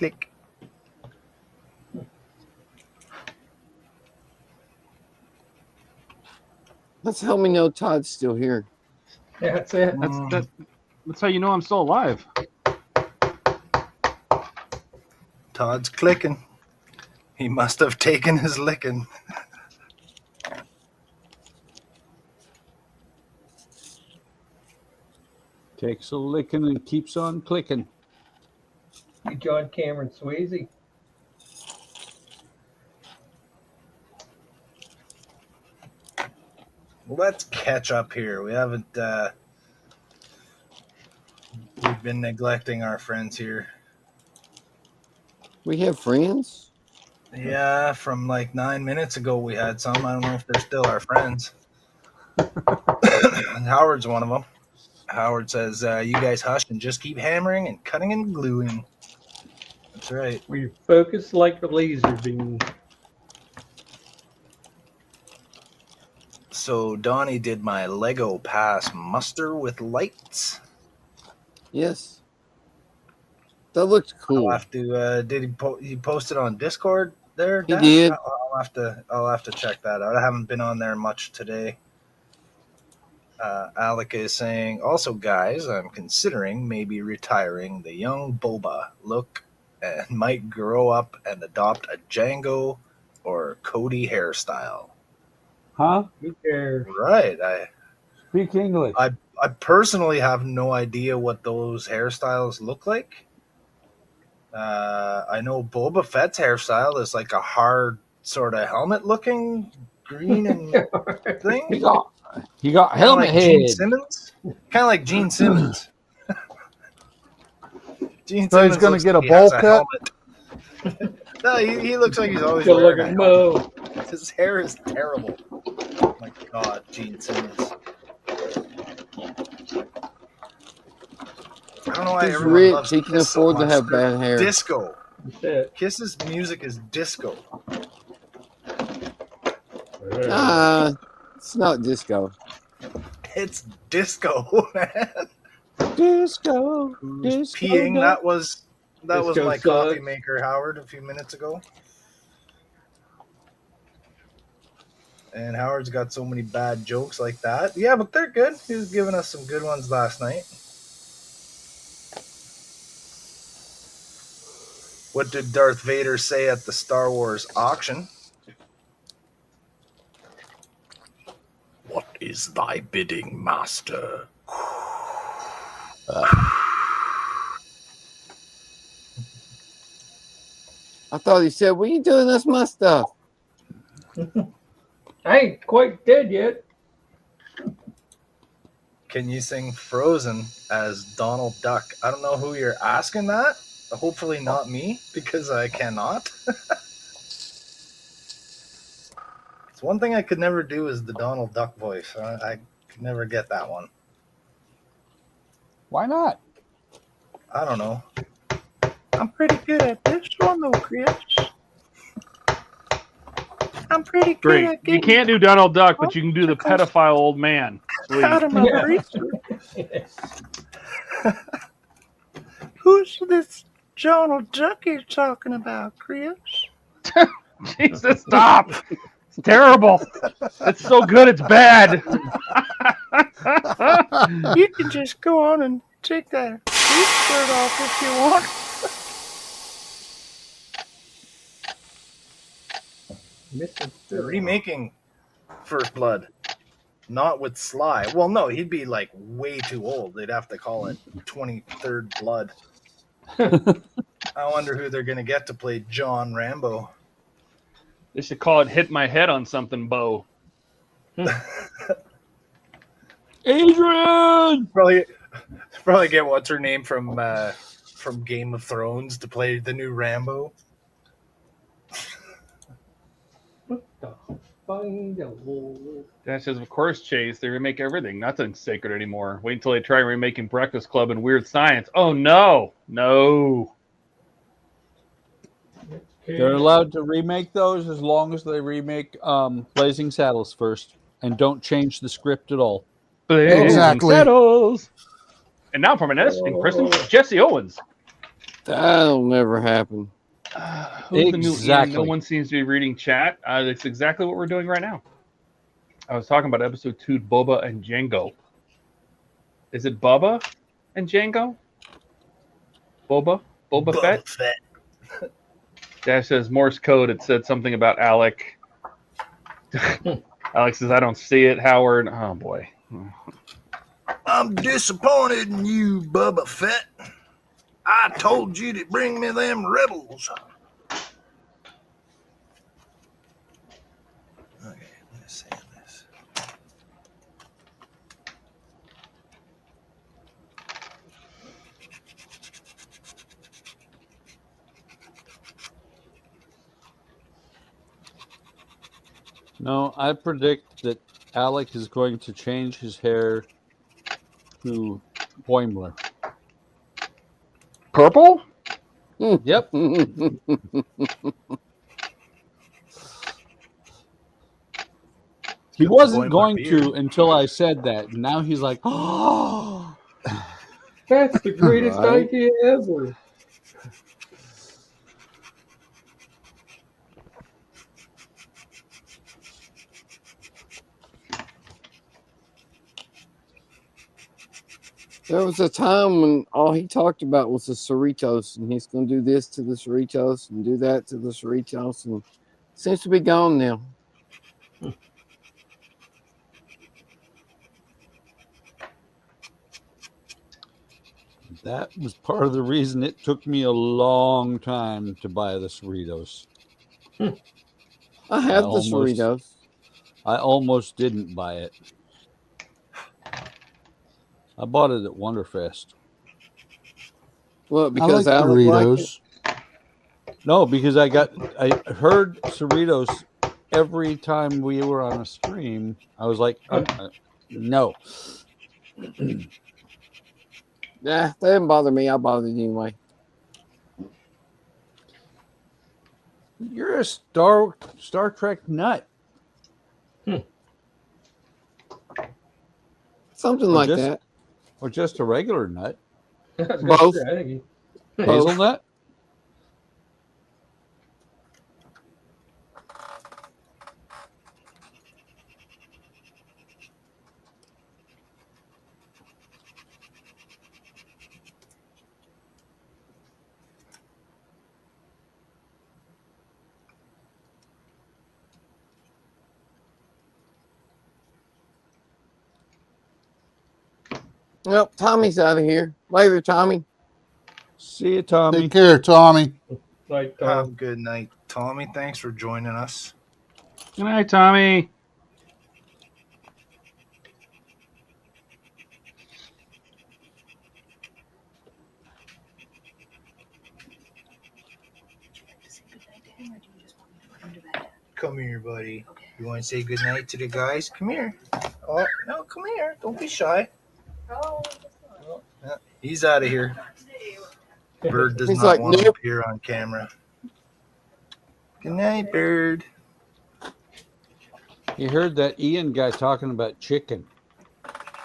Click. That's how we know Todd's still here. That's it. That's how you know I'm still alive. Todd's clicking. He must have taken his licking. Takes a licking and keeps on clicking. You John Cameron Swayze. Let's catch up here. We haven't. We've been neglecting our friends here. We have friends? Yeah, from like 9 minutes ago we had some. I don't know if they're still our friends. Howard's one of them. Howard says, you guys hush and just keep hammering and cutting and gluing. That's right. We focus like a laser beam. So Donnie did my Lego pass muster with lights. Yes. That looked cool. I'll have to. Did he post it on Discord there? He Dan? did. I'll have to check that out. I haven't been on there much today. Alec is saying, also, guys, I'm considering maybe retiring the young Boba look and might grow up and adopt a Django or Cody hairstyle. Huh? Who cares? Right. Speak English. I personally have no idea what those hairstyles look like. I know Boba Fett's hairstyle is like a hard sort of helmet looking green and thing. He got Kinda helmet like head. Gene Simmons. Kind of like Gene Simmons. Gene So he's going to looks get a like he has bowl cut? helmet. No, he looks like he's always Still wearing looking a Mo. helmet. His hair is terrible. Oh my God, Gene Simmons. I don't know why He's everyone rich. loves He can Kiss so afford to much. have They're bad hair. Disco. That's it. Kiss's music is disco. It's not disco. It's disco, man. Disco. Who's Disco peeing? duck. That was Disco my sucks. coffee maker, Howard, a few minutes ago. And Howard's got so many bad jokes like that. Yeah, but they're good. He was giving us some good ones last night. What did Darth Vader say at the Star Wars auction? What is thy bidding, master? I thought he said, "What are you doing? That's my stuff." I ain't quite dead yet. Can you sing Frozen as Donald Duck? I don't know who you're asking that. Hopefully not me, because I cannot. It's one thing I could never do is the Donald Duck voice. I could never get that one. Why not? I don't know. I'm pretty good at this one, though, Chris. I'm pretty good Great. at You getting can't do Donald Duck, but you can do the pedophile old man. Sweet. out of my bracelet. Who's this Donald Duck you're talking about, Chris? Jesus, stop. It's terrible. It's so good, it's bad. You can just go on and take that shirt off if you want. They're remaking First Blood, not with Sly. Well, no, he'd be like way too old. They'd have to call it 23rd Blood. I wonder who they're going to get to play John Rambo. They should call it Hit My Head on Something, Bo. Adrian! Probably get what's her name from Game of Thrones to play the new Rambo. What the find a wolf? That says, of course, Chase. They remake everything. Nothing's sacred anymore. Wait until they try remaking Breakfast Club and Weird Science. Oh, no. No. They're allowed to remake those as long as they remake Blazing Saddles first and don't change the script at all. Blazing Exactly. Saddles. And now from an interesting person, Jesse Owens. That'll never happen. Who's the new Ian? Exactly. No one seems to be reading chat. That's exactly what we're doing right now. I was talking about episode 2, Boba and Jango. Is it Bubba and Jango? Boba Fett? Fett. Dash says Morse code. It said something about Alec. Alex says, I don't see it, Howard. Oh, boy. I'm disappointed in you, Bubba Fett. I told you to bring me them rebels. Okay, let's see this. No, I predict that Alec is going to change his hair to Boimler. Purple? Yep. He wasn't going to until I said that. And now he's like, oh. That's the greatest Right. idea ever. There was a time when all he talked about was the Cerritos, and he's going to do this to the Cerritos and do that to the Cerritos, and seems to be gone now. That was part of the reason it took me a long time to buy the Cerritos. I have the Cerritos. I almost didn't buy it. I bought it at Wonderfest. Well, I because like Alec liked it. Doritos. No, because I heard Cerritos every time we were on a stream. I was like, no. Yeah, they didn't bother me. I bothered anyway. You're a Star Trek nut. Something like just- that. Or just a regular nut. Both. I think he- Hazelnut? Well, Tommy's out of here. Later, Tommy. See you, Tommy. Take care, Tommy. Like, Have a good night, Tommy. Thanks for joining us. Good night, Tommy. Come here, buddy. You want to say good night to the guys? Come here. Oh, no, come here. Don't be shy. Oh, Yeah, he's out of here. Bird does He's not like, want to nope. appear on camera. Good night, Bird. You heard that Ian guy talking about chicken.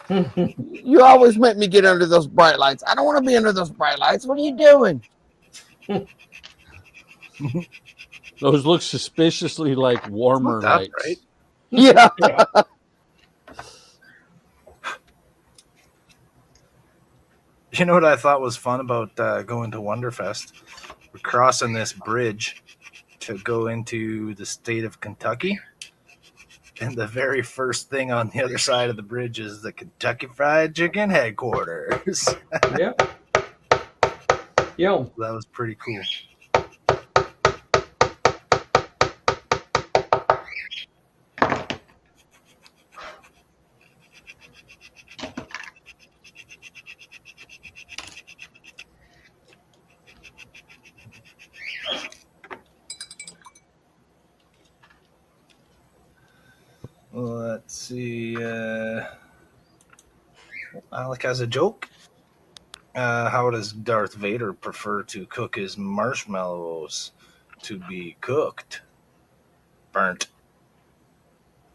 You always make me get under those bright lights. I don't want to be under those bright lights. What are you doing? Those look suspiciously like warmer Not that lights. bright. Yeah. You know what I thought was fun about going to Wonderfest? We're crossing this bridge to go into the state of Kentucky. And the very first thing on the other side of the bridge is the Kentucky Fried Chicken headquarters. yeah. Yeah. That was pretty cool. Let's see. Alec has a joke. How does Darth Vader prefer to cook his marshmallows? To be cooked? Burnt.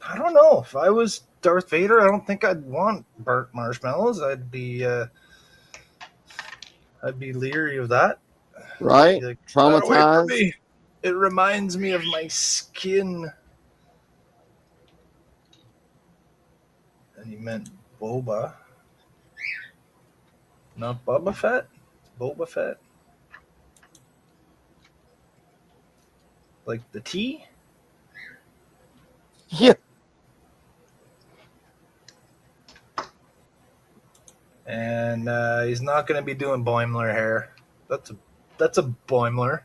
I don't know. If I was Darth Vader, I don't think I'd want burnt marshmallows. I'd be leery of that. Right? You're like, "Get away from Traumatized. me. It reminds me of my skin." And he meant Boba. Not Boba Fett? Boba Fett? Like the tea? Yeah. And he's not going to be doing Boimler hair. That's a Boimler.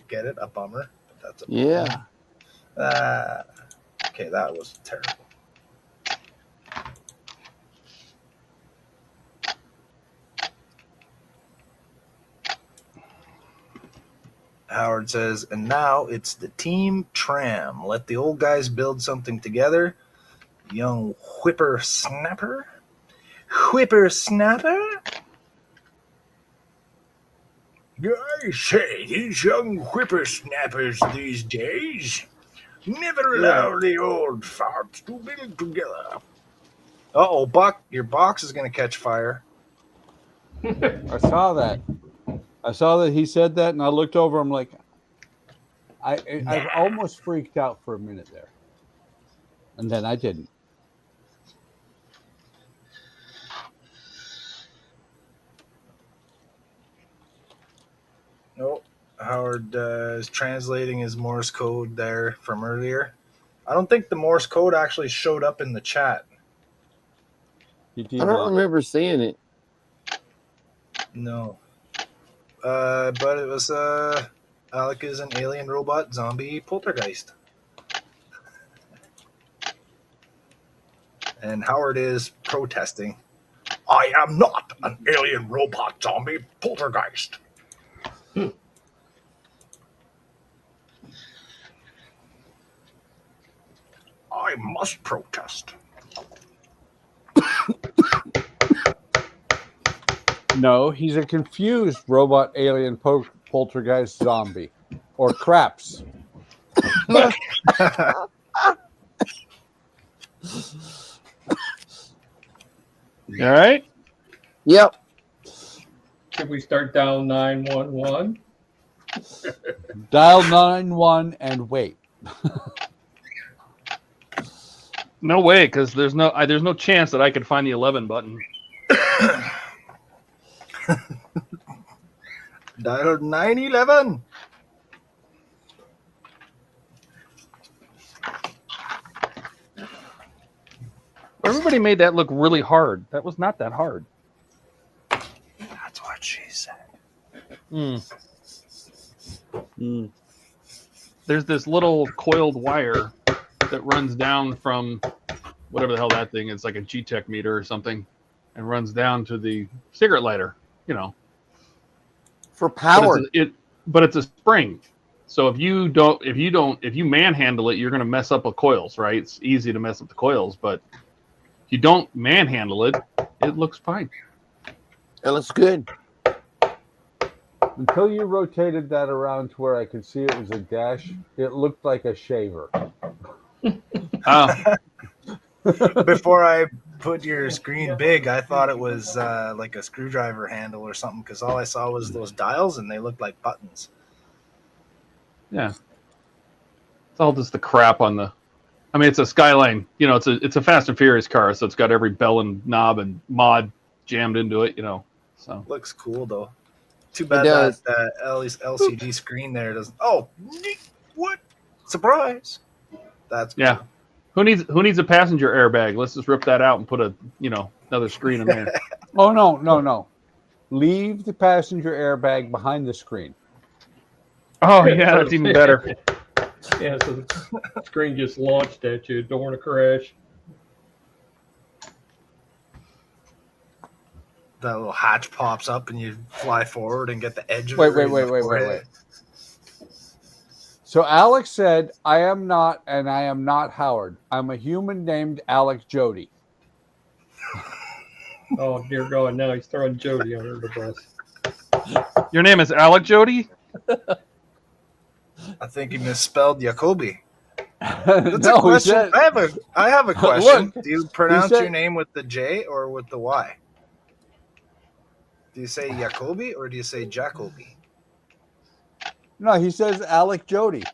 Get it? A bummer. But that's a Yeah. okay, that was terrible. Howard says, and now it's the team tram. Let the old guys build something together. Young whippersnapper? Whippersnapper? I say, these young whippersnappers these days never allow the old farts to build together. Uh-oh, Buck, your box is going to catch fire. I saw that. I saw that he said that, and I looked over. I'm like, I almost freaked out for a minute there, and then I didn't. Nope. Howard is translating his Morse code there from earlier. I don't think the Morse code actually showed up in the chat. He I did don't not. remember seeing it. No. But it was Alec is an alien robot zombie poltergeist. And Howard is protesting. I am not an alien robot zombie poltergeist. I must protest. No, he's a confused robot alien poltergeist zombie, or craps. All right. Yep. Should we start down 911? Dial 911 and wait. No way, because there's no chance that I could find the 11 button. Dial 911. Everybody made that look really hard. That was not that hard. That's what she said. There's this little coiled wire that runs down from whatever the hell that thing is, like a G-Tech meter or something, and runs down to the cigarette lighter, you know. For power. But it's a spring. So if you manhandle it, you're going to mess up with coils, right? It's easy to mess up the coils, but if you don't manhandle it, it looks fine. It looks good. Until you rotated that around to where I could see it was a dash, it looked like a shaver. Before I put your screen big, I thought it was like a screwdriver handle or something, because all I saw was those dials and they looked like buttons. Yeah. It's all just the crap on the... I mean, it's a Skyline. You know, it's a Fast and Furious car, so it's got every bell and knob and mod jammed into it, you know. So Looks cool, though. Too bad that LCD screen there doesn't... Oh, neat. What? Surprise. That's cool. Yeah. Who needs a passenger airbag? Let's just rip that out and put another screen in there. Oh, no. Leave the passenger airbag behind the screen. Oh, yeah, that's even better. Yeah, so the screen just launched at you. Don't want to crash. That little hatch pops up and you fly forward and get the edge of Wait. it. So Alex said, I am not Howard. I'm a human named Alec Jody. Oh, dear God. Now he's throwing Jody under the bus. Your name is Alec Jody? I think he misspelled Jacoby. No, a question. said, I have a question. Look, Do you pronounce said- your name with the J or with the Y? Do you say Jacoby or do you say Jacoby? No, he says Alec Jody.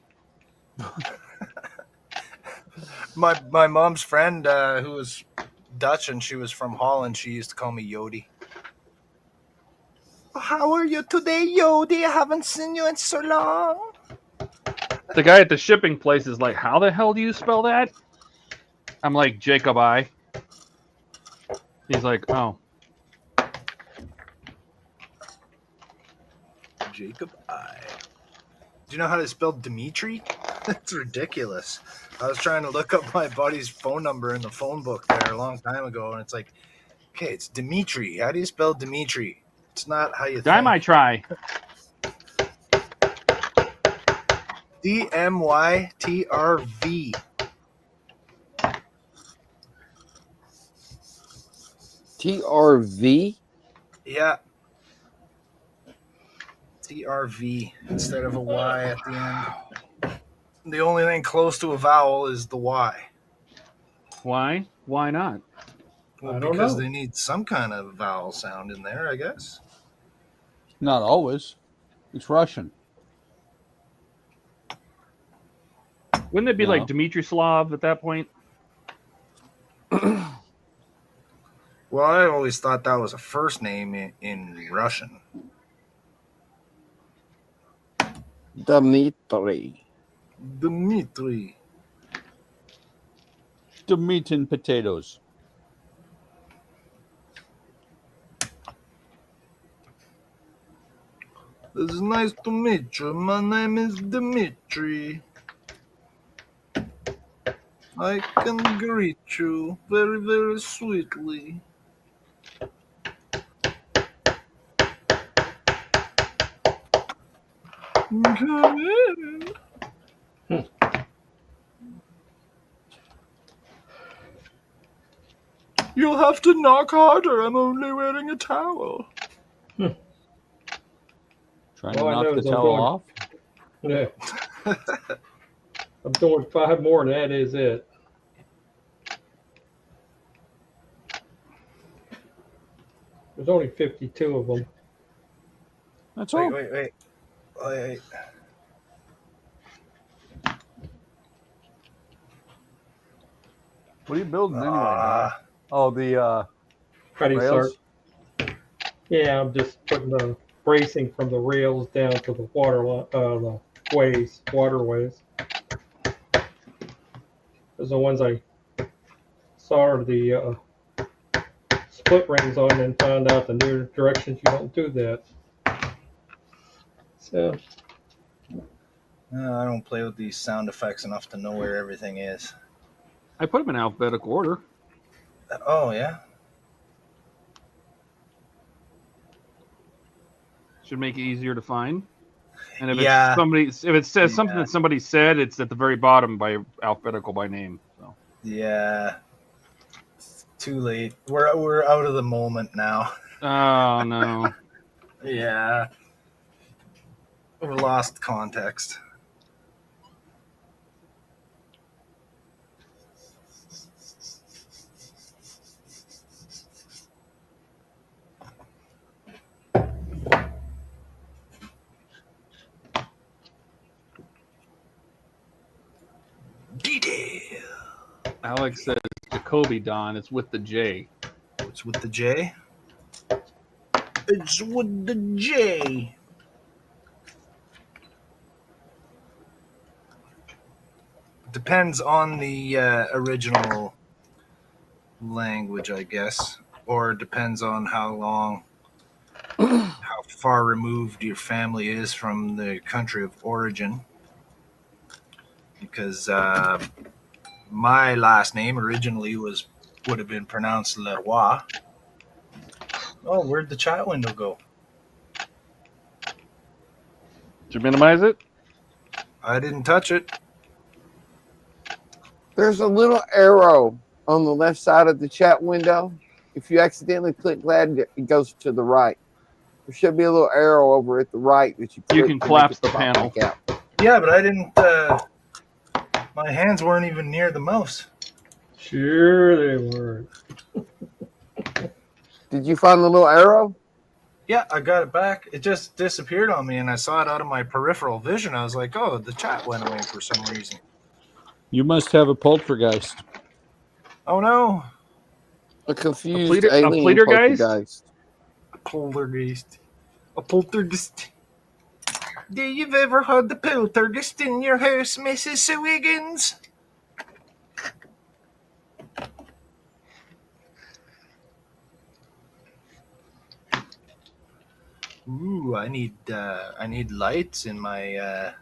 My mom's friend, who was Dutch and she was from Holland, she used to call me Jody. How are you today, Jody? I haven't seen you in so long. The guy at the shipping place is like, how the hell do you spell that? I'm like, Jacob I. He's like, oh. Jacob I. Do you know how to spell Dimitri? That's ridiculous. I was trying to look up my buddy's phone number in the phone book there a long time ago, and it's like, okay, it's Dimitri. How do you spell Dimitri? It's not how you think. I try. DMYTRV. TRV? Yeah. TRV instead of a Y at the end. The only thing close to a vowel is the Y. Why? Why not? Well, I don't because know. they need some kind of vowel sound in there, I guess. Not always. It's Russian. Wouldn't it be No. like Dmitry Slav at that point? Well, I always thought that was a first name in Russian. Dimitri. Dimitri. The meat and potatoes. It's nice to meet you. My name is Dimitri. I can greet you very, very sweetly. Come in. You'll have to knock harder. I'm only wearing a towel. Trying to All I know knock the is I'm towel going- off. Yeah. I'm doing 5 more, and that is it. There's only 52 of them. That's all. Wait. What are you building anyway, Don? Oh, the Ready, sir? rails? Yeah, I'm just putting the bracing from the rails down to the the waterways. Those are the ones I soldered the split rings on and found out the new directions you don't do that. So, I don't play with these sound effects enough to know where everything is. I put them in alphabetical order. Oh, yeah? Should make it easier to find. And if Yeah. it's if it says something Yeah. that somebody said, it's at the very bottom by alphabetical by name. So Yeah. It's too late. We're out of the moment now. oh no. Yeah. We lost context. Detail. Alex says Jacoby Don. It's with the J. What's with the J? It's with the J. Depends on the original language, I guess, or it depends on how far removed your family is from the country of origin. Because my last name originally would have been pronounced Leroy. Oh, where'd the chat window go? Did you minimize it? I didn't touch it. There's a little arrow on the left side of the chat window. If you accidentally click that, it goes to the right. There should be a little arrow over at the right that you click. You can to collapse make it the pop panel. back out. Yeah, but I didn't. My hands weren't even near the mouse. sure they were. Did you find the little arrow? Yeah, I got it back. It just disappeared on me, and I saw it out of my peripheral vision. I was like, oh, the chat went away for some reason. You must have a poltergeist. Oh, no. A confused pleater- a alien pleatergeist? poltergeist. A poltergeist. A poltergeist. Do you ever had the poltergeist in your house, Mrs. Wiggins? Ooh, I need lights in my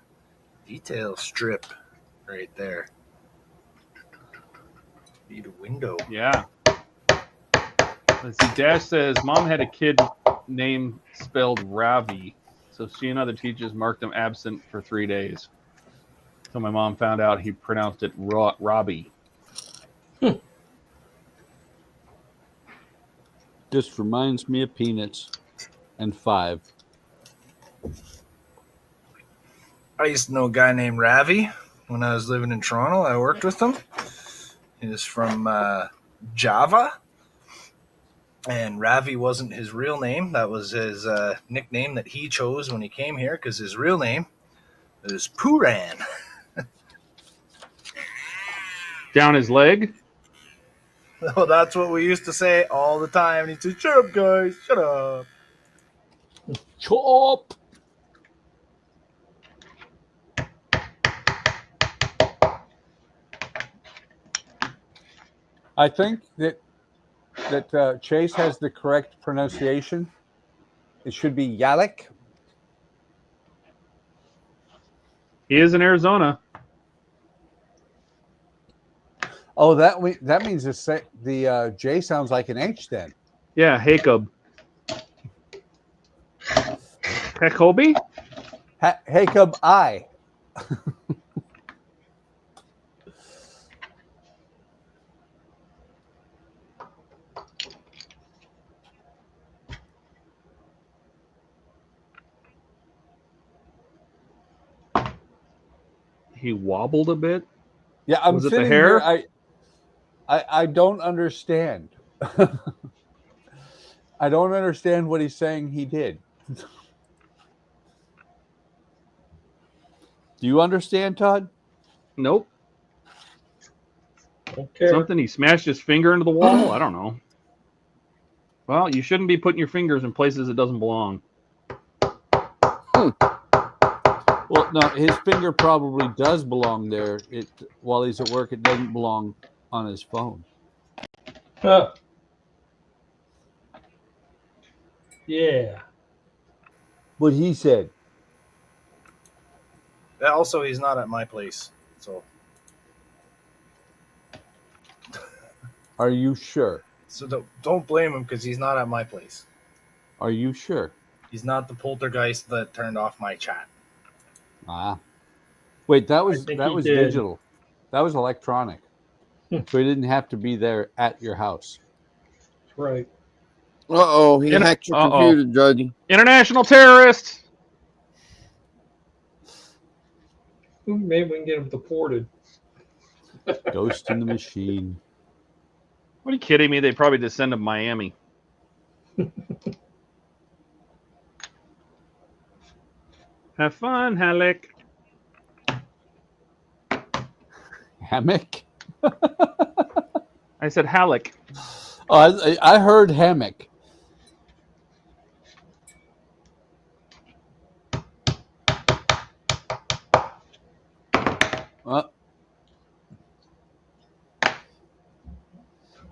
detail strip right there. Need a window. Yeah. Let's see. Dash says mom had a kid name spelled Ravi, so she and other teachers marked him absent for 3 days. So my mom found out he pronounced it Robbie. Just reminds me of Peanuts and Five. I used to know a guy named Ravi when I was living in Toronto. I worked with him. He was from Java. And Ravi wasn't his real name. That was his nickname that he chose when he came here, because his real name is Puran. Down his leg? Oh, that's what we used to say all the time. And he'd say, shut up, guys. Shut up. Chop! I think that Chase has the correct pronunciation. It should be Yalek. He is in Arizona. Oh, that means the J sounds like an H then. Yeah, Jacob. Jacoby? Jacob I. He wobbled a bit. Yeah, I'm Was it the sitting hair? here. I don't understand. I don't understand what he's saying he did. Do you understand, Todd? Nope. Okay. Something, he smashed his finger into the wall? I don't know. Well, you shouldn't be putting your fingers in places it doesn't belong. Well, no, his finger probably does belong there. While he's at work, it doesn't belong on his phone. Yeah. What he said. Also, he's not at my place. So Are you sure? So don't blame him, because he's not at my place. Are you sure? He's not the poltergeist that turned off my chat. Ah. Wait, that was think that he was did. digital. That was electronic. So he didn't have to be there at your house. Right. Uh-oh, he hacked your computer, Jody. International terrorist! Maybe we can get him deported. Ghost in the machine. What are you kidding me? They probably just send him to Miami. Have fun, Halleck. Hammock? I said Halleck. Oh, I heard hammock.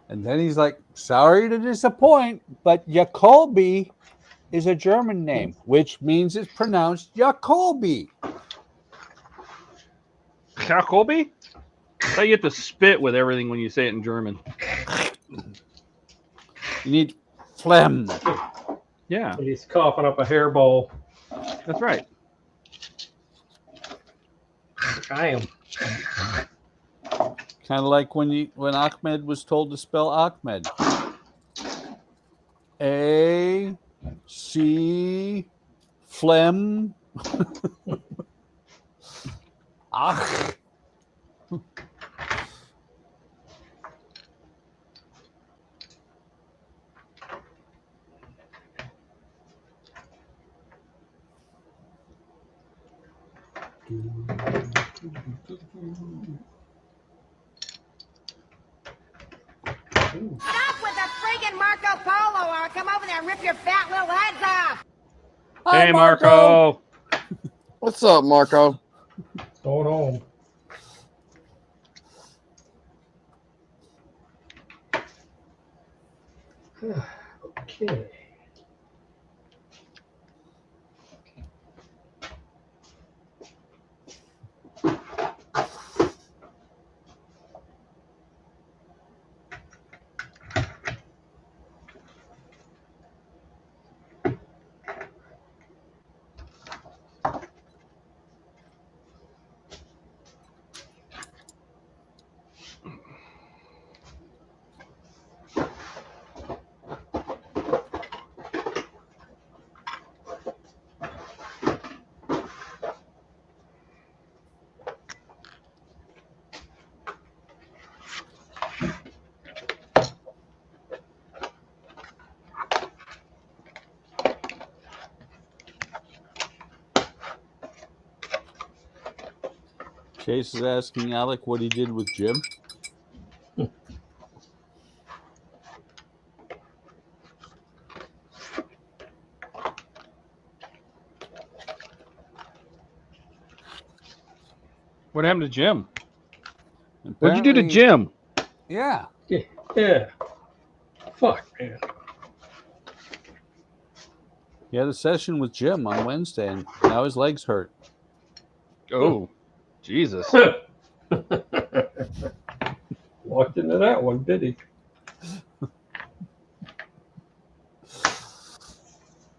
And then he's like, sorry to disappoint, but Jacoby is a German name, which means it's pronounced Jacoby. Jacoby? I thought you have to spit with everything when you say it in German. You need phlegm. Yeah. He's coughing up a hairball. That's right. I am. Kind of like when Ahmed was told to spell Ahmed. A-C phlegm. Ach. Stop with the freaking Marco Polo or I'll come over there and rip your fat little heads off. Hey, Marco. What's up, Marco? What's going on? Okay. Chase is asking Alec what he did with Jim. What happened to Jim? What'd you do to Jim? Yeah. Yeah. Fuck, man. He had a session with Jim on Wednesday, and now his legs hurt. Oh, Jesus. Walked into that one, did he?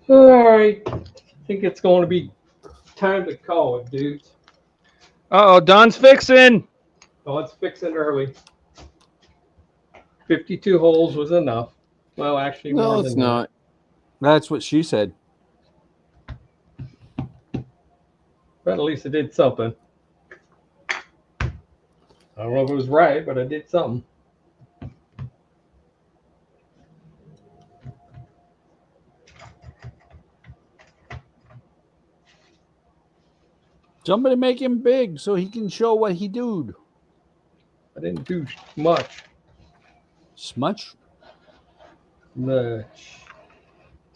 All right. I think it's going to be time to call it, dudes. Uh-oh, Don's fixing. Oh, it's fixing early. 52 holes was enough. Well, actually, No, more it's than not. That's what she said. that. But at least I did something. I don't know if it was right, but I did something. Somebody make him big so he can show what he do. I didn't do much. Smudge? Much.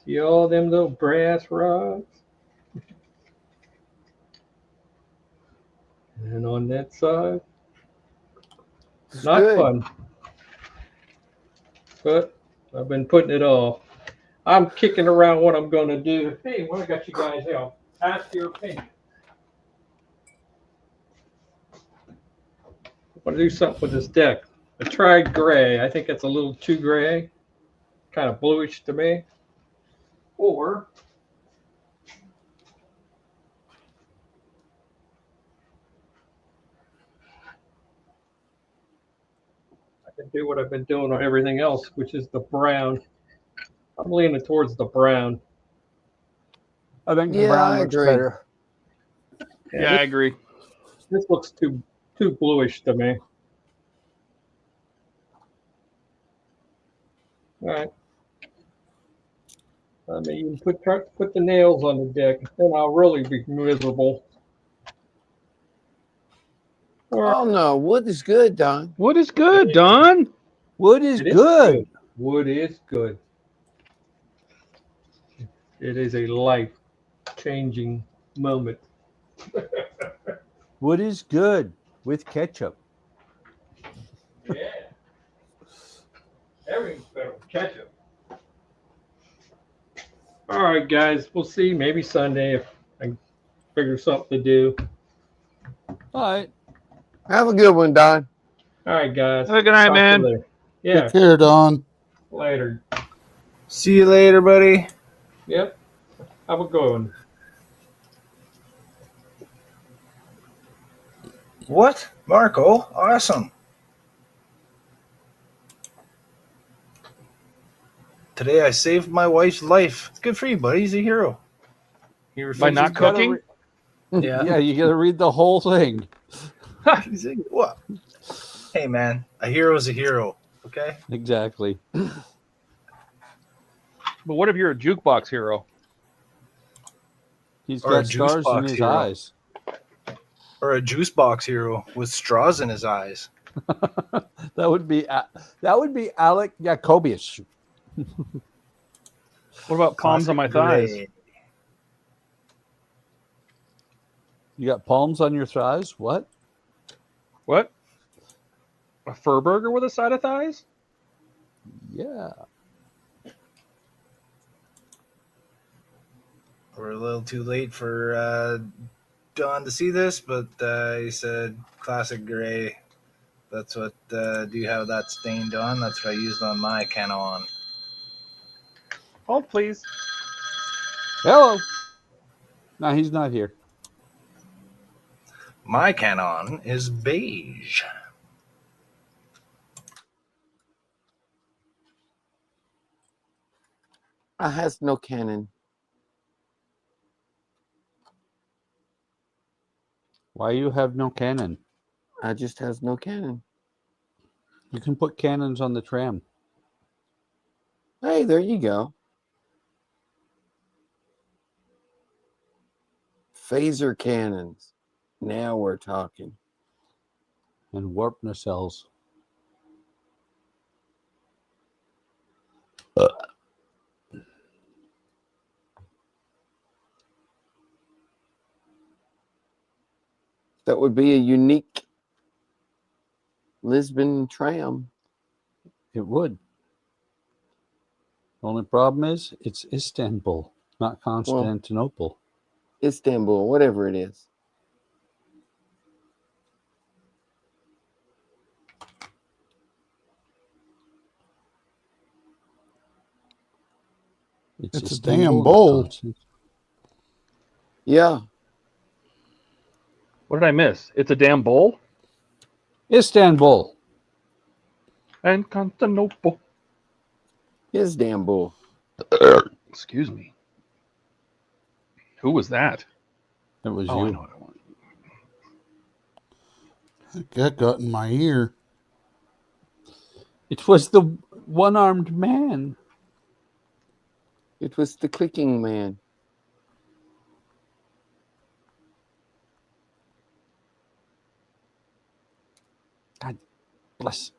See all them little brass rods? And on that side, It's not good. fun. But I've been putting it off. I'm kicking around what I'm going to do. Hey, when I got you guys out, ask your opinion. I'm going to do something with this deck. I tried gray. I think it's a little too gray. Kind of bluish to me. Or I can do what I've been doing on everything else, which is the brown. I'm leaning towards the brown. I think the Yeah, brown I looks agree. better. Yeah, I agree. This looks too bluish to me. All right. I mean, you can put the nails on the deck, then I'll really be miserable. All right. Oh no, wood is good, Don. What is good, Don? Wood is It is good. Wood is good. It is a life-changing moment. Wood is good with ketchup. Yeah. Everything's better with ketchup. All right, guys. We'll see. Maybe Sunday if I can figure something to do. All right. Have a good one, Don. All right, guys. Have a good night, Talk to you man. later. Yeah. Take care, Don. Later. See you later, buddy. Yep. Have a good one. What? Marco? Awesome. Today I saved my wife's life. It's good for you, buddy. He's a hero. He By not cooking? Yeah. Yeah, you got to read the whole thing. He's a, what? Hey, man. A hero is a hero. Okay? Exactly. But what if you're a jukebox hero? He's Or a got stars juice in box his hero. eyes. Or a juice box hero with straws in his eyes. That would be Alec Jacobius. What about palms on my thighs? Gray. You got palms on your thighs? What? What? A fur burger with a side of thighs? Yeah. We're a little too late for Don to see this, but he said classic gray. That's what, do you have that stained on? That's what I used on my Canon. Hold, please. Hello. No, he's not here. My Canon is beige. I has no cannon. Why you have no cannon? I just has no cannon. You can put cannons on the tram. Hey, there you go. Phaser cannons. Now we're talking. And warp nacelles. That would be a unique Lisbon tram. It would. The only problem is it's Istanbul, not Constantinople. Istanbul, whatever it is. It's a damn bowl. Yeah. What did I miss? It's a damn bowl? Istanbul. And Constantinople. His damn bull. Excuse me. Who was that? It was Oh, I you. know what I want. That got in my ear. It was the one-armed man. It was the clicking man. God bless.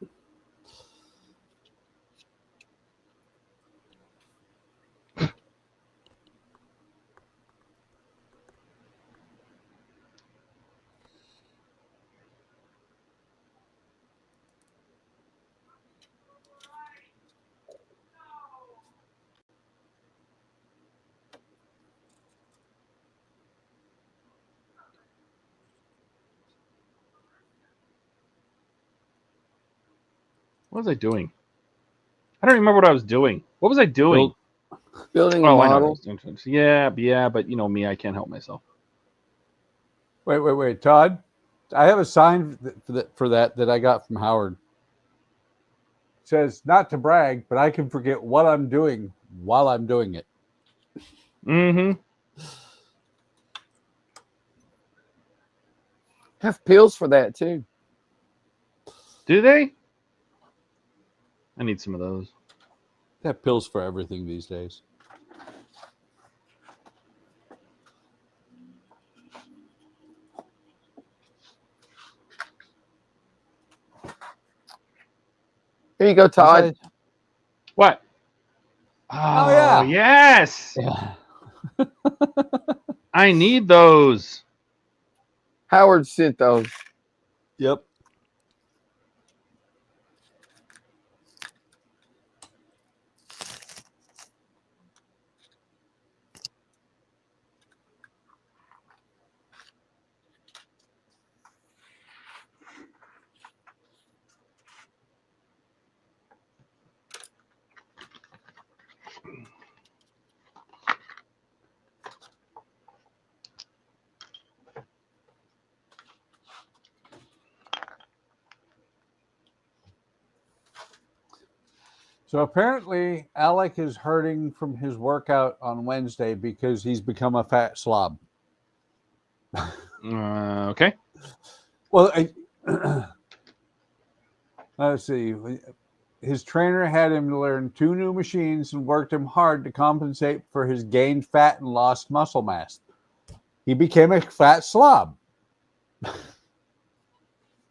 What was I doing? I don't remember what I was doing. What was I doing? Building a Oh, I know. model. Yeah, but you know me, I can't help myself. Wait, Todd. I have a sign for that I got from Howard. It says, not to brag, but I can forget what I'm doing while I'm doing it. Mm-hmm. Have pills for that too. Do they? I need some of those. They have pills for everything these days. Here you go, Todd. What? Oh, yeah. Yes. Yeah. I need those. Howard sent those. Yep. So apparently, Alec is hurting from his workout on Wednesday because he's become a fat slob. Okay. Well, let's see. His trainer had him learn 2 new machines and worked him hard to compensate for his gained fat and lost muscle mass. He became a fat slob.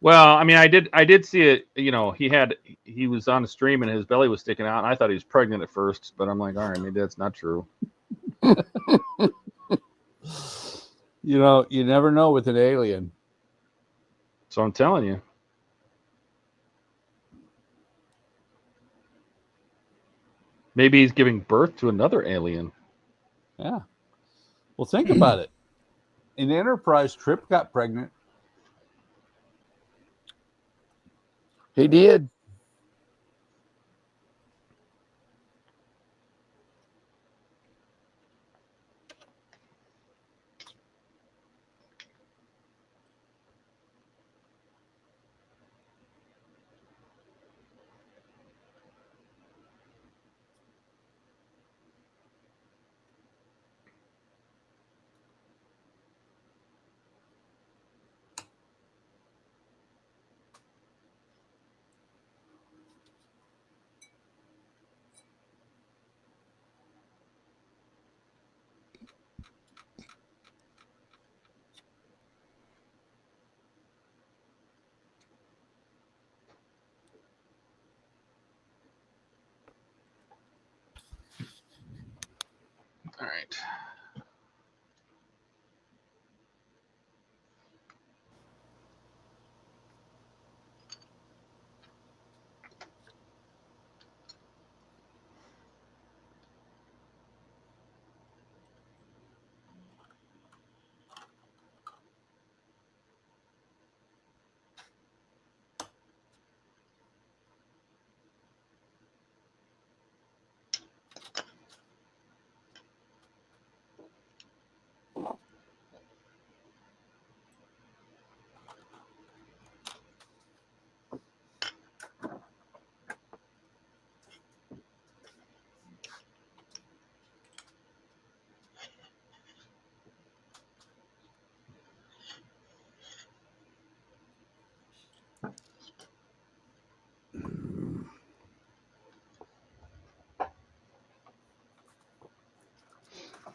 Well, I mean, I did see it. You know, he was on a stream and his belly was sticking out, and I thought he was pregnant at first, but I'm like, all right, maybe that's not true. You know, you never know with an alien. So I'm telling you. Maybe he's giving birth to another alien. Yeah. Well, think about it. An Enterprise, Trip got pregnant. He did. All right.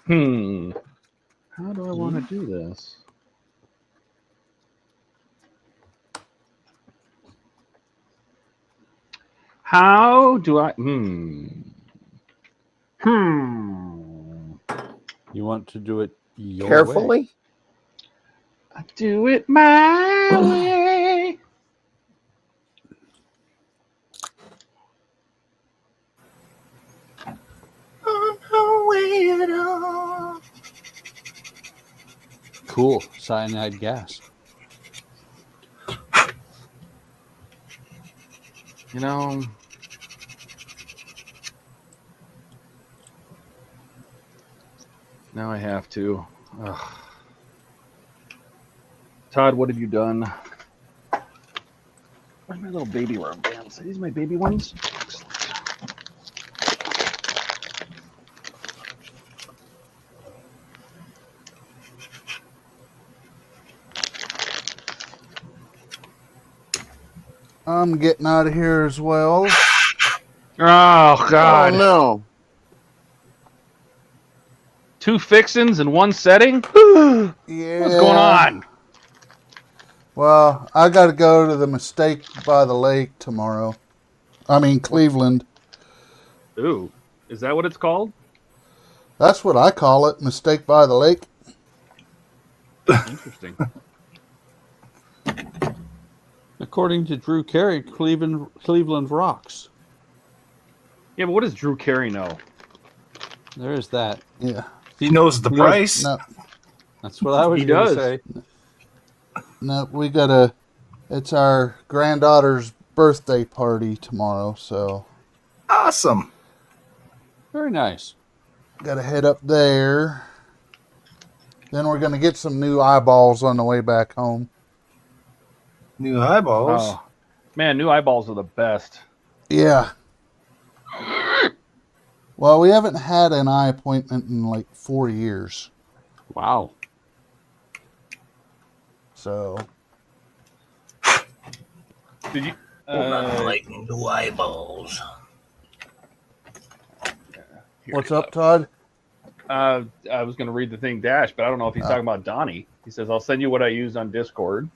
How do I want to do this? How do I? You want to do it your Carefully. way. I do it my way. Cool. Cyanide gas. You know, now I have to. Ugh. Todd, what have you done? Where's my little baby rubber bands? Are these my baby ones? I'm getting out of here as well. Oh, God. Oh, no. 2 fixins in one setting? Yeah. What's going on? Well, I got to go to the Mistake by the Lake tomorrow. I mean, Cleveland. Ooh, is that what it's called? That's what I call it, Mistake by the Lake. Interesting. According to Drew Carey, Cleveland rocks. Yeah, but what does Drew Carey know? There is that. Yeah. He knows the price. No, That's what I was He going to does. say. no, we got to... It's our granddaughter's birthday party tomorrow, so... Awesome. Very nice. Got to head up there. Then we're going to get some new eyeballs on the way back home. New eyeballs. Oh, man, new eyeballs are the best. Yeah. Well, we haven't had an eye appointment in like 4 years. Wow. So... Did you? like new eyeballs. What's up, Todd? I was going to read the thing Dash, but I don't know if he's talking about Donnie. He says, I'll send you what I used on Discord.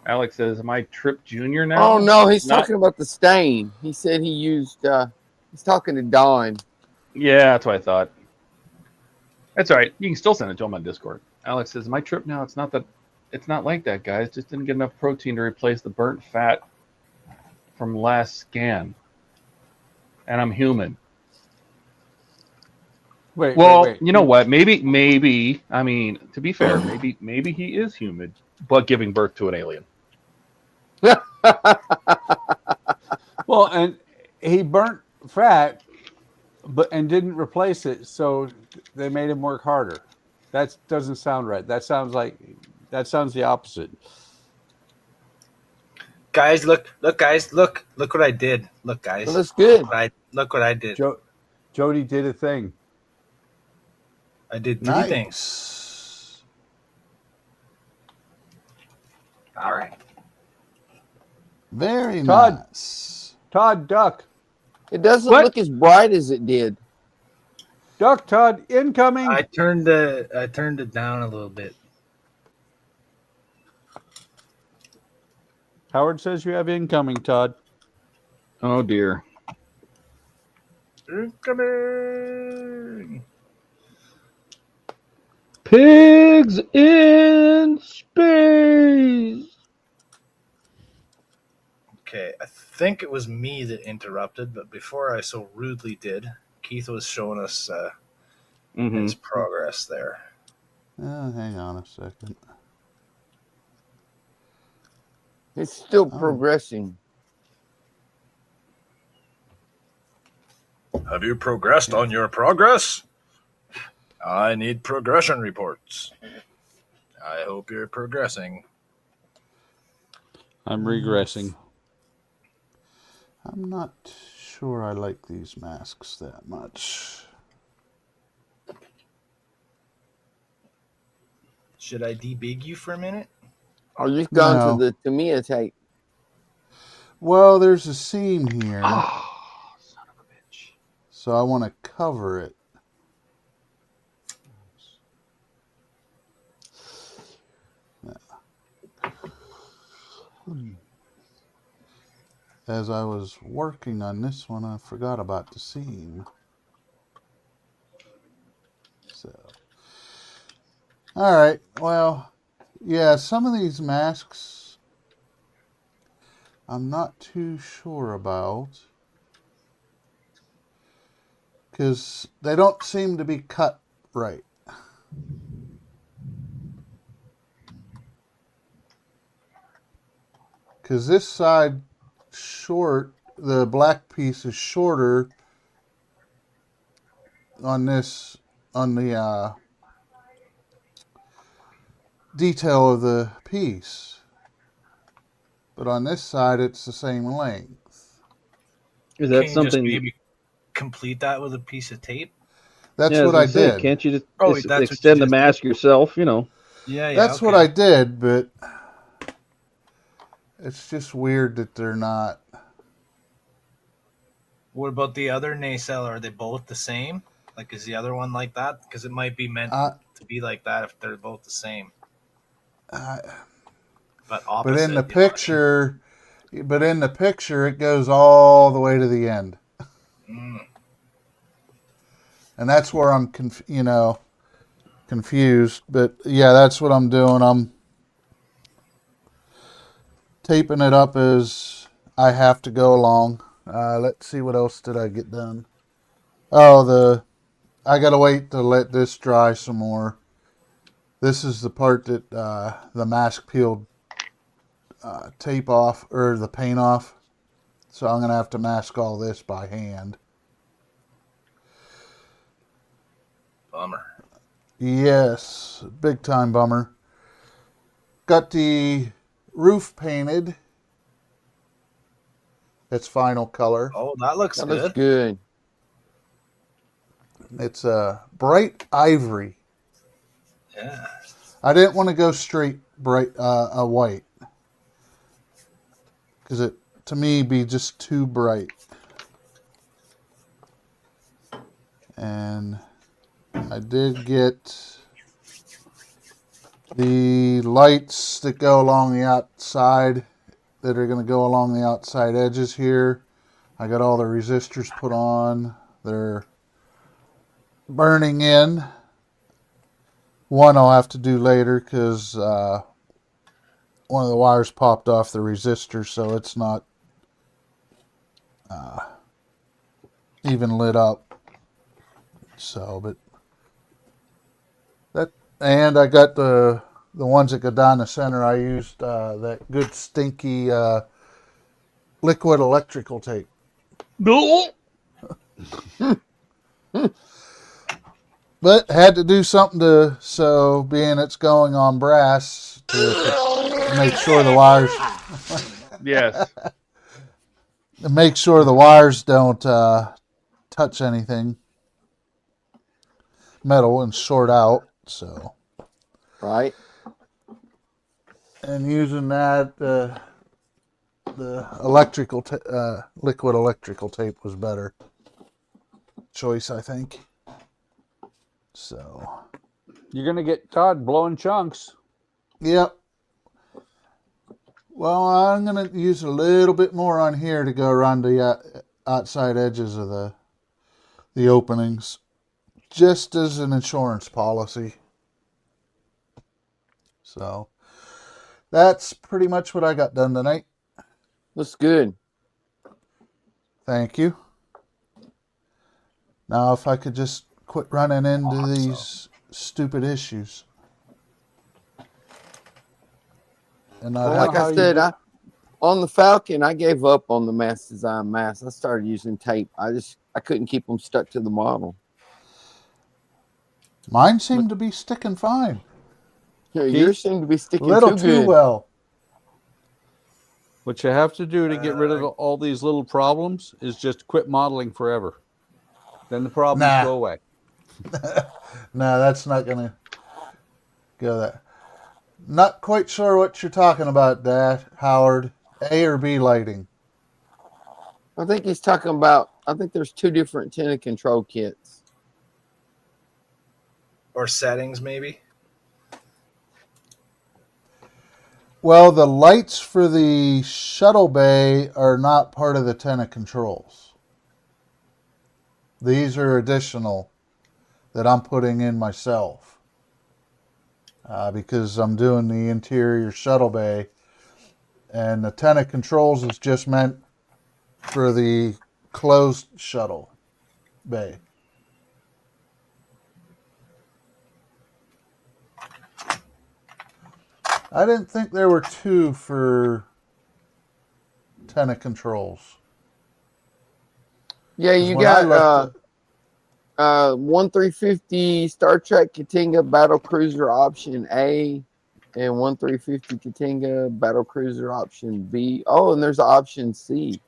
Alex says, am I Trip Junior now? Oh no, he's Not- talking about the stain. He said he used. He's talking to Don. Yeah, that's what I thought. That's all right. You can still send it to him on Discord. Alex says, my trip now, it's not like that, guys. Just didn't get enough protein to replace the burnt fat from last scan. And I'm human. Wait. You know what? Maybe. I mean, to be fair, maybe he is human, but giving birth to an alien. Well, and he burnt fat, and didn't replace it, so they made him work harder. That doesn't sound right. That sounds the opposite. Guys, look, guys, look what I did. Look, guys. Well, that's good. Look what I did. Jody did a thing. I did three things. Nice. All right. Very Todd. nice. Todd, duck. It doesn't What? look as bright as it did. Duck, Todd, incoming. I turned it down a little bit. Howard says you have incoming, Todd. Oh, dear. Incoming. Pigs in space. Okay, I think it was me that interrupted, but before I so rudely did, Keith was showing us his progress there. Hang on a second. It's still progressing. Have you progressed on your progress? I need progression reports. I hope you're progressing. I'm regressing. I'm not sure I like these masks that much. Should I debig you for a minute? Or just gone No. to the Tamiya tape. Well, there's a seam here, Oh, son of a bitch. so I want to cover it. As I was working on this one, I forgot about the seam. So, all right. Well, yeah, some of these masks I'm not too sure about because they don't seem to be cut right. Because this side short, the black piece is shorter on this, on the detail of the piece. But on this side, it's the same length. Is that Can you something? just maybe complete that with a piece of tape? That's Yeah, I was what I gonna say, did. Can't you just Oh, that's what you extend the just mask yourself? You know. Yeah, That's what I did, but it's just weird that they're not. What about the other nacelle? Are they both the same? Like, is the other one like that? Because it might be meant to be like that if they're both the same. But opposite. But in the picture, it goes all the way to the end, and that's where I'm, confused. But yeah, that's what I'm doing. I'm taping it up as I have to go along. Let's see, what else did I get done? Oh, I gotta wait to let this dry some more. This is the part that the mask peeled tape off, or the paint off. So I'm gonna have to mask all this by hand. Bummer. Yes, big time bummer. Got the roof painted. It's final color. Oh, that looks That good. looks good. It's a bright ivory. Yeah. I didn't want to go straight bright white because it, to me, be just too bright. And I did get The lights that go along the outside, that are going to go along the outside edges here, I got all the resistors put on. They're burning in. One I'll have to do later because one of the wires popped off the resistor, so it's not even lit up. So, but that, and I got the ones that go down the center. I used that good stinky liquid electrical tape. No. But had to do something so being it's going on brass to make sure the wires. Yes. Make sure the wires don't touch anything metal and short out. So, Right. and using that, the electrical liquid electrical tape was better choice, I think. So, You're going to get Todd blowing chunks. yep. Well, I'm going to use a little bit more on here to go around the outside edges of the openings, just as an insurance policy. So, that's pretty much what I got done tonight. Looks good. Thank you. Now, if I could just quit running into these stupid issues. And Well, like I said, on the Falcon, I gave up on the mass design mask. I started using tape. I couldn't keep them stuck to the model. Mine seemed to be sticking fine. Yours seem to be sticking Little too too good. well. What you have to do to get rid of all these little problems is just quit modeling forever. Then the problems go away. No, that's not going to go that. Not quite sure what you're talking about, Dad, Howard. A or B lighting? I think he's talking about, I think there's two different antenna control kits. Or settings, maybe? Well, the lights for the shuttle bay are not part of the antenna controls. These are additional that I'm putting in myself. Because I'm doing the interior shuttle bay, and the antenna controls is just meant for the closed shuttle bay. I didn't think there were two for antenna controls. Yeah, you When I got looked 1350 Star Trek Katinga Battle Cruiser Option A and 1350 Katinga Battle Cruiser Option B. Oh, and there's Option C.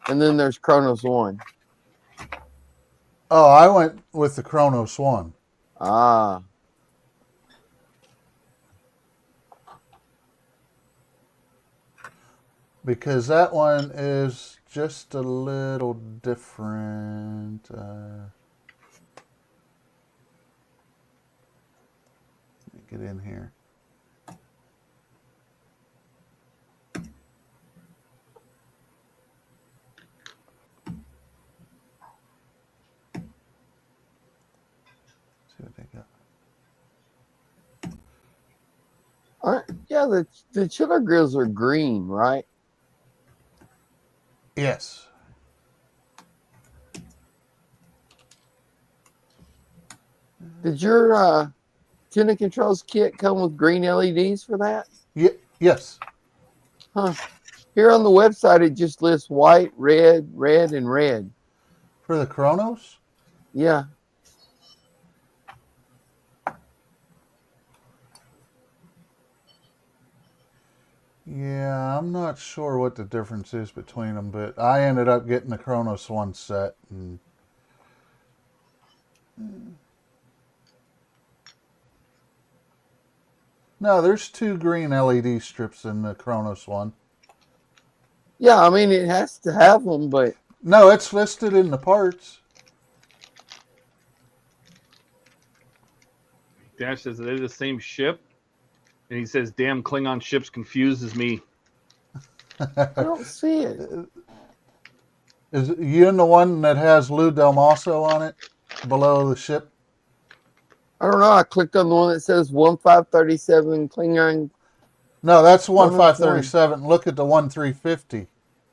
And then there's Kronos 1. Oh, I went with the Kronos 1. Ah. Because that one is just a little different. Let me get in here. See what they got. Yeah, the chiller grills are green, right? Yes. Did your antenna controls kit come with green LEDs for that? Yes. Huh. Here on the website, it just lists white, red, red, and red. For the Kronos? Yeah. Yeah, I'm not sure what the difference is between them, but I ended up getting the Kronos 1 set. And no, there's two green LED strips in the Kronos 1. Yeah, I mean, it has to have them, but... No, it's listed in the parts. Dash says they're the same ship. And he says, "Damn Klingon ships confuses me." I don't see it. Is you in the one that has Lou Del Maso on it below the ship? I don't know. I clicked on the one that says 1537 Klingon. No, that's one Kronos 537. Look at the 1350.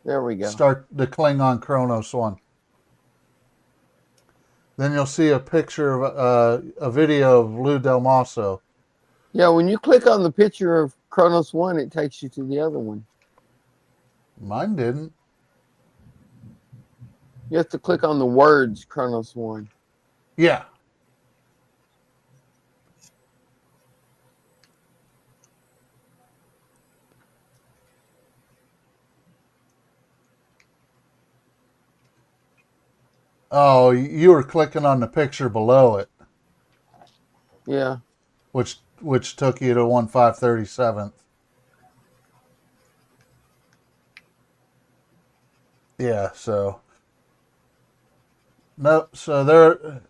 There we go. Start the Klingon Kronos one. Then you'll see a picture of a video of Lou Del Maso. Yeah, when you click on the picture of Kronos 1, it takes you to the other one. Mine didn't. You have to click on the words Kronos 1. Yeah. Oh, you were clicking on the picture below it, Yeah. which took you to 1537th. Yeah, so no, so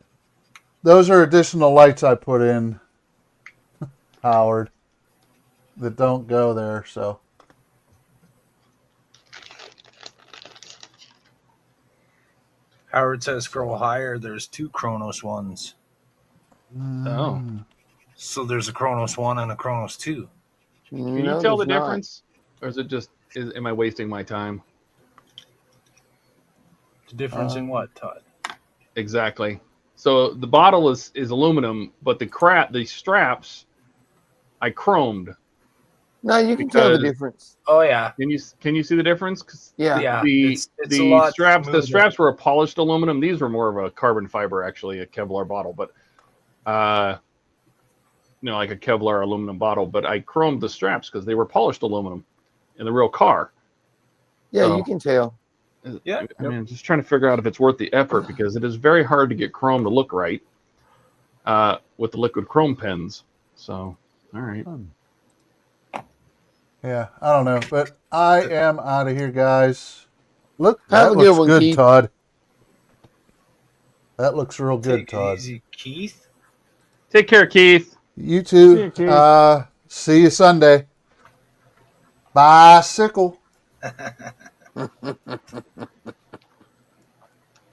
those are additional lights I put in, Howard, that don't go there. So Howard says scroll higher. There's 2 Kronos ones. Oh. So there's a Kronos 1 and a Kronos 2. Can you tell the difference? Or is it just, am I wasting my time? The difference in what, Todd? Exactly. So the bottle is aluminum, but the straps, I chromed. No, you can tell the difference. Oh yeah. Can you see the difference? 'Cause Yeah. It's a lot straps smoother. the straps were a polished aluminum. These were more of a carbon fiber, actually, a Kevlar bottle, but like a Kevlar aluminum bottle. But I chromed the straps because they were polished aluminum in the real car. Yeah, So, you can tell. Yeah. I mean, I'm just trying to figure out if it's worth the effort because it is very hard to get chrome to look right with the liquid chrome pens. So, all right. yeah, I don't know, but I am out of here, guys. Look, Have that a good looks one, good, Keith. Todd. That looks real good, Take it Todd. easy, Keith. Take care, Keith. You too. See you, Keith. See you Sunday. Bicycle. All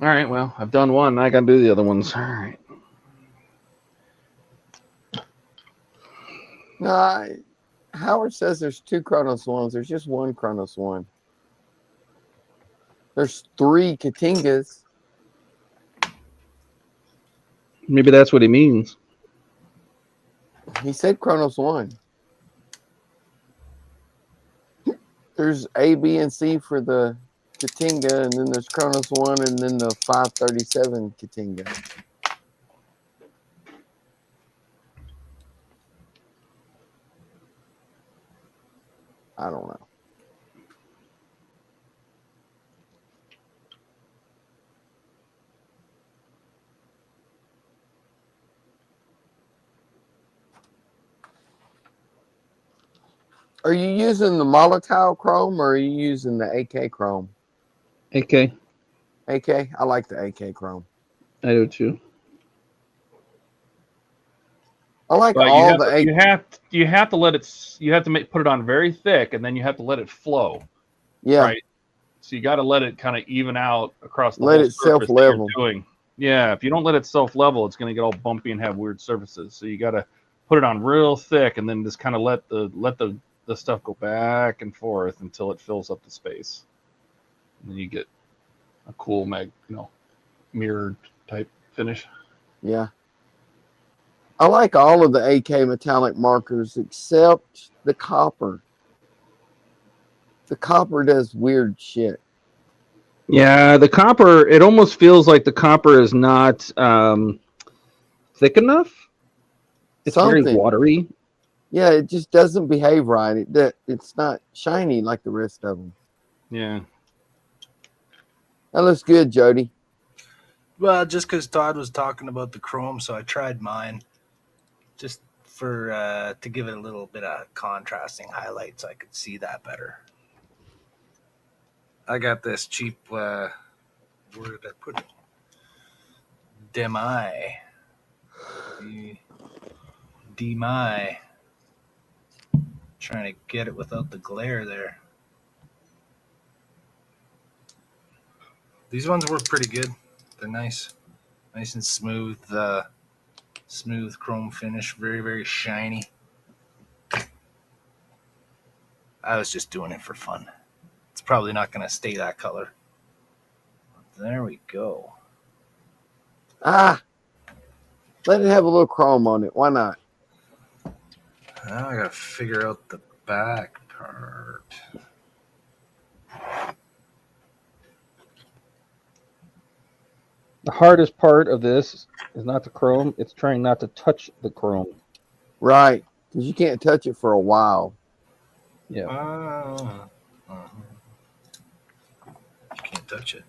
right. Well, I've done one. I got to do the other ones. All right. No, Howard says there's 2 Kronos 1s. There's just 1 Kronos 1. There's 3 Katingas. Maybe that's what he means. He said Kronos 1. There's A, B, and C for the Katinga, and then there's Kronos 1, and then the 537 Katinga. I don't know. Are you using the Molotov Chrome or are you using the AK Chrome? AK. AK? I like the AK Chrome. I do too. I like But all the AK. you have to let it. You have to put it on very thick, and then you have to let it flow. Yeah. Right. So you got to let it kind of even out across the Let whole it surface that you're self-level. doing. Yeah. If you don't let it self-level, it's going to get all bumpy and have weird surfaces. So you got to put it on real thick, and then just kind of let the stuff go back and forth until it fills up the space. And then you get a cool mirrored type finish. Yeah. I like all of the AK metallic markers except the copper. The copper does weird shit. Yeah, the copper, it almost feels like the copper is not thick enough. It's very watery. Yeah, it just doesn't behave right. It's not shiny like the rest of them. Yeah. That looks good, Jody. Well, just because Todd was talking about the chrome, so I tried mine. Just for to give it a little bit of contrasting highlights, I could see that better. I got this cheap, where did I put it? Demi. Trying to get it without the glare there. These ones work pretty good. They're nice. Nice and smooth. Smooth chrome finish. Very, very shiny. I was just doing it for fun. It's probably not going to stay that color. There we go. Ah, let it have a little chrome on it. Why not? Now I got to figure out the back part. The hardest part of this is not the chrome. It's trying not to touch the chrome. Right, because you can't touch it for a while. Yeah. You can't touch it.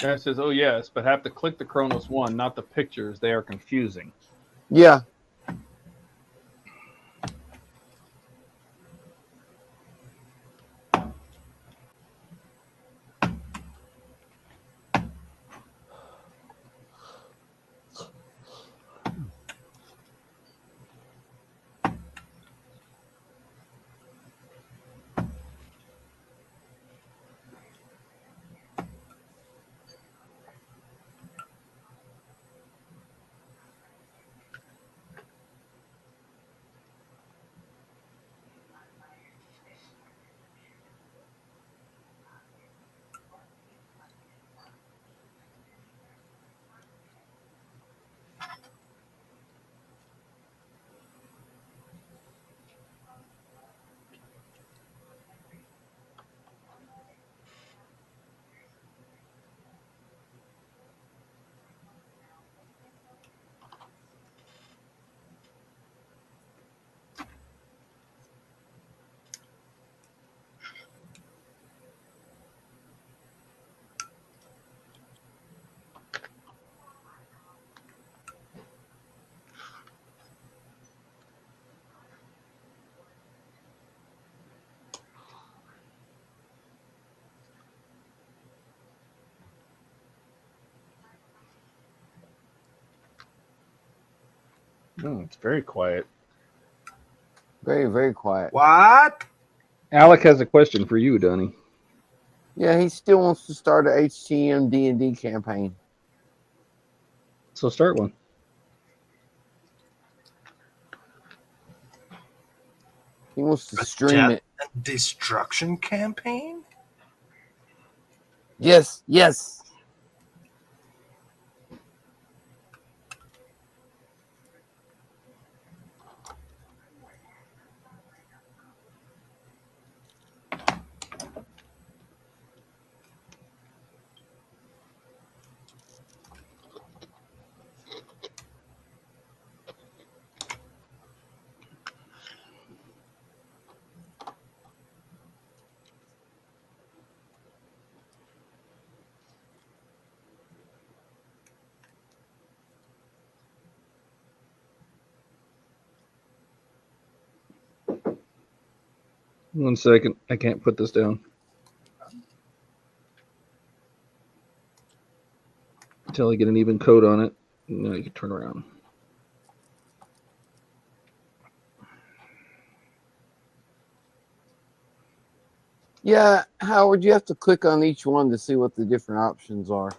It says, oh, yes, but have to click the Chronos 1, not the pictures. They are confusing. Yeah. It's very quiet. Very, very quiet. What? Alec has a question for you, Donnie. Yeah, he still wants to start a HTM D&D campaign. So start one. He wants to stream it. Destruction campaign? Yes, yes. One second. I can't put this down. Until I get an even coat on it. Now you can turn around. Yeah, Howard, you have to click on each one to see what the different options are.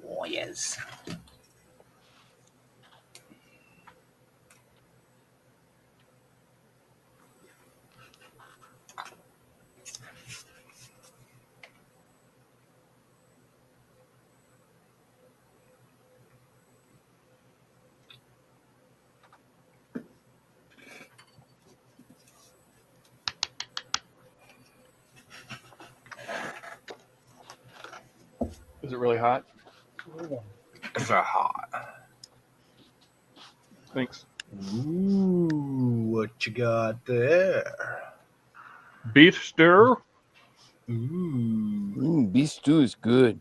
Warriors. it really hot? It's hot. Thanks. Ooh, what you got there? Beef stir. Ooh. Beef stew is good.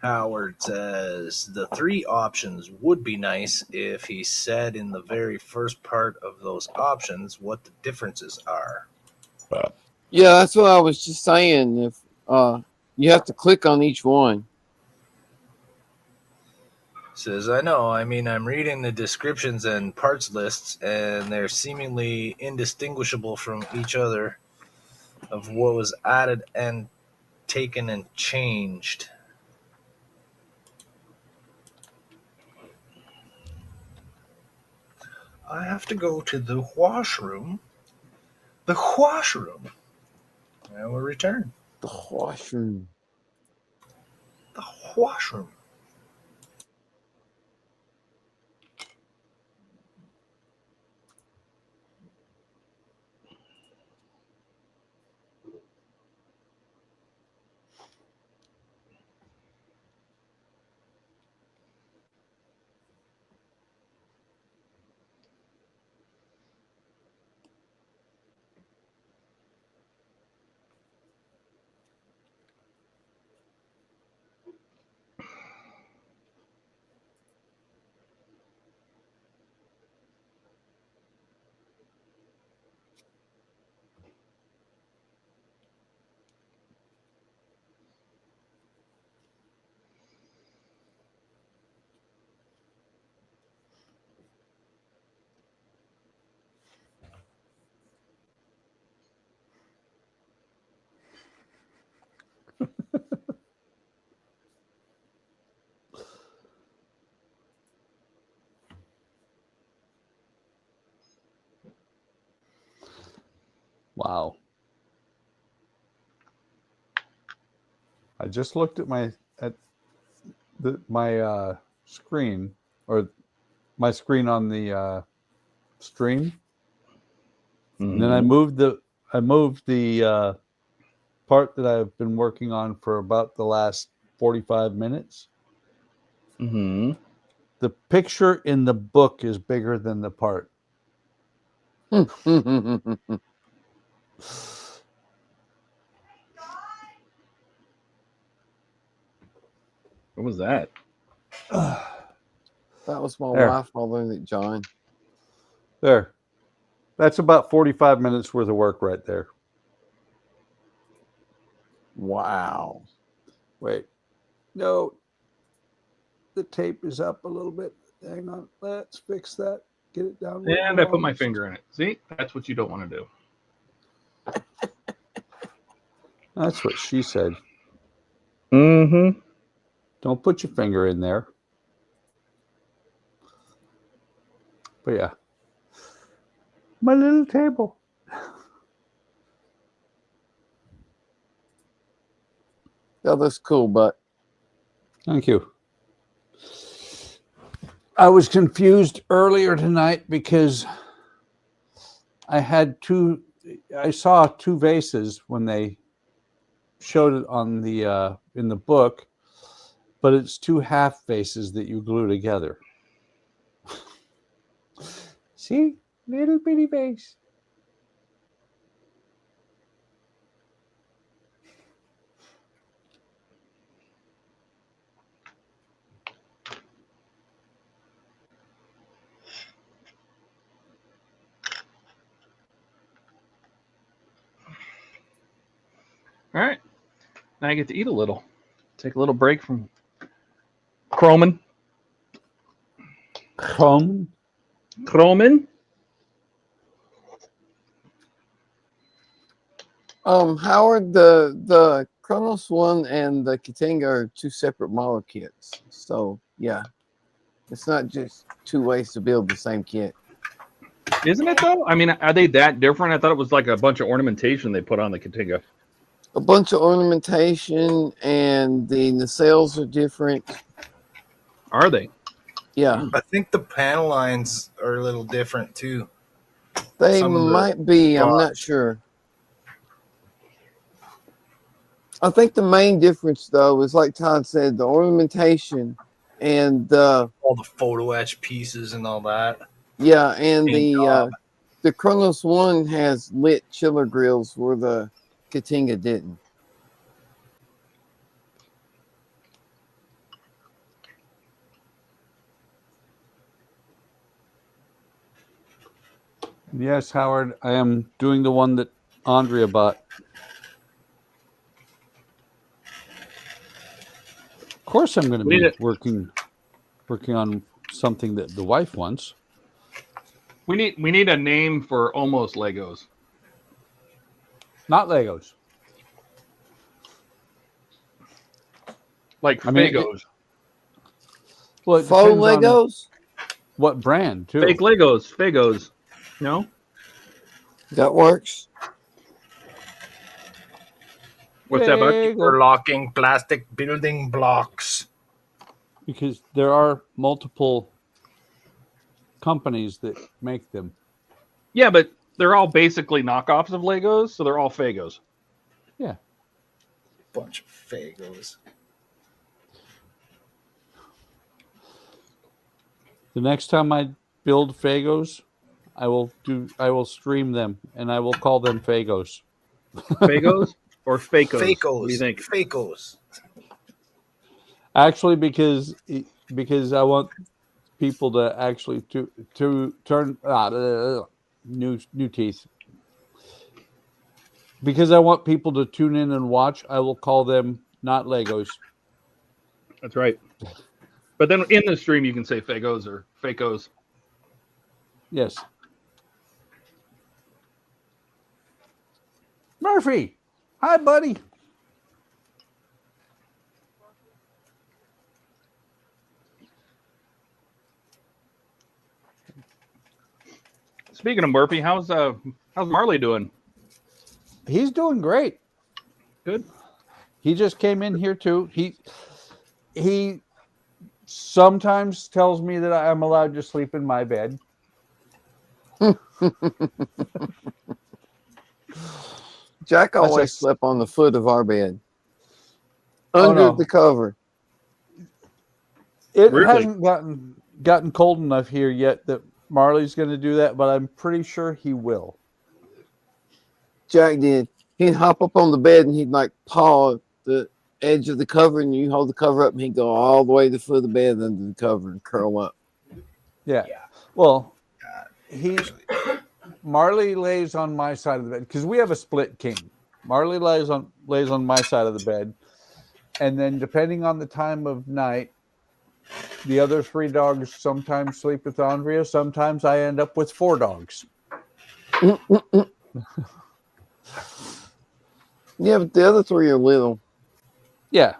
Howard says the 3 options would be nice if he said in the very first part of those options what the differences are. Yeah, that's what I was just saying. If you have to click on each one. Says, I know. I mean, I'm reading the descriptions and parts lists, and they're seemingly indistinguishable from each other of what was added and taken and changed. I have to go to the washroom. The washroom. I will return. The washroom. The washroom. Wow. I just looked at my screen, or my screen on the stream. And then I moved the part that I've been working on for about the last 45 minutes. Mm-hmm. The picture in the book is bigger than the part. What was that? That was my There. wife holding it, John. There. That's about 45 minutes worth of work right there. Wow. Wait. No. The tape is up a little bit. Hang on. Let's fix that. Get it down. And I put my finger in it. See? That's what you don't want to do. That's what she said. Mm-hmm. Don't put your finger in there. But yeah. My little table. That looks cool, but Thank you. I was confused earlier tonight because I saw 2 vases when they showed it on the in the book, but it's 2 half vases that you glue together. See? Little bitty vase. All right. Now I get to eat a little. Take a little break from chroming. Chrome. Chroming? Howard, the Kronos one and the Katinga are 2 separate model kits. So yeah, it's not just 2 ways to build the same kit. Isn't it though? I mean, are they that different? I thought it was like a bunch of ornamentation they put on the Katinga. A bunch of ornamentation, and the nacelles are different. Are they? Yeah. I think the panel lines are a little different too. They Some of the might be. I'm spots. not sure. I think the main difference, though, is like Todd said, the ornamentation and all the photo etch pieces and all that. yeah, and Paint the Kronos 1 has lit chiller grills where the Katinga didn't. Yes, Howard, I am doing the one that Andrea bought. Of course, I'm going to be working on something that the wife wants. We need a name for almost Legos. Not Legos. Like Fagos. Well, it Faux depends on Legos? what brand, too. Fake Legos. Fagos. No? That works. What's that, Buck? Interlocking plastic building blocks. Because there are multiple companies that make them. Yeah, but they're all basically knockoffs of Legos, so they're all Fagos. Yeah. Bunch of Fagos. The next time I build Fagos, I will stream them and I will call them Fagos. Fagos or Fakos? Fakos. What do you think? Fakos. Actually, because I want people to actually to turn new teeth. Because I want people to tune in and watch, I will call them not Legos. That's right. But then in the stream, you can say Fagos or Fakos. Yes. Murphy, hi, buddy. Speaking of Murphy, how's Marley doing? He's doing great. Good. He just came in here too. He sometimes tells me that I'm allowed to sleep in my bed. Jack always slept on the foot of our bed. Under the cover. It hasn't gotten cold enough here yet that Marley's going to do that, but I'm pretty sure he will. Jack did. He'd hop up on the bed and he'd like paw the edge of the cover, and you hold the cover up and he'd go all the way to the foot of the bed under the cover and curl up. Yeah. Well, Marley lays on my side of the bed because we have a split king. Marley lays on my side of the bed, and then depending on the time of night, the other 3 dogs sometimes sleep with Andrea. Sometimes I end up with 4 dogs. Yeah, but the other 3 are little. Yeah.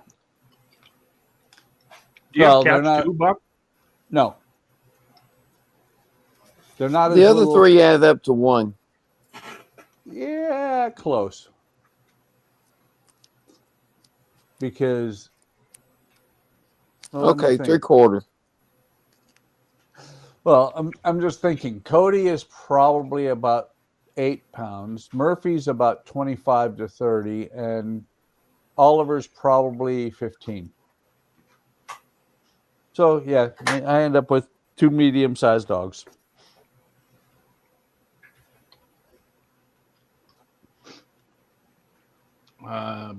Do you have cats too, Buck? No. They're not The as other little. 3 add up to 1. Yeah, close. Because okay, 3/4. Well, I'm just thinking. Cody is probably about 8 pounds. Murphy's about 25 to 30, and Oliver's probably 15. So yeah, I end up with 2 medium-sized dogs.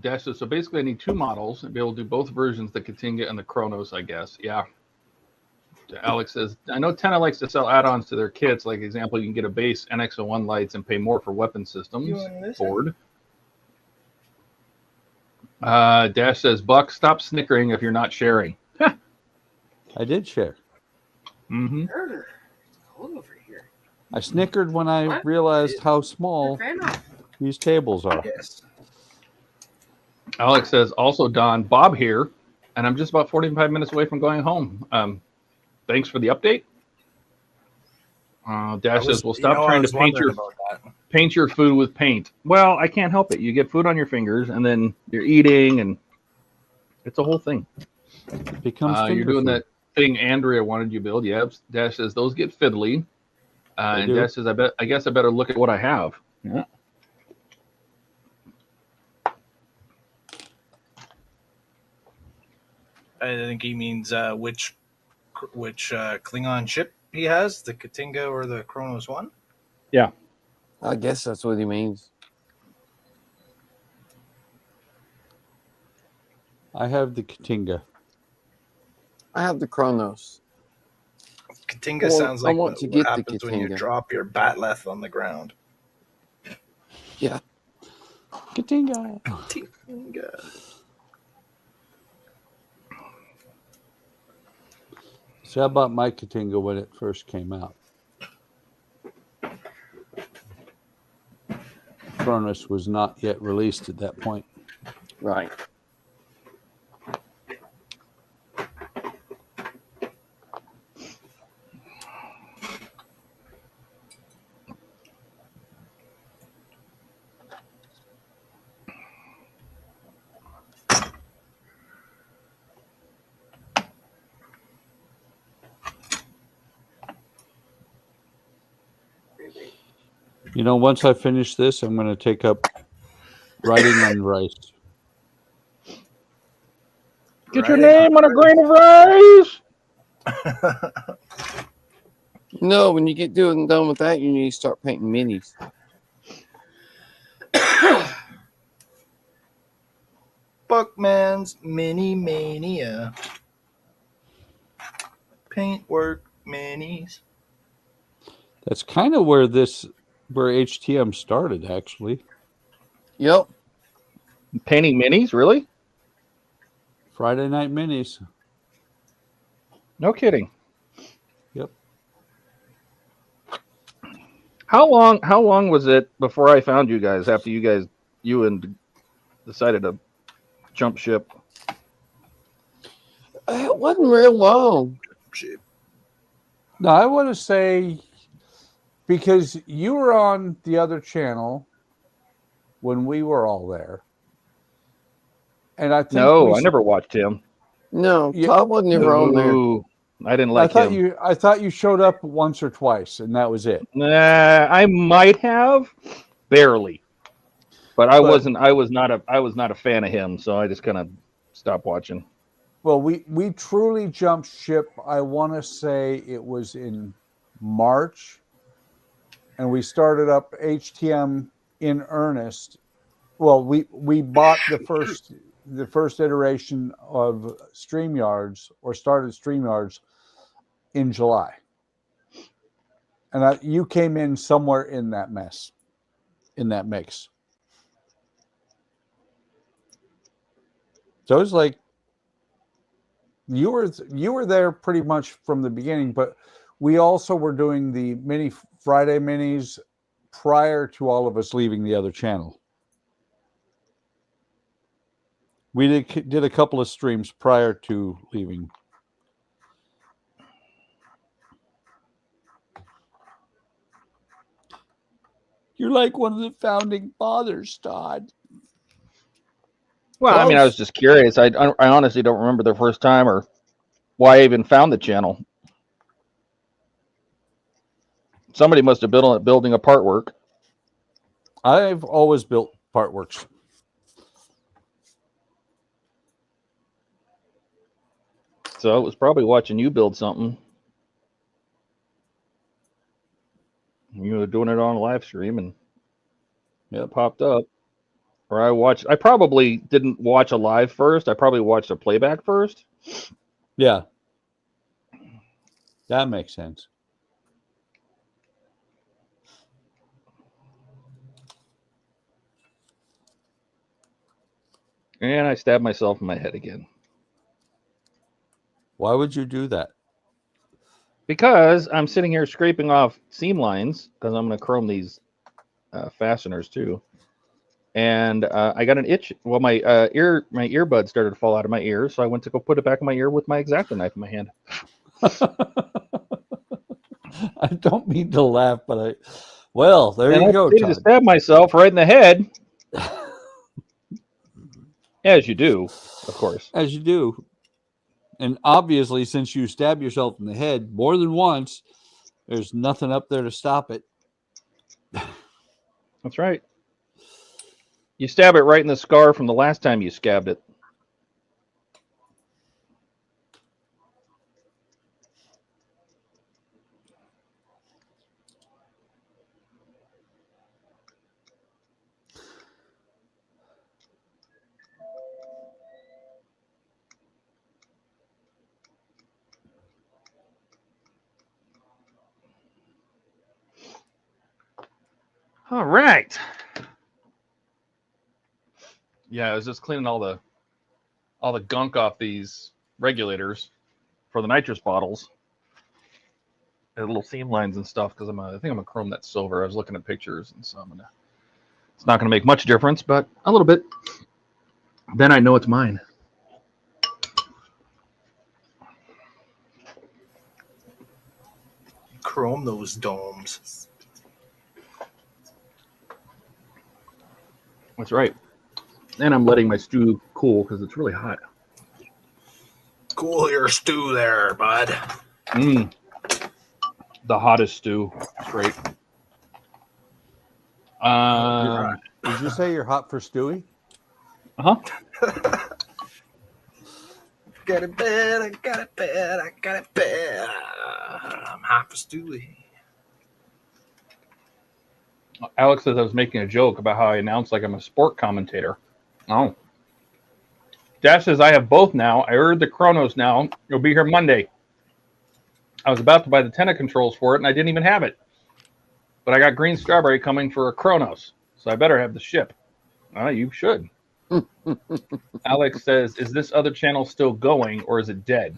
Dash says, so basically I need 2 models and be able to do both versions, the Katinga and the Kronos, I guess. Yeah. Alex says, I know Tenna likes to sell add-ons to their kits. Like example, you can get a base NX01 lights and pay more for weapon systems. Ford. Dash says, Buck, stop snickering if you're not sharing. I did share. Mm-hmm. I snickered when I realized how small these tables are. Yes. Alex says, also, Don, Bob here, and I'm just about 45 minutes away from going home. Thanks for the update. Dash says, well, stop trying to paint your food with paint. Well, I can't help it. You get food on your fingers, and then you're eating, and it's a whole thing. It becomes you're doing that thing Andrea wanted you to build. Yeah, Dash says, those get fiddly. And Dash says, I guess I better look at what I have. Yeah. I think he means which Klingon ship he has, the Katinga or the Kronos 1. Yeah. I guess that's what he means. I have the Katinga. I have the Kronos. Katinga sounds like what get the happens when you Katinga. drop your batleth on the ground. Yeah. Katinga. Katinga. So I bought my Katinga when it first came out. Kronos was not yet released at that point. Right. You know, once I finish this, I'm going to take up writing on rice. Get your name on a grain of rice. No, when you get done with that, you need to start painting minis. Buckman's Mini Mania. Paintwork minis. That's kind of where HTM started, actually. Yep. Painting minis, really? Friday Night Minis. No kidding. Yep. How long was it before I found you guys? After you and decided to jump ship? It wasn't real long. No, I want to say because you were on the other channel when we were all there. And I think I never watched him. No, Todd wasn't ever on there. I didn't like him. I thought you showed up once or twice, and that was it. Nah, I might have, barely, but I was not a fan of him, so I just kind of stopped watching. Well, we truly jumped ship. I want to say it was in March, and we started up HTM in earnest. Well, we bought the first iteration of StreamYards, or started StreamYards in July. And you came in somewhere in that mix. So it's like you were there pretty much from the beginning, but we also were doing the mini Friday minis prior to all of us leaving the other channel. We did a couple of streams prior to leaving. You're like one of the founding fathers, Todd. Well, I mean, I was just curious. I honestly don't remember the first time or why I even found the channel. Somebody must have built building a part work. I've always built part works. So I was probably watching you build something. You were doing it on a live stream, and it popped up. Or I probably didn't watch a live first. I probably watched a playback first. Yeah. That makes sense. And I stabbed myself in my head again. Why would you do that? Because I'm sitting here scraping off seam lines because I'm going to chrome these fasteners too. And I got an itch. Well, my earbud started to fall out of my ear, so I went to go put it back in my ear with my X-Acto knife in my hand. I don't mean to laugh, but there you go. I to stab myself right in the head. As you do, of course. As you do. And obviously, since you stab yourself in the head more than once, there's nothing up there to stop it. That's right. You stab it right in the scar from the last time you scabbed it. All right. Yeah, I was just cleaning all the gunk off these regulators for the nitrous bottles. The little seam lines and stuff, because I think I'm gonna chrome that silver. I was looking at pictures, and so it's not gonna make much difference, but a little bit. Then I know it's mine. Chrome those domes. That's right. And I'm letting my stew cool because it's really hot. Cool your stew there, bud. The hottest stew. Straight. Did you say you're hot for Stewie? Uh-huh. Got it bad, I got it bad, I got it bad. I'm hot for Stewie. Alex says I was making a joke about how I announced like I'm a sport commentator. Oh. Dash says I have both now. I ordered the Chronos now. It'll be here Monday. I was about to buy the tennis controls for it, and I didn't even have it. But I got green strawberry coming for a Chronos, so I better have the ship. You should. Alex says, is this other channel still going, or is it dead?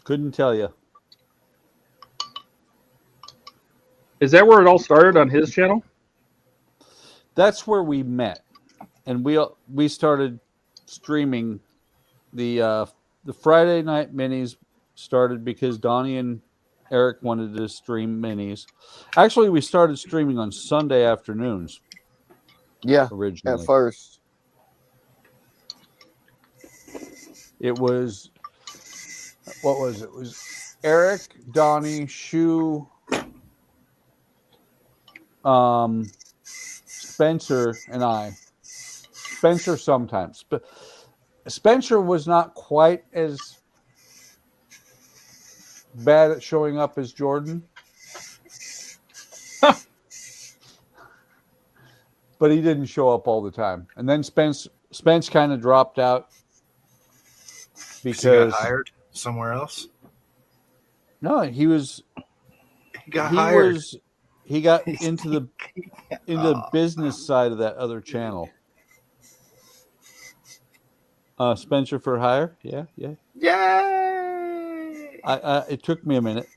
Couldn't tell you. Is that where it all started, on his channel? That's where we met, and we started streaming. The Friday night minis started because Donnie and Eric wanted to stream minis. Actually, we started streaming on Sunday afternoons. Yeah, originally. at first. It was, what was it? It was Eric, Donnie, Shu, Spencer, and I. Spencer sometimes. But Spencer was not quite as bad at showing up as Jordan. But he didn't show up all the time. And then Spence kind of dropped out because he got hired somewhere else. No, he got into the business side of that other channel. Spencer for Hire, yeah. Yay! It took me a minute.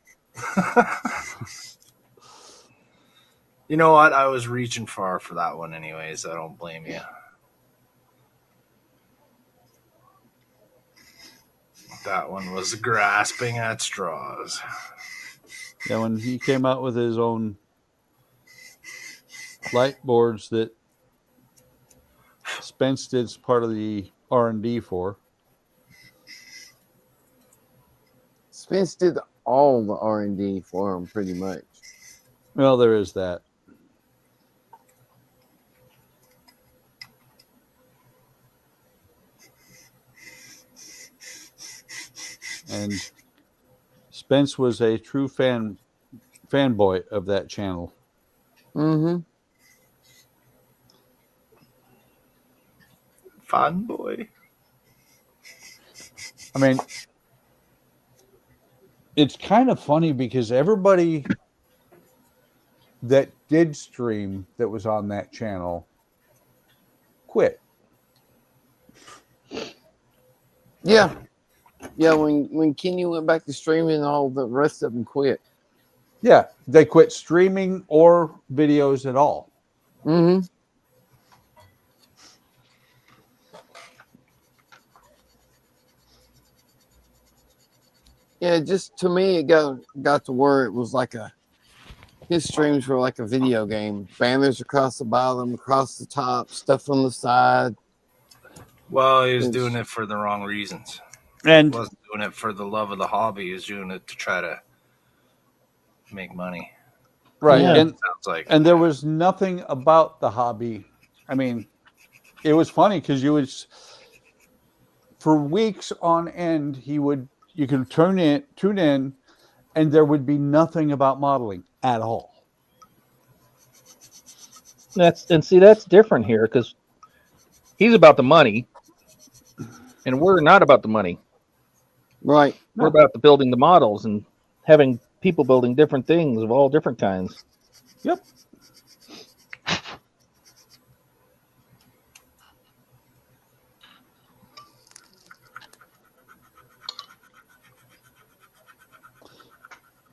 You know what? I was reaching far for that one anyways. I don't blame you. That one was grasping at straws. Yeah, when he came out with his own light boards that Spence did part of the R&D for. Spence did all the R&D for him, pretty much. Well, there is that. And Spence was a true fanboy of that channel. Mm-hmm. Fanboy. I mean, it's kind of funny because everybody that did stream that was on that channel quit. Yeah. Yeah, when Kenny went back to streaming, all the rest of them quit. Yeah, they quit streaming or videos at all. Mm-hmm. Yeah, just to me, it got to where it was like his streams were like a video game. Banners across the bottom, across the top, stuff on the side. Well, he was doing it for the wrong reasons. And he wasn't doing it for the love of the hobby. He was doing it to try to make money. Right. Yeah. And, sounds like. And there was nothing about the hobby. I mean, it was funny because for weeks on end, you could tune in, and there would be nothing about modeling at all. That's different here because he's about the money, and we're not about the money. Right. We're about building the models and having people building different things of all different kinds. Yep.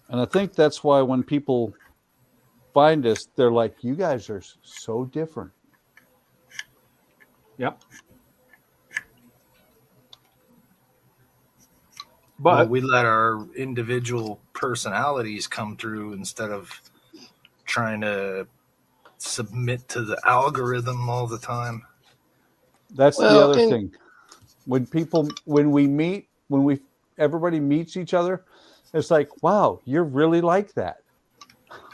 And I think that's why when people find us, they're like, you guys are so different. Yep. Well, But we let our individual personalities come through instead of trying to submit to the algorithm all the time. That's the Well, other and- thing. When everybody meets each other, it's like, wow, you're really like that.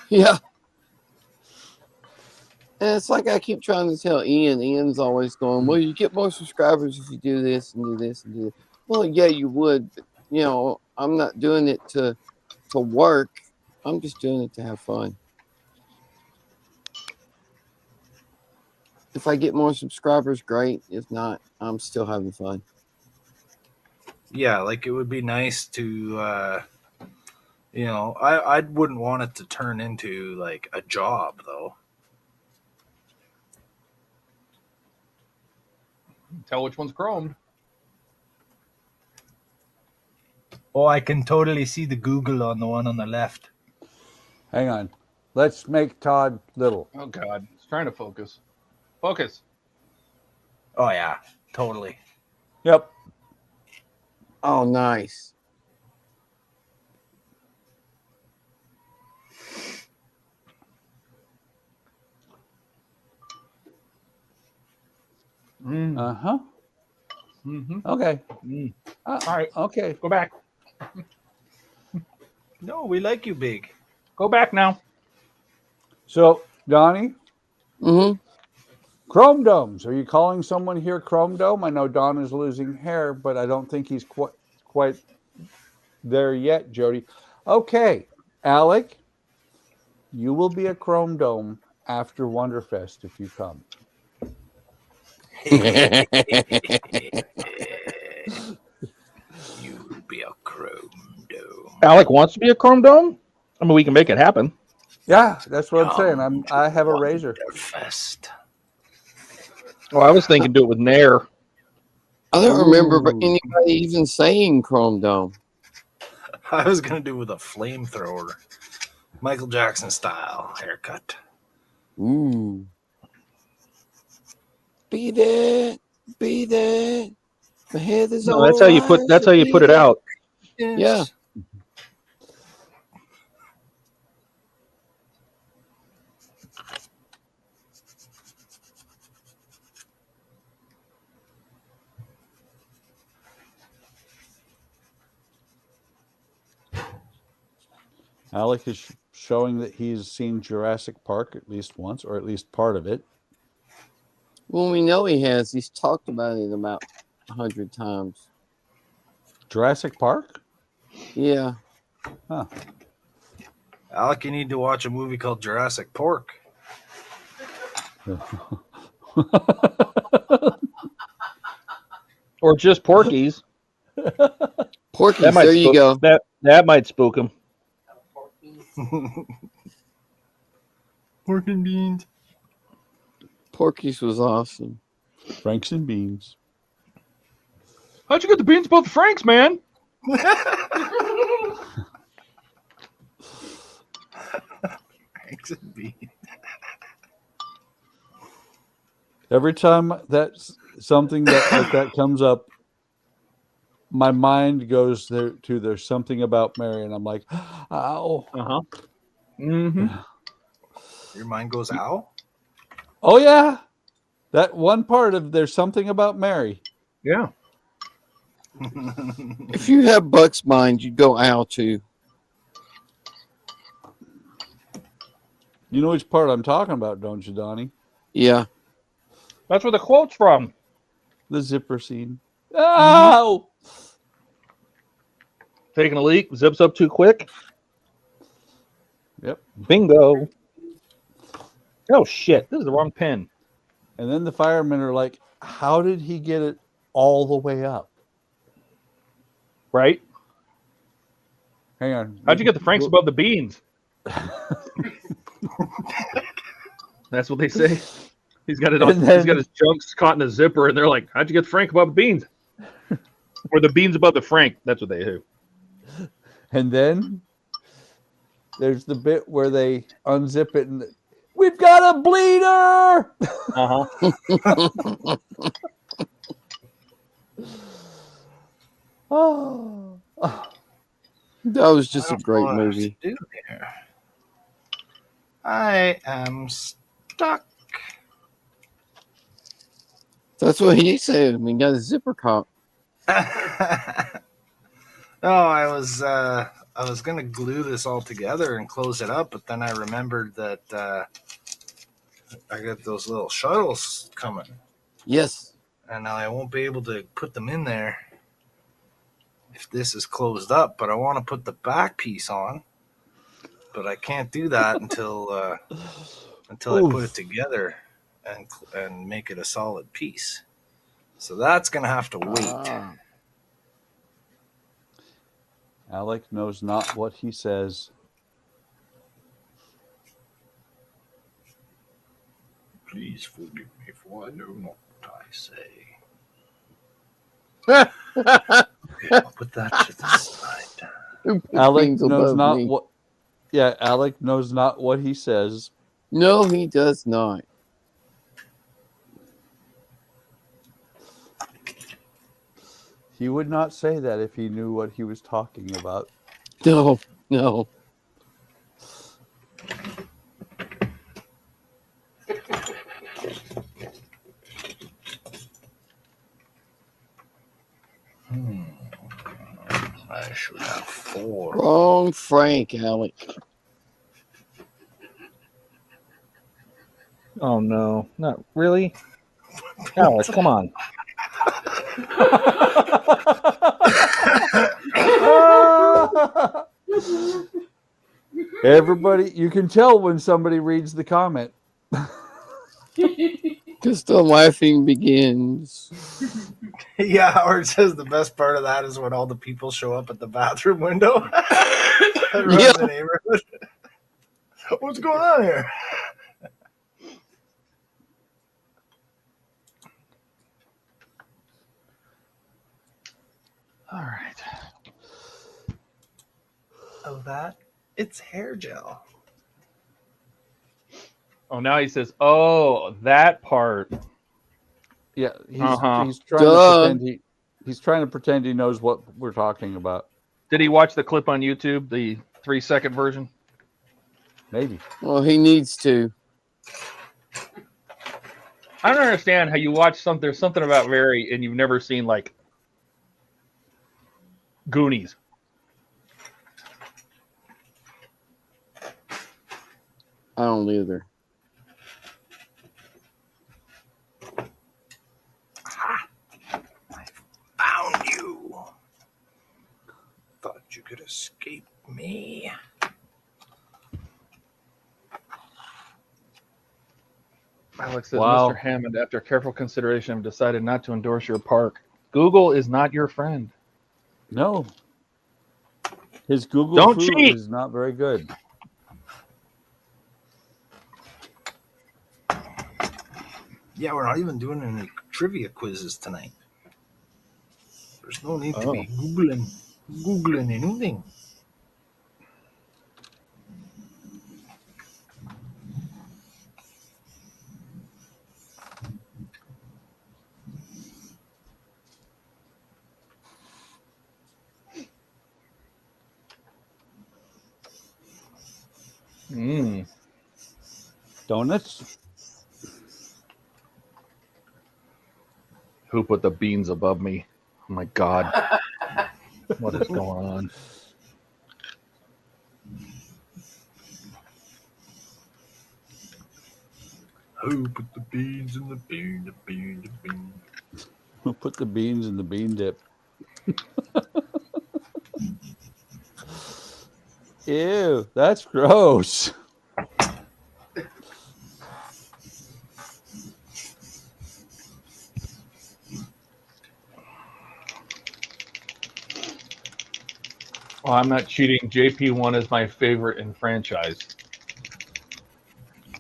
Yeah. And it's like I keep trying to tell Ian. Ian's always going, well, you get more subscribers if you do this and do this and do that. Well, yeah, you would. But, you know, I'm not doing it to work. I'm just doing it to have fun. If I get more subscribers, great. If not, I'm still having fun. Yeah, like it would be nice to, you know, I wouldn't want it to turn into like a job though. tell which one's chromed. Oh, I can totally see the Google on the one on the left. Hang on. Let's make Todd little. Oh God, it's trying to focus. Focus. Oh yeah, totally. Yep. Oh, nice. Uh-huh. Mm-hmm. Okay. All right, Okay. go back. No, we like you big. Go back now. So, Donnie, Mm-hmm. Chrome Domes. Are you calling someone here Chrome Dome? I know Don is losing hair, but I don't think he's quite there yet, Jody. Okay, Alec, you will be a Chrome Dome after Wonderfest if you come. You will be a chrome dome. Alec wants to be a Chrome Dome. I mean, we can make it happen. Yeah, that's what I'm saying. I have a razor. Wonderfest. Oh, I was thinking do it with Nair. I don't remember Ooh. anybody even saying Chrome Dome. I was gonna do with a flamethrower, Michael Jackson style haircut. Ooh. Be that. Be that. My head is No, that's how you put. That's how you put it out. Yeah. Alec is showing that he's seen Jurassic Park at least once, or at least part of it. Well, we know he has. He's talked about it about 100 times. Jurassic Park? Yeah. Huh. Alec, you need to watch a movie called Jurassic Pork. Or just Porky's. Porky's, there you go. That might spook him. Pork and beans. Porky's was awesome. Franks and beans. How'd you get the beans above the Franks, man? Franks and beans. Every time that's something that like that comes up, my mind goes there to there's something about Mary, and I'm like, ow. Uh-huh. Mm-hmm. Your mind goes ow? Oh yeah. That one part of there's something about Mary. Yeah. If you have Buck's mind, you'd go ow too. You know which part I'm talking about, don't you, Donnie? Yeah. That's where the quote's from. The zipper scene. Ow! Taking a leak, zips up too quick. Yep. Bingo. Oh, shit. This is the wrong pin. And then the firemen are like, how did he get it all the way up? Right? Hang on. How'd you get the Franks above the beans? That's what they say. He's got it on. And then- He's got his junks caught in a zipper, and they're like, "How'd you get Frank above the beans?" Or the beans above the Frank. That's what they do. And then there's the bit where they unzip it and we've got a bleeder. Oh. That was just a I don't great know what I have movie. to do here. I am stuck. That's what he said. We got a zipper caught. No, I was gonna glue this all together and close it up, but then I remembered that I got those little shuttles coming, Yes. and now I won't be able to put them in there if this is closed up. But I want to put the back piece on, but I can't do that until I put it together and make it a solid piece. So that's gonna have to wait. Ah. Alec knows not what he says. Please forgive me, for I know not what I say. Okay, I'll put that to the side. Alec Beans knows above not me. what. Yeah, Alec knows not what he says. No, he does not. He would not say that if he knew what he was talking about. No, no. I should have 4. Wrong Frank, Alec. Oh no, not really. Alex, come on. Everybody, you can tell when somebody reads the comment. Because the laughing begins. Yeah, Howard says the best part of that is when all the people show up at the bathroom window. Around Yeah. the neighborhood. What's going on here? All right. Oh, that? It's hair gel. Oh, now he says, "Oh, that part." Yeah, he's Uh-huh. he's trying Duh. to pretend he's trying to pretend he knows what we're talking about. Did he watch the clip on YouTube, the 3-second version? Maybe. Well, he needs to. I don't understand how you watch something. There's something about Mary, and you've never seen like Goonies. I don't either. Found you. Thought you could escape me. Alex says, Wow. "Mr. Hammond, after careful consideration, I've decided not to endorse your park. Google is not your friend." No. His Google Don't food cheat. is not very good. Yeah, we're not even doing any trivia quizzes tonight. There's no need to be Googling anything. Donuts? Who put the beans above me? Oh my God. What is going on? Who put the beans in the bean, the bean, the bean? Who put the beans in the bean dip? Ew, that's gross. Oh, I'm not cheating. JP1 is my favorite in franchise.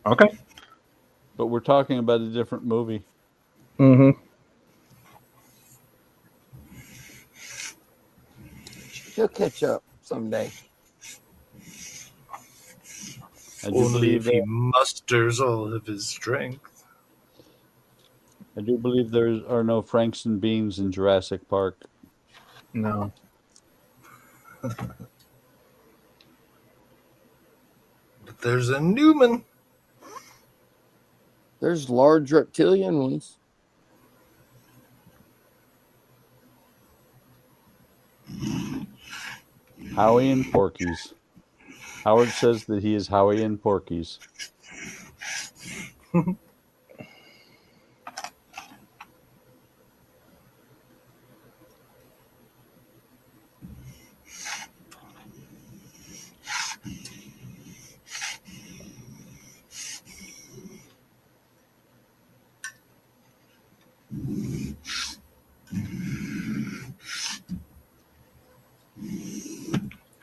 Okay. But we're talking about a different movie. Mm-hmm. He'll catch up someday. I do Only believe if he that. musters all of his strength. I do believe there are no Franks and Beans in Jurassic Park. No. But there's a Newman. There's large reptilian ones. Howie and Porky's. Howard says that he is Howie and Porky's.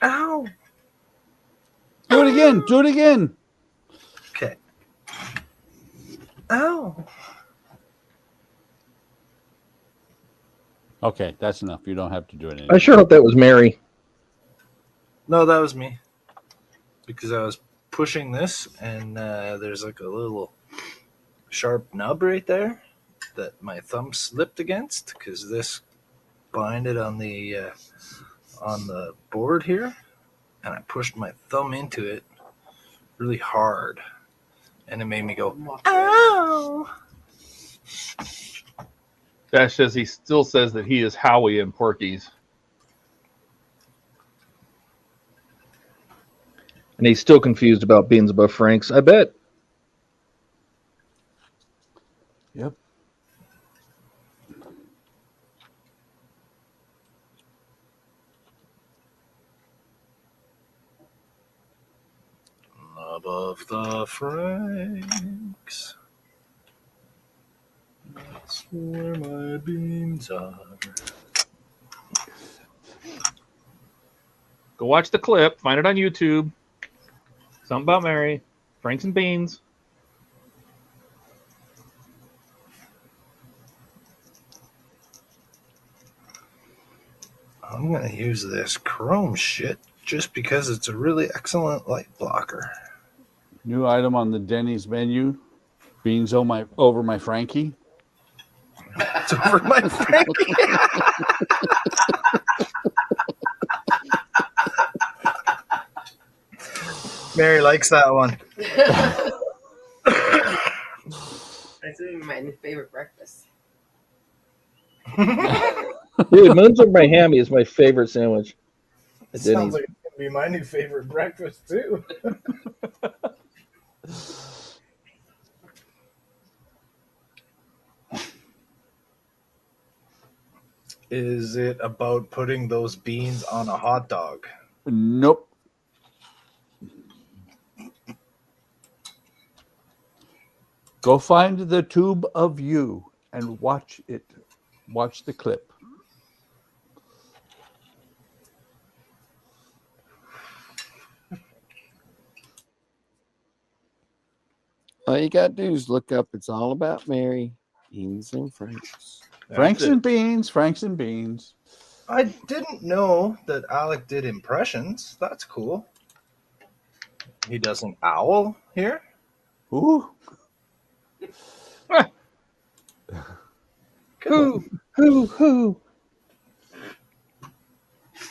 Ow! Do it again! Do it again! Okay. Ow! Okay, that's enough. You don't have to do it anymore. I sure hope that was Mary. No, that was me. Because I was pushing this, and there's like a little sharp nub right there that my thumb slipped against, because this binded on the board here, and I pushed my thumb into it really hard, and it made me go, ow! Dash says he still says that he is Howie and Porky's. And he's still confused about beans above Frank's. I bet. Yep. Above the Franks, that's where my beans are. Go watch the clip. Find it on YouTube. Something about Mary. Franks and Beans. I'm going to use this chrome shit just because it's a really excellent light blocker. New item on the Denny's menu. Beans over my Frankie. It's over my Frankie. Mary likes that one. That's my new favorite breakfast. Dude, Moons over my hammy is my favorite sandwich. It sounds like it's going to be my new favorite breakfast, too. Is it about putting those beans on a hot dog? Nope. Go find the tube of you and watch it. Watch the clip. All you got to do is look up It's All About Mary, Beans and Franks. Franks and Beans, Franks and Beans. I didn't know that Alec did impressions. That's cool. He does an owl here. Ooh. Who?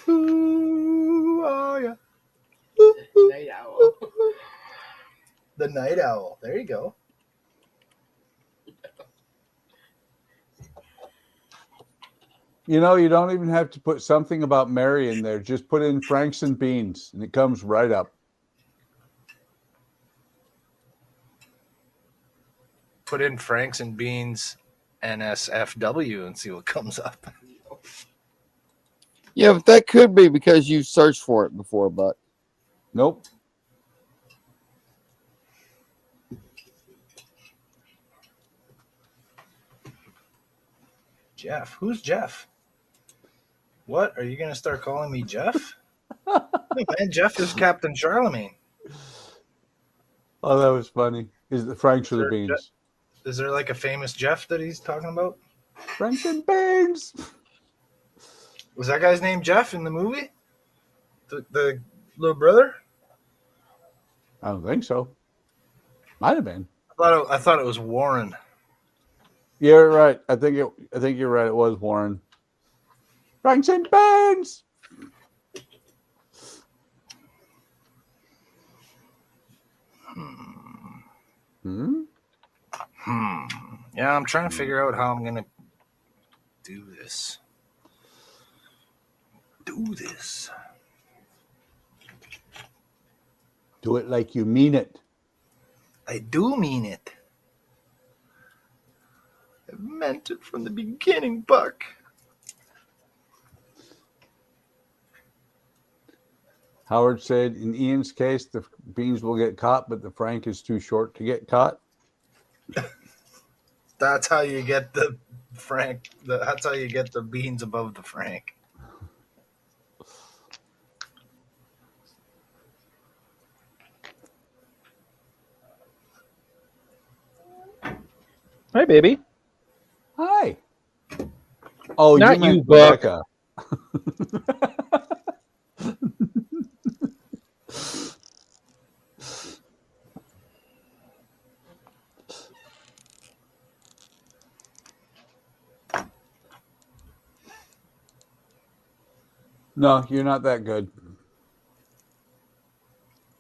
Who are ya? Night owl. The night owl. There you go. You know, you don't even have to put something about Mary in there. Just put in Franks and Beans, and it comes right up. Put in Franks and Beans NSFW and see what comes up. Yeah, but that could be because you searched for it before, Buck. Nope. Jeff. Who's Jeff? What? Are you going to start calling me Jeff? No, man, Jeff is Captain Charlemagne. Oh, that was funny. Is the Franks or the Beans? Is there like a famous Jeff that he's talking about? Franks and Beans. Was that guy's name Jeff in the movie? The little brother? I don't think so. Might have been. I thought it was Warren. You're right. I think you're right. It was Warren. Franks and Beans. Yeah, I'm trying to figure out how I'm gonna do this. Do it like you mean it. I do mean it. I meant it from the beginning, Buck. Howard said, in Ian's case, the beans will get caught, but the Frank is too short to get caught. That's how you get the Frank. That's how you get the beans above the Frank. Hi, baby. Hi. Oh, Not meant you, Buck. Rebecca. No, you're not that good.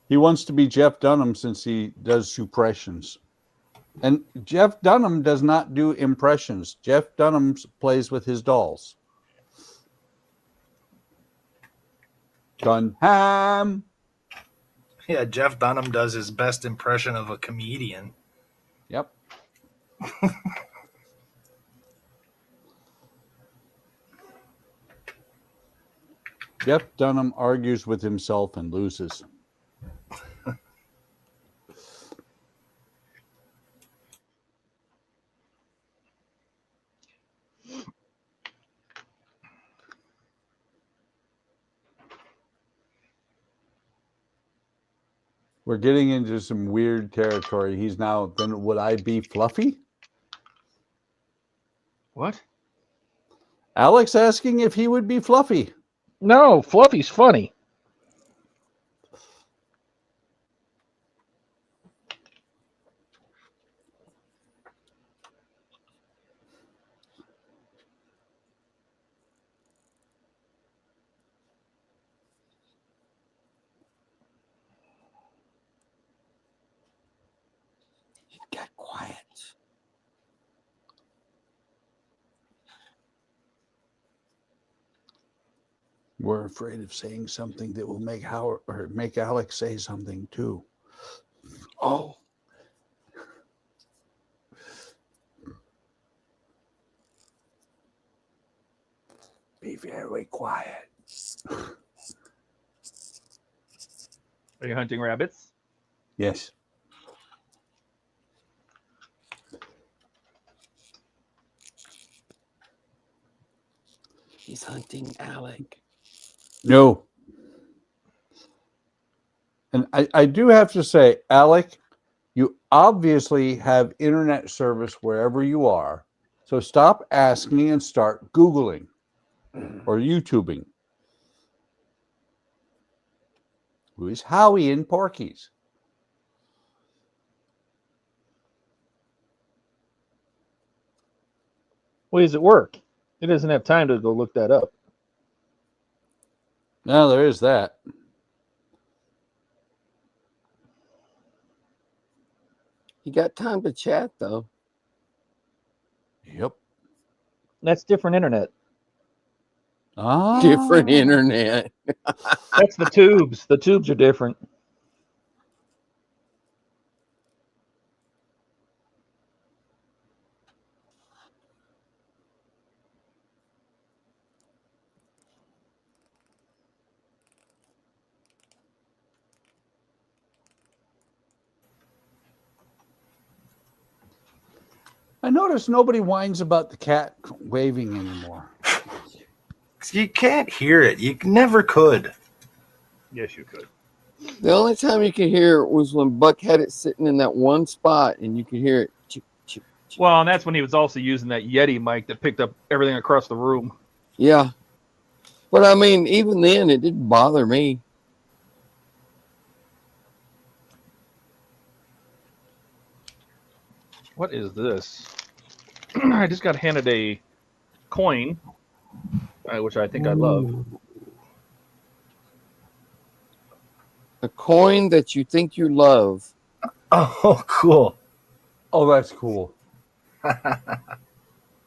He wants to be Jeff Dunham since he does suppressions. And Jeff Dunham does not do impressions. Jeff Dunham plays with his dolls. Dunham. Yeah, Jeff Dunham does his best impression of a comedian. Yep. Jeff Dunham argues with himself and loses. We're getting into some weird territory. He's now, then would I be Fluffy? What? Alex asking if he would be Fluffy. No, Fluffy's funny. Get quiet. We're afraid of saying something that will make Howard or make Alex say something too. Oh. Be very quiet. Are you hunting rabbits? Yes. He's hunting Alec. No. And I do have to say, Alec, you obviously have internet service wherever you are. So stop asking and start Googling or YouTubing. Who is Howie in Porky's? Well, he's at work. He doesn't have time to go look that up. No, there is that. You got time to chat, though. Yep. That's different internet. Ah. Different internet. That's the tubes. The tubes are different. I notice nobody whines about the cat waving anymore. You can't hear it. You never could. Yes, you could. The only time you could hear it was when Buck had it sitting in that one spot, and you could hear it chip, chip, Well, and that's when he was also using that Yeti mic that picked up everything across the room. Yeah. But I mean, even then, it didn't bother me. What is this? I just got handed a coin, which I think I love. A coin that you think you love. Oh, cool. Oh, that's cool.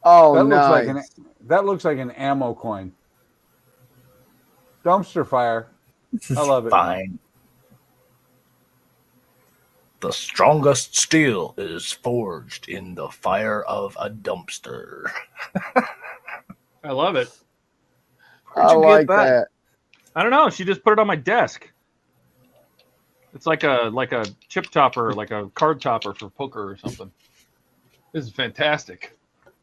Oh, That nice. looks like an ammo coin. Dumpster fire. I love it. Fine. The strongest steel is forged in the fire of a dumpster. I love it. I you get like that? that. I don't know. She just put it on my desk. It's like a chip topper, like a card topper for poker or something. This is fantastic.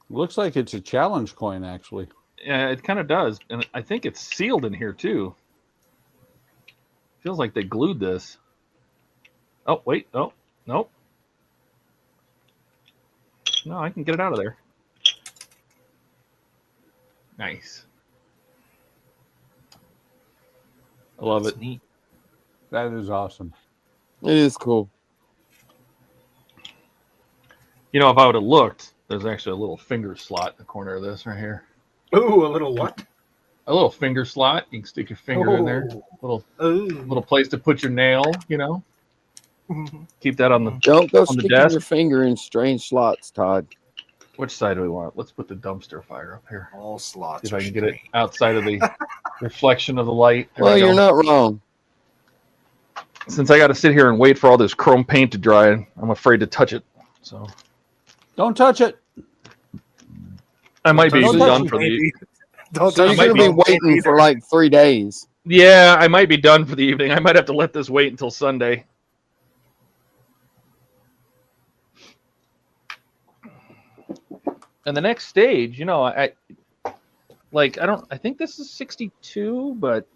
Looks like it's a challenge coin, actually. Yeah, it kind of does, and I think it's sealed in here too. Feels like they glued this. Oh wait, oh nope. No, I can get it out of there. Nice. I love it. Neat. That is awesome. It is cool. You know, if I would have looked, there's actually a little finger slot in the corner of this right here. Ooh, a little what? A little finger slot. You can stick your finger in there. Little place to put your nail, you know. Keep that on the Don't go on the sticking desk. your finger in strange slots, Todd. Which side do we want? Let's put the dumpster fire up here. All slots. See if I can get it outside of the reflection of the light. There Well, we go. you're not wrong. Since I got to sit here and wait for all this chrome paint to dry, I'm afraid to touch it. So Don't touch it. I might be Don't touch done it, for the. Don't So you're might going to be waiting for like 3 days. Yeah, I might be done for the evening. I might have to let this wait until Sunday. And the next stage, you know, I think this is 62, but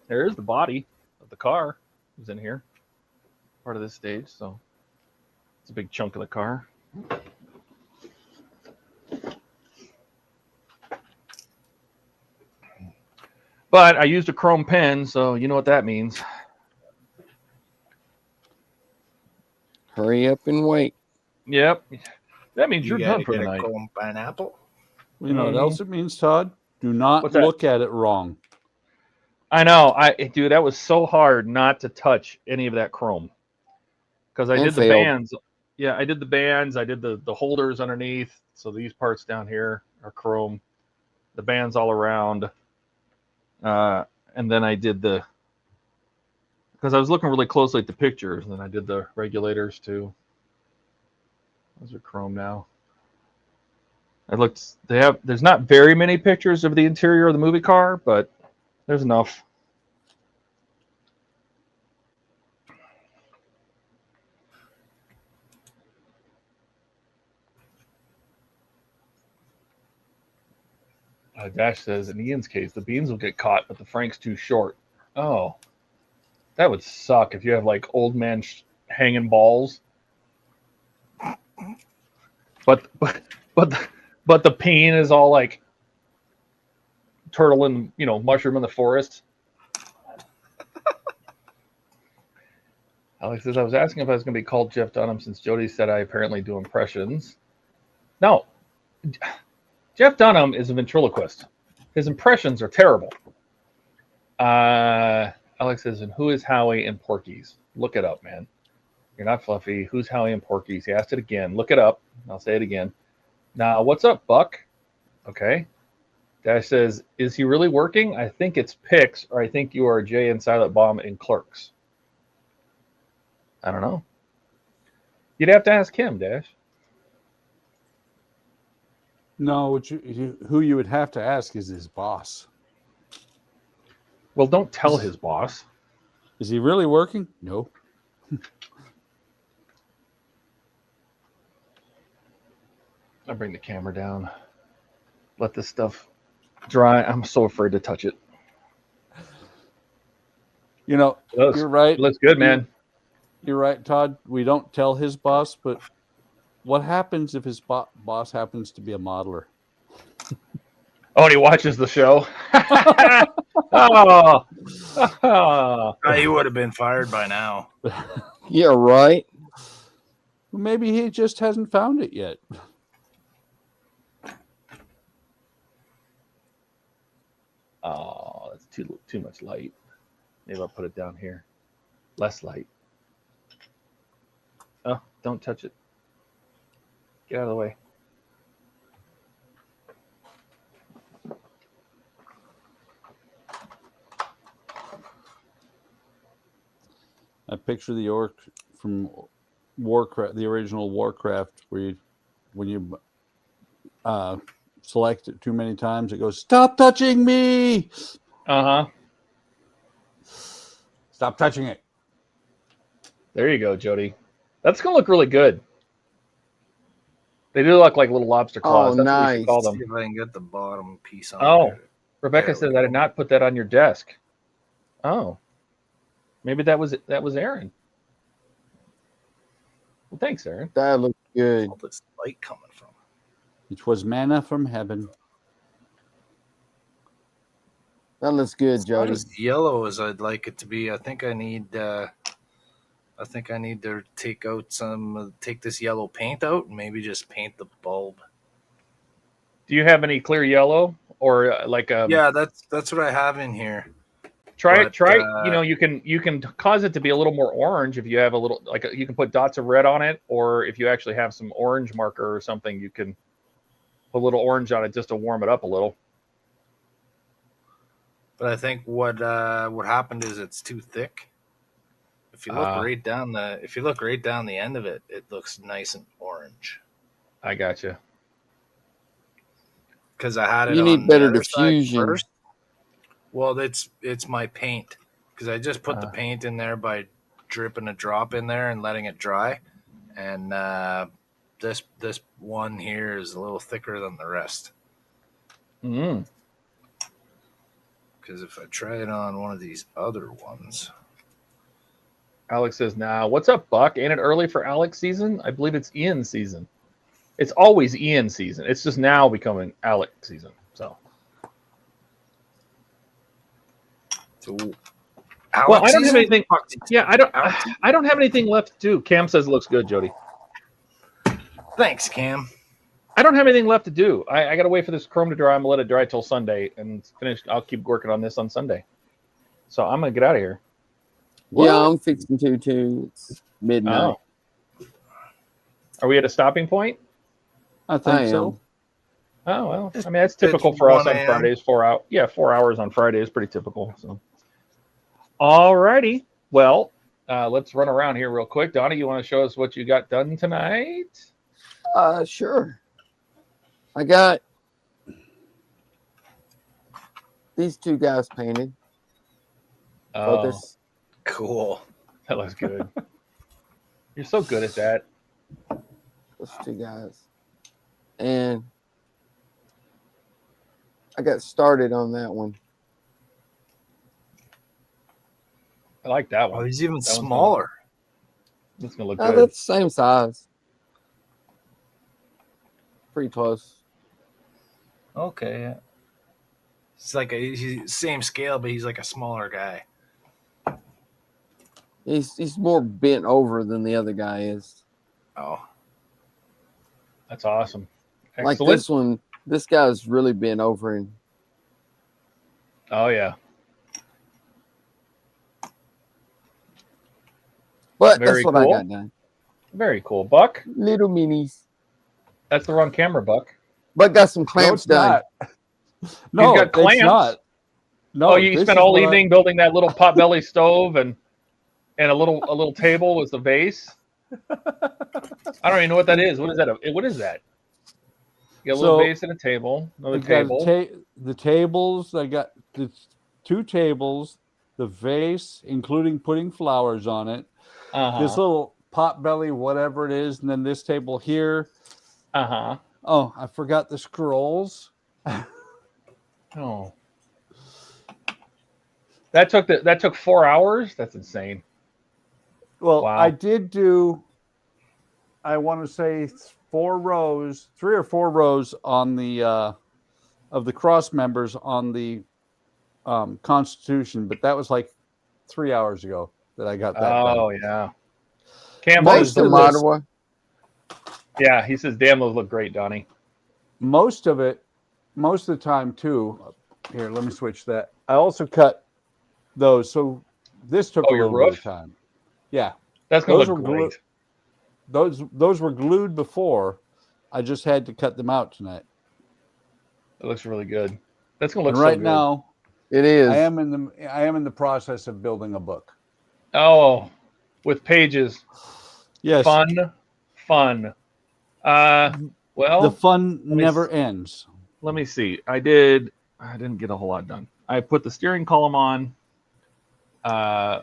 there is the body of the car is in here, part of this stage, so it's a big chunk of the car. But I used a chrome pen, so you know what that means. Hurry up and wait. Yep. That means You you're gotta done for get the a night. chrome pineapple. You know what else it means, Todd? Do not What's that? look at it wrong. I know. Dude, that was so hard not to touch any of that chrome. Because I And did the failed. bands. Yeah, I did the bands. I did the holders underneath. So these parts down here are chrome. The bands all around. And then I did the... Because I was looking really closely at the pictures. And then I did the regulators too. Those are chrome now. There's not very many pictures of the interior of the movie car, but there's enough. Dash says, in Ian's case, the beans will get caught, but the Frank's too short. Oh, that would suck if you have like old man hanging balls. But the peen is all like turtle and mushroom in the forest. Alex says, I was asking if I was going to be called Jeff Dunham since Jody said I apparently do impressions. No. Jeff Dunham is a ventriloquist. His impressions are terrible. Alex says, and who is Howie and Porky's? Look it up, man. You're not fluffy. Who's Howie and Porky's? He asked it again. Look it up. I'll say it again. Now, what's up, Buck? Okay. Dash says, is he really working? I think it's Pix, or I think you are Jay and Silent Bomb in Clerks. I don't know. You'd have to ask him, Dash. No, who you would have to ask is his boss. Well, don't tell his boss. Is he really working? No. I'll bring the camera down. Let this stuff dry. I'm so afraid to touch it. You're right. It looks good, man. You're right, Todd. We don't tell his boss, but What happens if his boss happens to be a modeler? Oh, and he watches the show. Oh. He would have been fired by now. Yeah, right. Maybe he just hasn't found it yet. Oh, that's too much light. Maybe I'll put it down here. Less light. Oh, don't touch it. Get out of the way. I picture the orc from Warcraft, the original Warcraft, where when you select it too many times, it goes, "Stop touching me!" Uh-huh. Stop touching it. There you go, Jody. That's going to look really good. They do look like little lobster claws. Oh, That's what we nice. should call See them. if I can get the bottom piece on. Oh, there. Rebecca There says we I did go. not put that on your desk. Oh. Maybe that was Aaron. Well, thanks, Aaron. That looks good. All this light coming from. It was manna from heaven. That looks good, It's not Jody. as yellow as I'd like it to be. I think I need to take this yellow paint out and maybe just paint the bulb. Do you have any clear yellow or like a? Yeah, that's what I have in here. Try but, it. Try. You can cause it to be a little more orange if you have a little you can put dots of red on it, or if you actually have some orange marker or something, you can put a little orange on it just to warm it up a little. But I think what happened is it's too thick. If you look right down the end of it, it looks nice and orange. I gotcha. Because I had it. You on need better the other side diffusion. first. Well, it's my paint, because I just put the paint in there by dripping a drop in there and letting it dry, and this one here is a little thicker than the rest. Mm. Because if I try it on one of these other ones, Alex says, "Now, what's up, Buck? Ain't it early for Alex season? I believe it's Ian season. It's always Ian season. It's just now becoming Alex season. So, well, I don't have anything. Yeah, I don't have anything left to do. Cam says it looks good, Jody. Thanks, Cam. I don't have anything left to do. I got to wait for this chrome to dry. I'm gonna let it dry till Sunday and finish. I'll keep working on this on Sunday. So I'm gonna get out of here. Yeah, I'm fixing to too. It's midnight. Oh. Are we at a stopping point? I think so. Oh well, I mean that's typical for us on 1 a.m. Fridays. 4 hours. Yeah, 4 hours on Friday is pretty typical. So, alrighty. Well, let's run around here real quick. Donnie, you want to show us what you got done tonight? Sure. I got these two guys painted. Oh, Focus. Cool. that looks good. You're so good at that. Those two guys. And I got started on that one. I like that Oh, one. he's even one's smaller. It's gonna look No, good. that's the same size. Pretty close. Okay. Yeah. It's like he's same scale, but he's like a smaller guy. He's more bent over than the other guy is. Oh. That's awesome. Like Excellent. this one, this guy's really bent over and Oh yeah. but Very that's what cool. I got done. Very cool. Buck. Little minis. That's the wrong camera, Buck. But got some No, clamps it's done. not. No, got it's clamps? not. No, Oh, you this spent is all what evening building that little potbelly stove and a little table with the vase. I don't even know what that is. What is that? What is that? You got a little So, vase and a table. Another We've got table. the tables. I got the two tables, the vase, including putting flowers on it. Uh-huh. This little pot belly, whatever it is, and then this table here. Uh-huh. Oh, I forgot the scrolls. Oh. That took 4 hours? That's insane. Well, Wow. I did do I want to say 4 rows, 3 or 4 rows on the of the cross members on the Constitution, but that was like 3 hours ago that I got that done. Oh yeah. Cam Thanks says to Ottawa. yeah, he says damn those look great, Donnie. Most of the time too. Here, let me switch that. I also cut those, so this took a your little bit roof? of time. Yeah, That's gonna those look were great. those were glued before. I just had to cut them out tonight. It looks really good. That's gonna look And so right good. now, It is. I am in the process of building a book. Oh, with pages. Yes, Fun. Well, the fun me never ends. let me see. I didn't get a whole lot done. I put the steering column on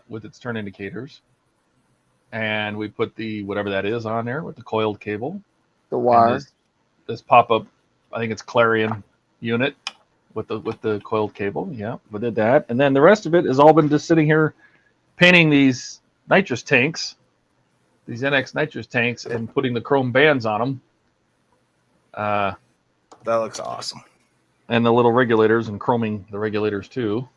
with its turn indicators. And we put the whatever that is on there with the coiled cable. The wire. And this pop-up, I think it's Clarion unit with the coiled cable. Yeah, we did that. And then the rest of it has all been just sitting here painting these nitrous tanks, these NX nitrous tanks, and putting the chrome bands on them. That looks awesome. And the little regulators and chroming the regulators too.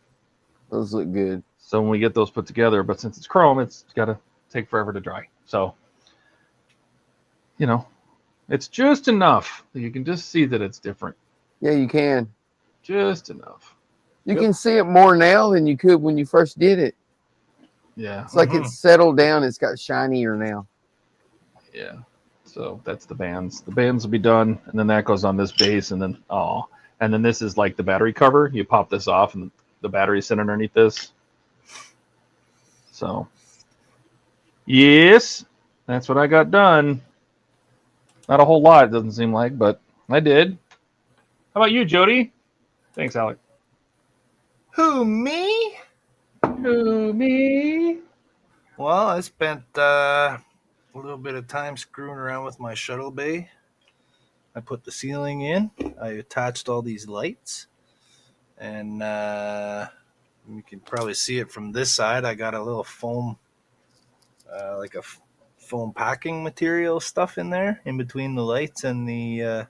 Those look good. So when we get those put together, but since it's chrome, it's got to take forever to dry. So, it's just enough that you can just see that it's different. Yeah, you can. Just enough. You can see it more now than you could when you first did it. Yeah. It's like it's settled down. It's got shinier now. Yeah. So that's the bands. The bands will be done, and then that goes on this base, and then and then this is like the battery cover. You pop this off, and the battery's sitting underneath this. So, yes, that's what I got done. Not a whole lot, it doesn't seem like, but I did. How about you, Jody? Thanks, Alec. Who, me? Who, me? Well, I spent a little bit of time screwing around with my shuttle bay. I put the ceiling in. I attached all these lights. And you can probably see it from this side. I got a little foam, like a foam packing material stuff in there in between the lights and the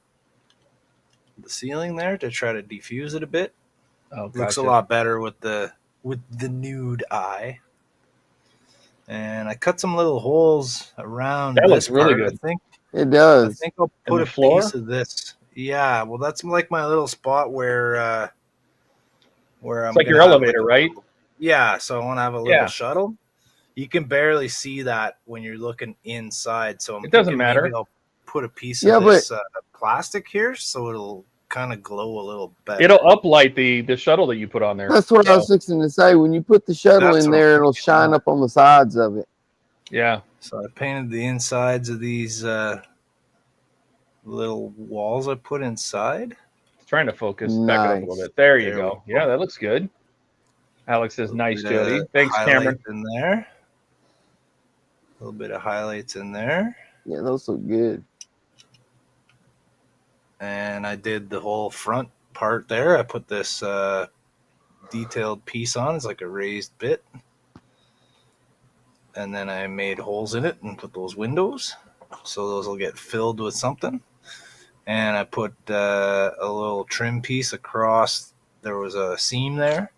ceiling there to try to diffuse it a bit. Oh, Looks a gotcha. lot better with the nude eye. And I cut some little holes around. That looks this really part, good. I think. It does. I think I'll put a piece of this. Yeah, well, that's like my little spot where I'm. It's like your elevator, right? Yeah, so I want to have a little shuttle. You can barely see that when you're looking inside. So it doesn't matter. Maybe I'll put a piece of this plastic here, so it'll kind of glow a little better. It'll uplight the shuttle that you put on there. That's what I was fixing to say. When you put the shuttle in there, it'll shine up on the sides of it. Yeah. So I painted the insides of these little walls I put inside. Trying to focus. Back it up a little bit. There you go. Yeah, that looks good. Alex says, nice, Jody. Thanks, Cameron. In there. A little bit of highlights in there. Yeah, those look good. And I did the whole front part there. I put this detailed piece on. It's like a raised bit. And then I made holes in it and put those windows. So those will get filled with something. And I put a little trim piece across. There was a seam there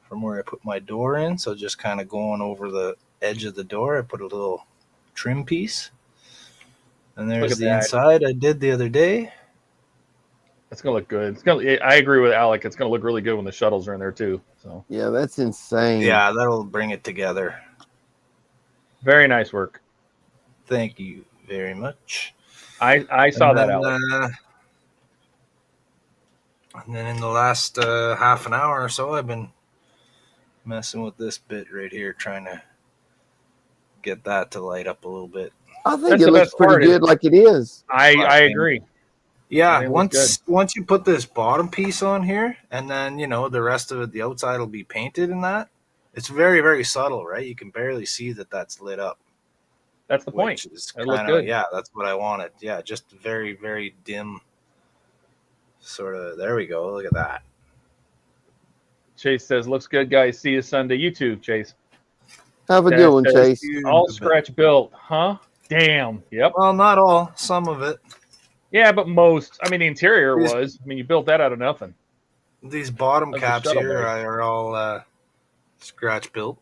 from where I put my door in. So just kind of going over the edge of the door, I put a little trim piece. And there's the inside I did the other day. It's gonna look good. I agree with Alec. It's gonna look really good when the shuttles are in there too. So yeah, that's insane. Yeah, that'll bring it together. Very nice work. Thank you very much. I saw that, Alec. And then in the last half an hour or so, I've been messing with this bit right here, trying to get that to light up a little bit. I think it looks pretty good like it is. I agree. Yeah, once you put this bottom piece on here, and then the rest of it, the outside will be painted in that. It's very, very subtle, right? You can barely see that that's lit up. That's the point. It looks good. Yeah, that's what I wanted. Yeah, just very, very dim. Sort of. There we go. Look at that. Chase says, "Looks good, guys. See you Sunday." You too, Chase. Have a good one, Chase. All scratch built, huh? Damn. Yep. Well, not all. Some of it. Yeah, but most. I mean, the interior These- was. I mean, you built that out of nothing. These bottom Of the caps shuttle here bay. are all scratch built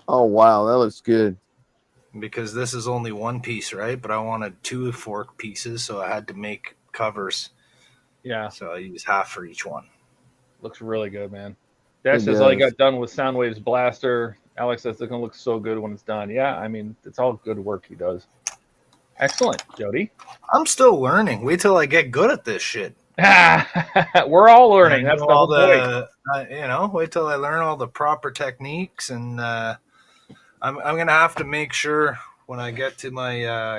Oh wow, that looks good. because this is only one piece, right? But I wanted 2 fork pieces, so I had to make covers. Yeah, So I use half for each one. looks really good, man. Dash It says all you does. got done with Soundwave's blaster. Alex says it's going to look so good when it's done. Yeah, I mean, it's all good work he does. Excellent, Jody. I'm still learning. Wait till I get good at this shit. We're all learning. That's the whole point. Wait till I learn all the proper techniques, and I'm gonna have to make sure when I get to my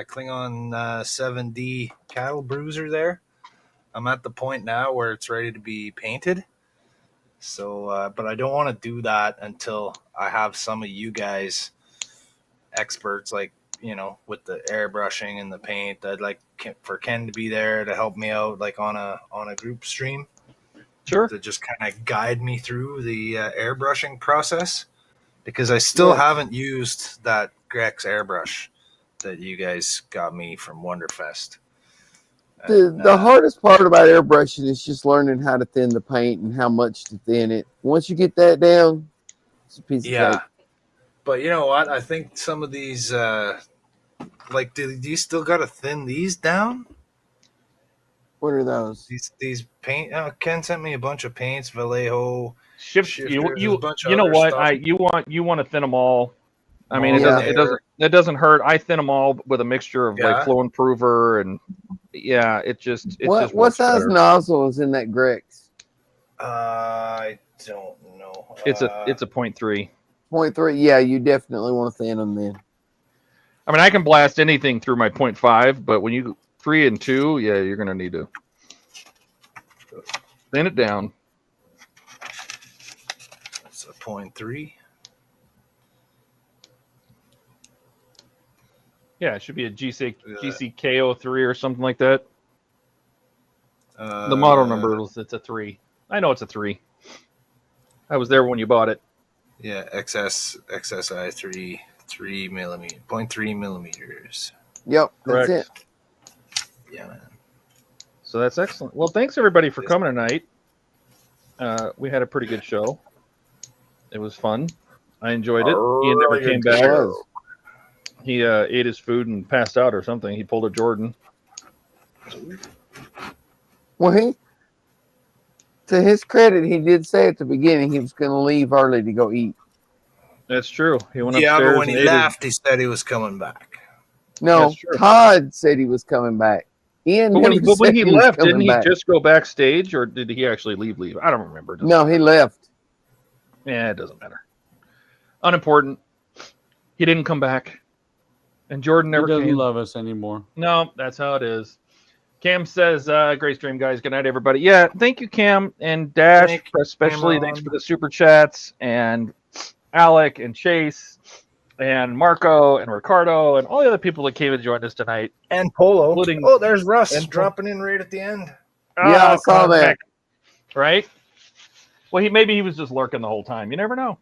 Klingon 7D cattle bruiser there, I'm at the point now where it's ready to be painted. So, but I don't want to do that until I have some of you guys experts, like, with the airbrushing and the paint. I'd like for Ken to be there to help me out, like on a group stream. Sure. To just kind of guide me through the airbrushing process, because I still haven't used that Grex airbrush that you guys got me from Wonderfest. The hardest part about airbrushing is just learning how to thin the paint and how much to thin it. Once you get that down, it's a piece of cake. But you know what? I think some of these, like, do you still got to thin these down? What are those? These paint. Ken sent me a bunch of paints, Vallejo. You a bunch of know other what? stuff. You want to thin them all. I mean, Yeah. it doesn't hurt. I thin them all with a mixture of like Yeah. flow improver and it just What works size better. nozzle is in that Grex? I don't know. It's a 0.3. 0.3. Yeah, you definitely want to thin them then. I mean, I can blast anything through my 0.5, but when you 3 and 2, yeah, you're gonna need to thin it down. It's a 0.3. Yeah, it should be a GCK03 or something like that. The model number it's a 3. I know it's a 3. I was there when you bought it. Yeah, XSI 3 millimeter, 0.3 millimeters. Yep, Correct. that's it. Yeah, man. So that's excellent. Well, thanks everybody for coming tonight. We had a pretty good show. It was fun. I enjoyed it. Ian never came back. He ate his food and passed out or something. He pulled a Jordan. Well, to his credit, he did say at the beginning he was going to leave early to go eat. That's true. He went Yeah, upstairs but when and he ate left, he said he was coming back. No, That's true. Todd said he was coming back. Ian But when never he said he was left, didn't coming he back. just go backstage, or did he actually leave? I don't remember. No, he left. Yeah, it doesn't matter. Unimportant. He didn't come back, and Jordan never He doesn't came. love us anymore. No, that's how it is. Cam says, great stream, guys. Good night, everybody. Yeah, thank you, Cam and Dash, Thank you, especially. Cameron. Thanks for the super chats, and Alec and Chase and Marco and Ricardo and all the other people that came and joined us tonight. And Polo. Including- Oh, there's Russ and dropping in right at the end. Yeah, I saw that. Right? Well, maybe he was just lurking the whole time. You never know.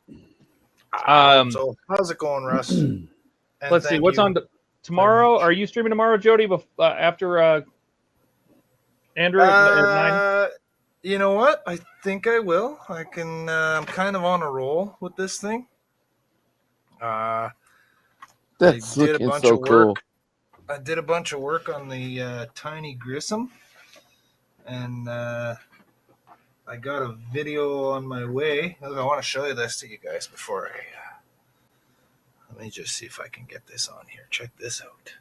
So how's it going, Russ? And Let's see thank what's you. on tomorrow. Are you streaming tomorrow, Jody? After Andrew at 9? You know what? I think I will. I can. I'm kind of on a roll with this thing. That's I did a looking bunch so of work. cool. I did a bunch of work on the Tiny Grissom, and I got a video on my way. I want to show you this to you guys before I. Let me just see if I can get this on here. Check this out.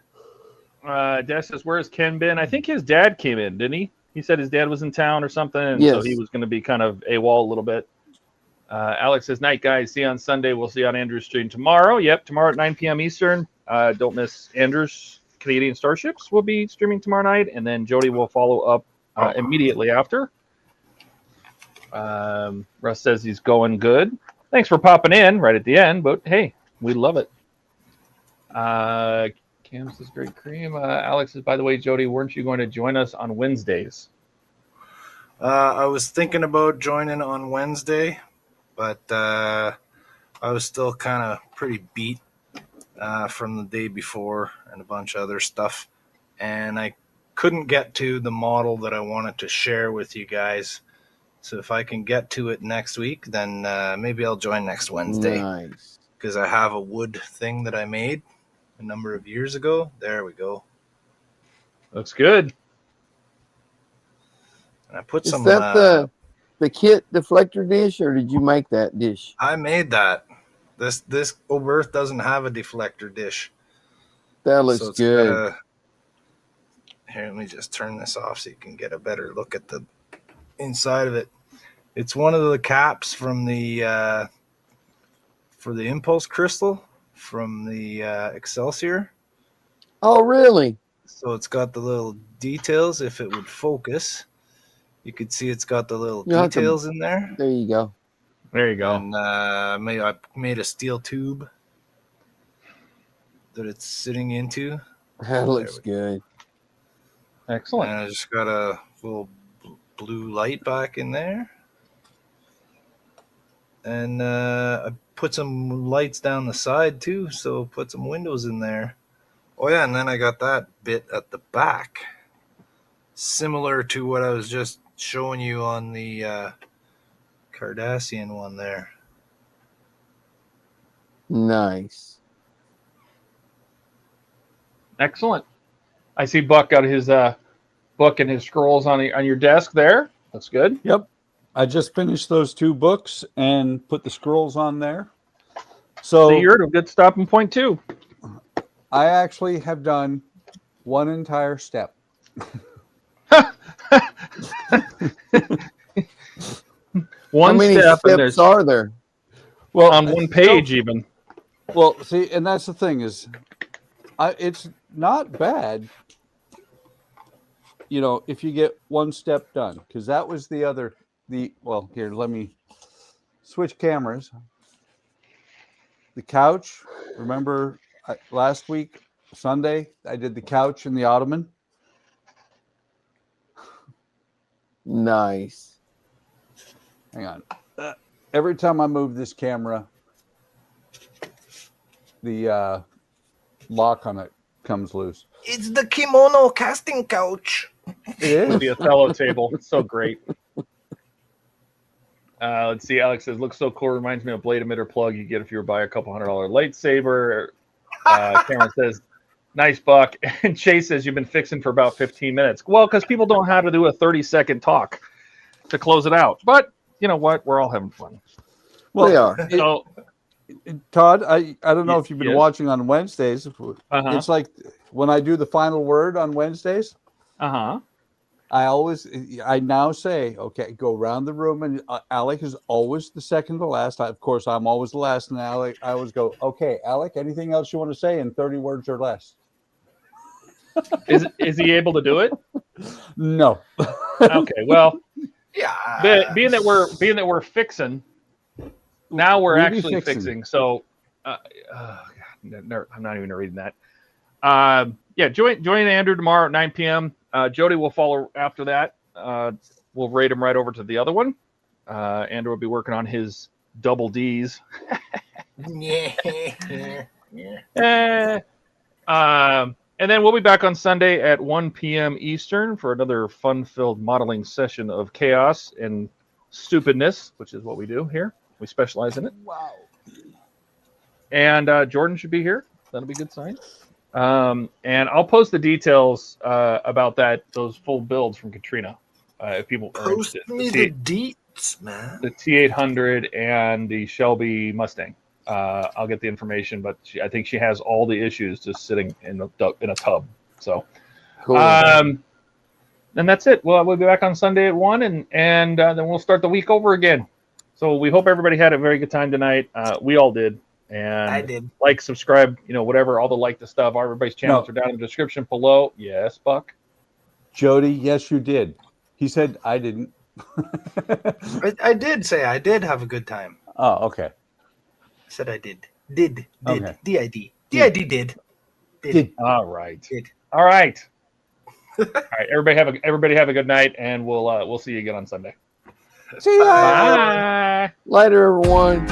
Des says, "Where's Ken been?" I think his dad came in, didn't he? He said his dad was in town or something, and so Yes. he was going to be kind of AWOL a little bit. Alex says, "Night, guys. See you on Sunday. We'll see you on Andrew's stream tomorrow." Yep, tomorrow at 9 p.m. Eastern. Don't miss Andrew's Canadian Starships. Will be streaming tomorrow night, and then Jody will follow up immediately after. Russ says he's going good. Thanks for popping in right at the end, but hey, we love it. Cam says, "Great cream." Alex says, "By the way, Jody, weren't you going to join us on Wednesdays?" I was thinking about joining on Wednesday, but I was still kind of pretty beat from the day before and a bunch of other stuff. And I couldn't get to the model that I wanted to share with you guys. So if I can get to it next week, then maybe I'll join next Wednesday. Nice. Because I have a wood thing that I made a number of years ago. There we go. Looks good. And I put Is some. that the kit deflector dish, or did you make that dish? I made that. This Oberth doesn't have a deflector dish. That looks So it's good. Here, let me just turn this off so you can get a better look at the inside of it. It's one of the caps from the for the impulse crystal from the Excelsior. Oh, really? So it's got the little details. If it would focus, you could see it's got the little You'll have to- details in there. There you go. There you go. And I made a steel tube that it's sitting into. That looks good. Excellent. And I just got a little blue light back in there. And I put some lights down the side too, so put some windows in there. Oh yeah, and then I got that bit at the back, similar to what I was just showing you on the Cardassian one there. Nice. Excellent. I see Buck got his book and his scrolls on your desk there. That's good. Yep. I just finished those 2 books and put the scrolls on there. So you're at a good stopping point too. I actually have done one entire step. One How many step, and steps are there? Well, on one page even. Well, see, and that's the thing is, it's not bad, you know, if you get one step done, because that was well, here, let me switch cameras. The couch, remember last week, Sunday, I did the couch and the ottoman. Nice. Hang on. Every time I move this camera, the lock on it comes loose. It's the kimono casting couch. It is. The Othello table. It's so great. Let's see. Alex says, looks so cool. Reminds me of blade emitter plug you get if you were buy a couple $100 lightsaber. Cameron says, nice, Buck. And Chase says, you've been fixing for about 15 minutes. Well, because people don't know how to do a 30-second talk to close it out. But you know what? We're all having fun. Well, We are. So, Todd, I don't know if you've been Yes. watching on Wednesdays. It's like when I do the final word on Wednesdays, I now say, okay, go around the room, and Alec is always the second to last. Of course, I'm always the last, and Alec, I always go, okay, Alec, anything else you want to say in 30 words or less? Is he able to do it? No. Okay, well, yeah. being that we're fixing, now we're We'll be actually fixing. So, I'm not even reading that. Yeah, join Andrew tomorrow at 9 p.m. Jody will follow after that. We'll rate him right over to the other one. Andrew will be working on his double D's. And then we'll be back on Sunday at 1 p.m. Eastern for another fun-filled modeling session of chaos and stupidness, which is what we do here. We specialize in it. Wow. And Jordan should be here. That'll be a good sign. And I'll post the details about those full builds from Katrina. If people are Post interested. me the deets, man. The T800 and the Shelby Mustang. I'll get the information, but I think she has all the issues just sitting in a tub. So, Cool. and that's it. Well, we'll be back on Sunday at 1, and then we'll start the week over again. So we hope everybody had a very good time tonight. We all did. And I did. Like, subscribe, whatever, all the stuff. Everybody's channels are down in the description below. Yes, Buck. Jody, yes, you did. He said I didn't. I did say I did have a good time. Oh, okay. I said I did. Did. Okay. D-I-D. D-I-D did. Did. All right. Did. All right. All right. Everybody have a good night, and we'll see you again on Sunday. See ya. Bye. Later, everyone.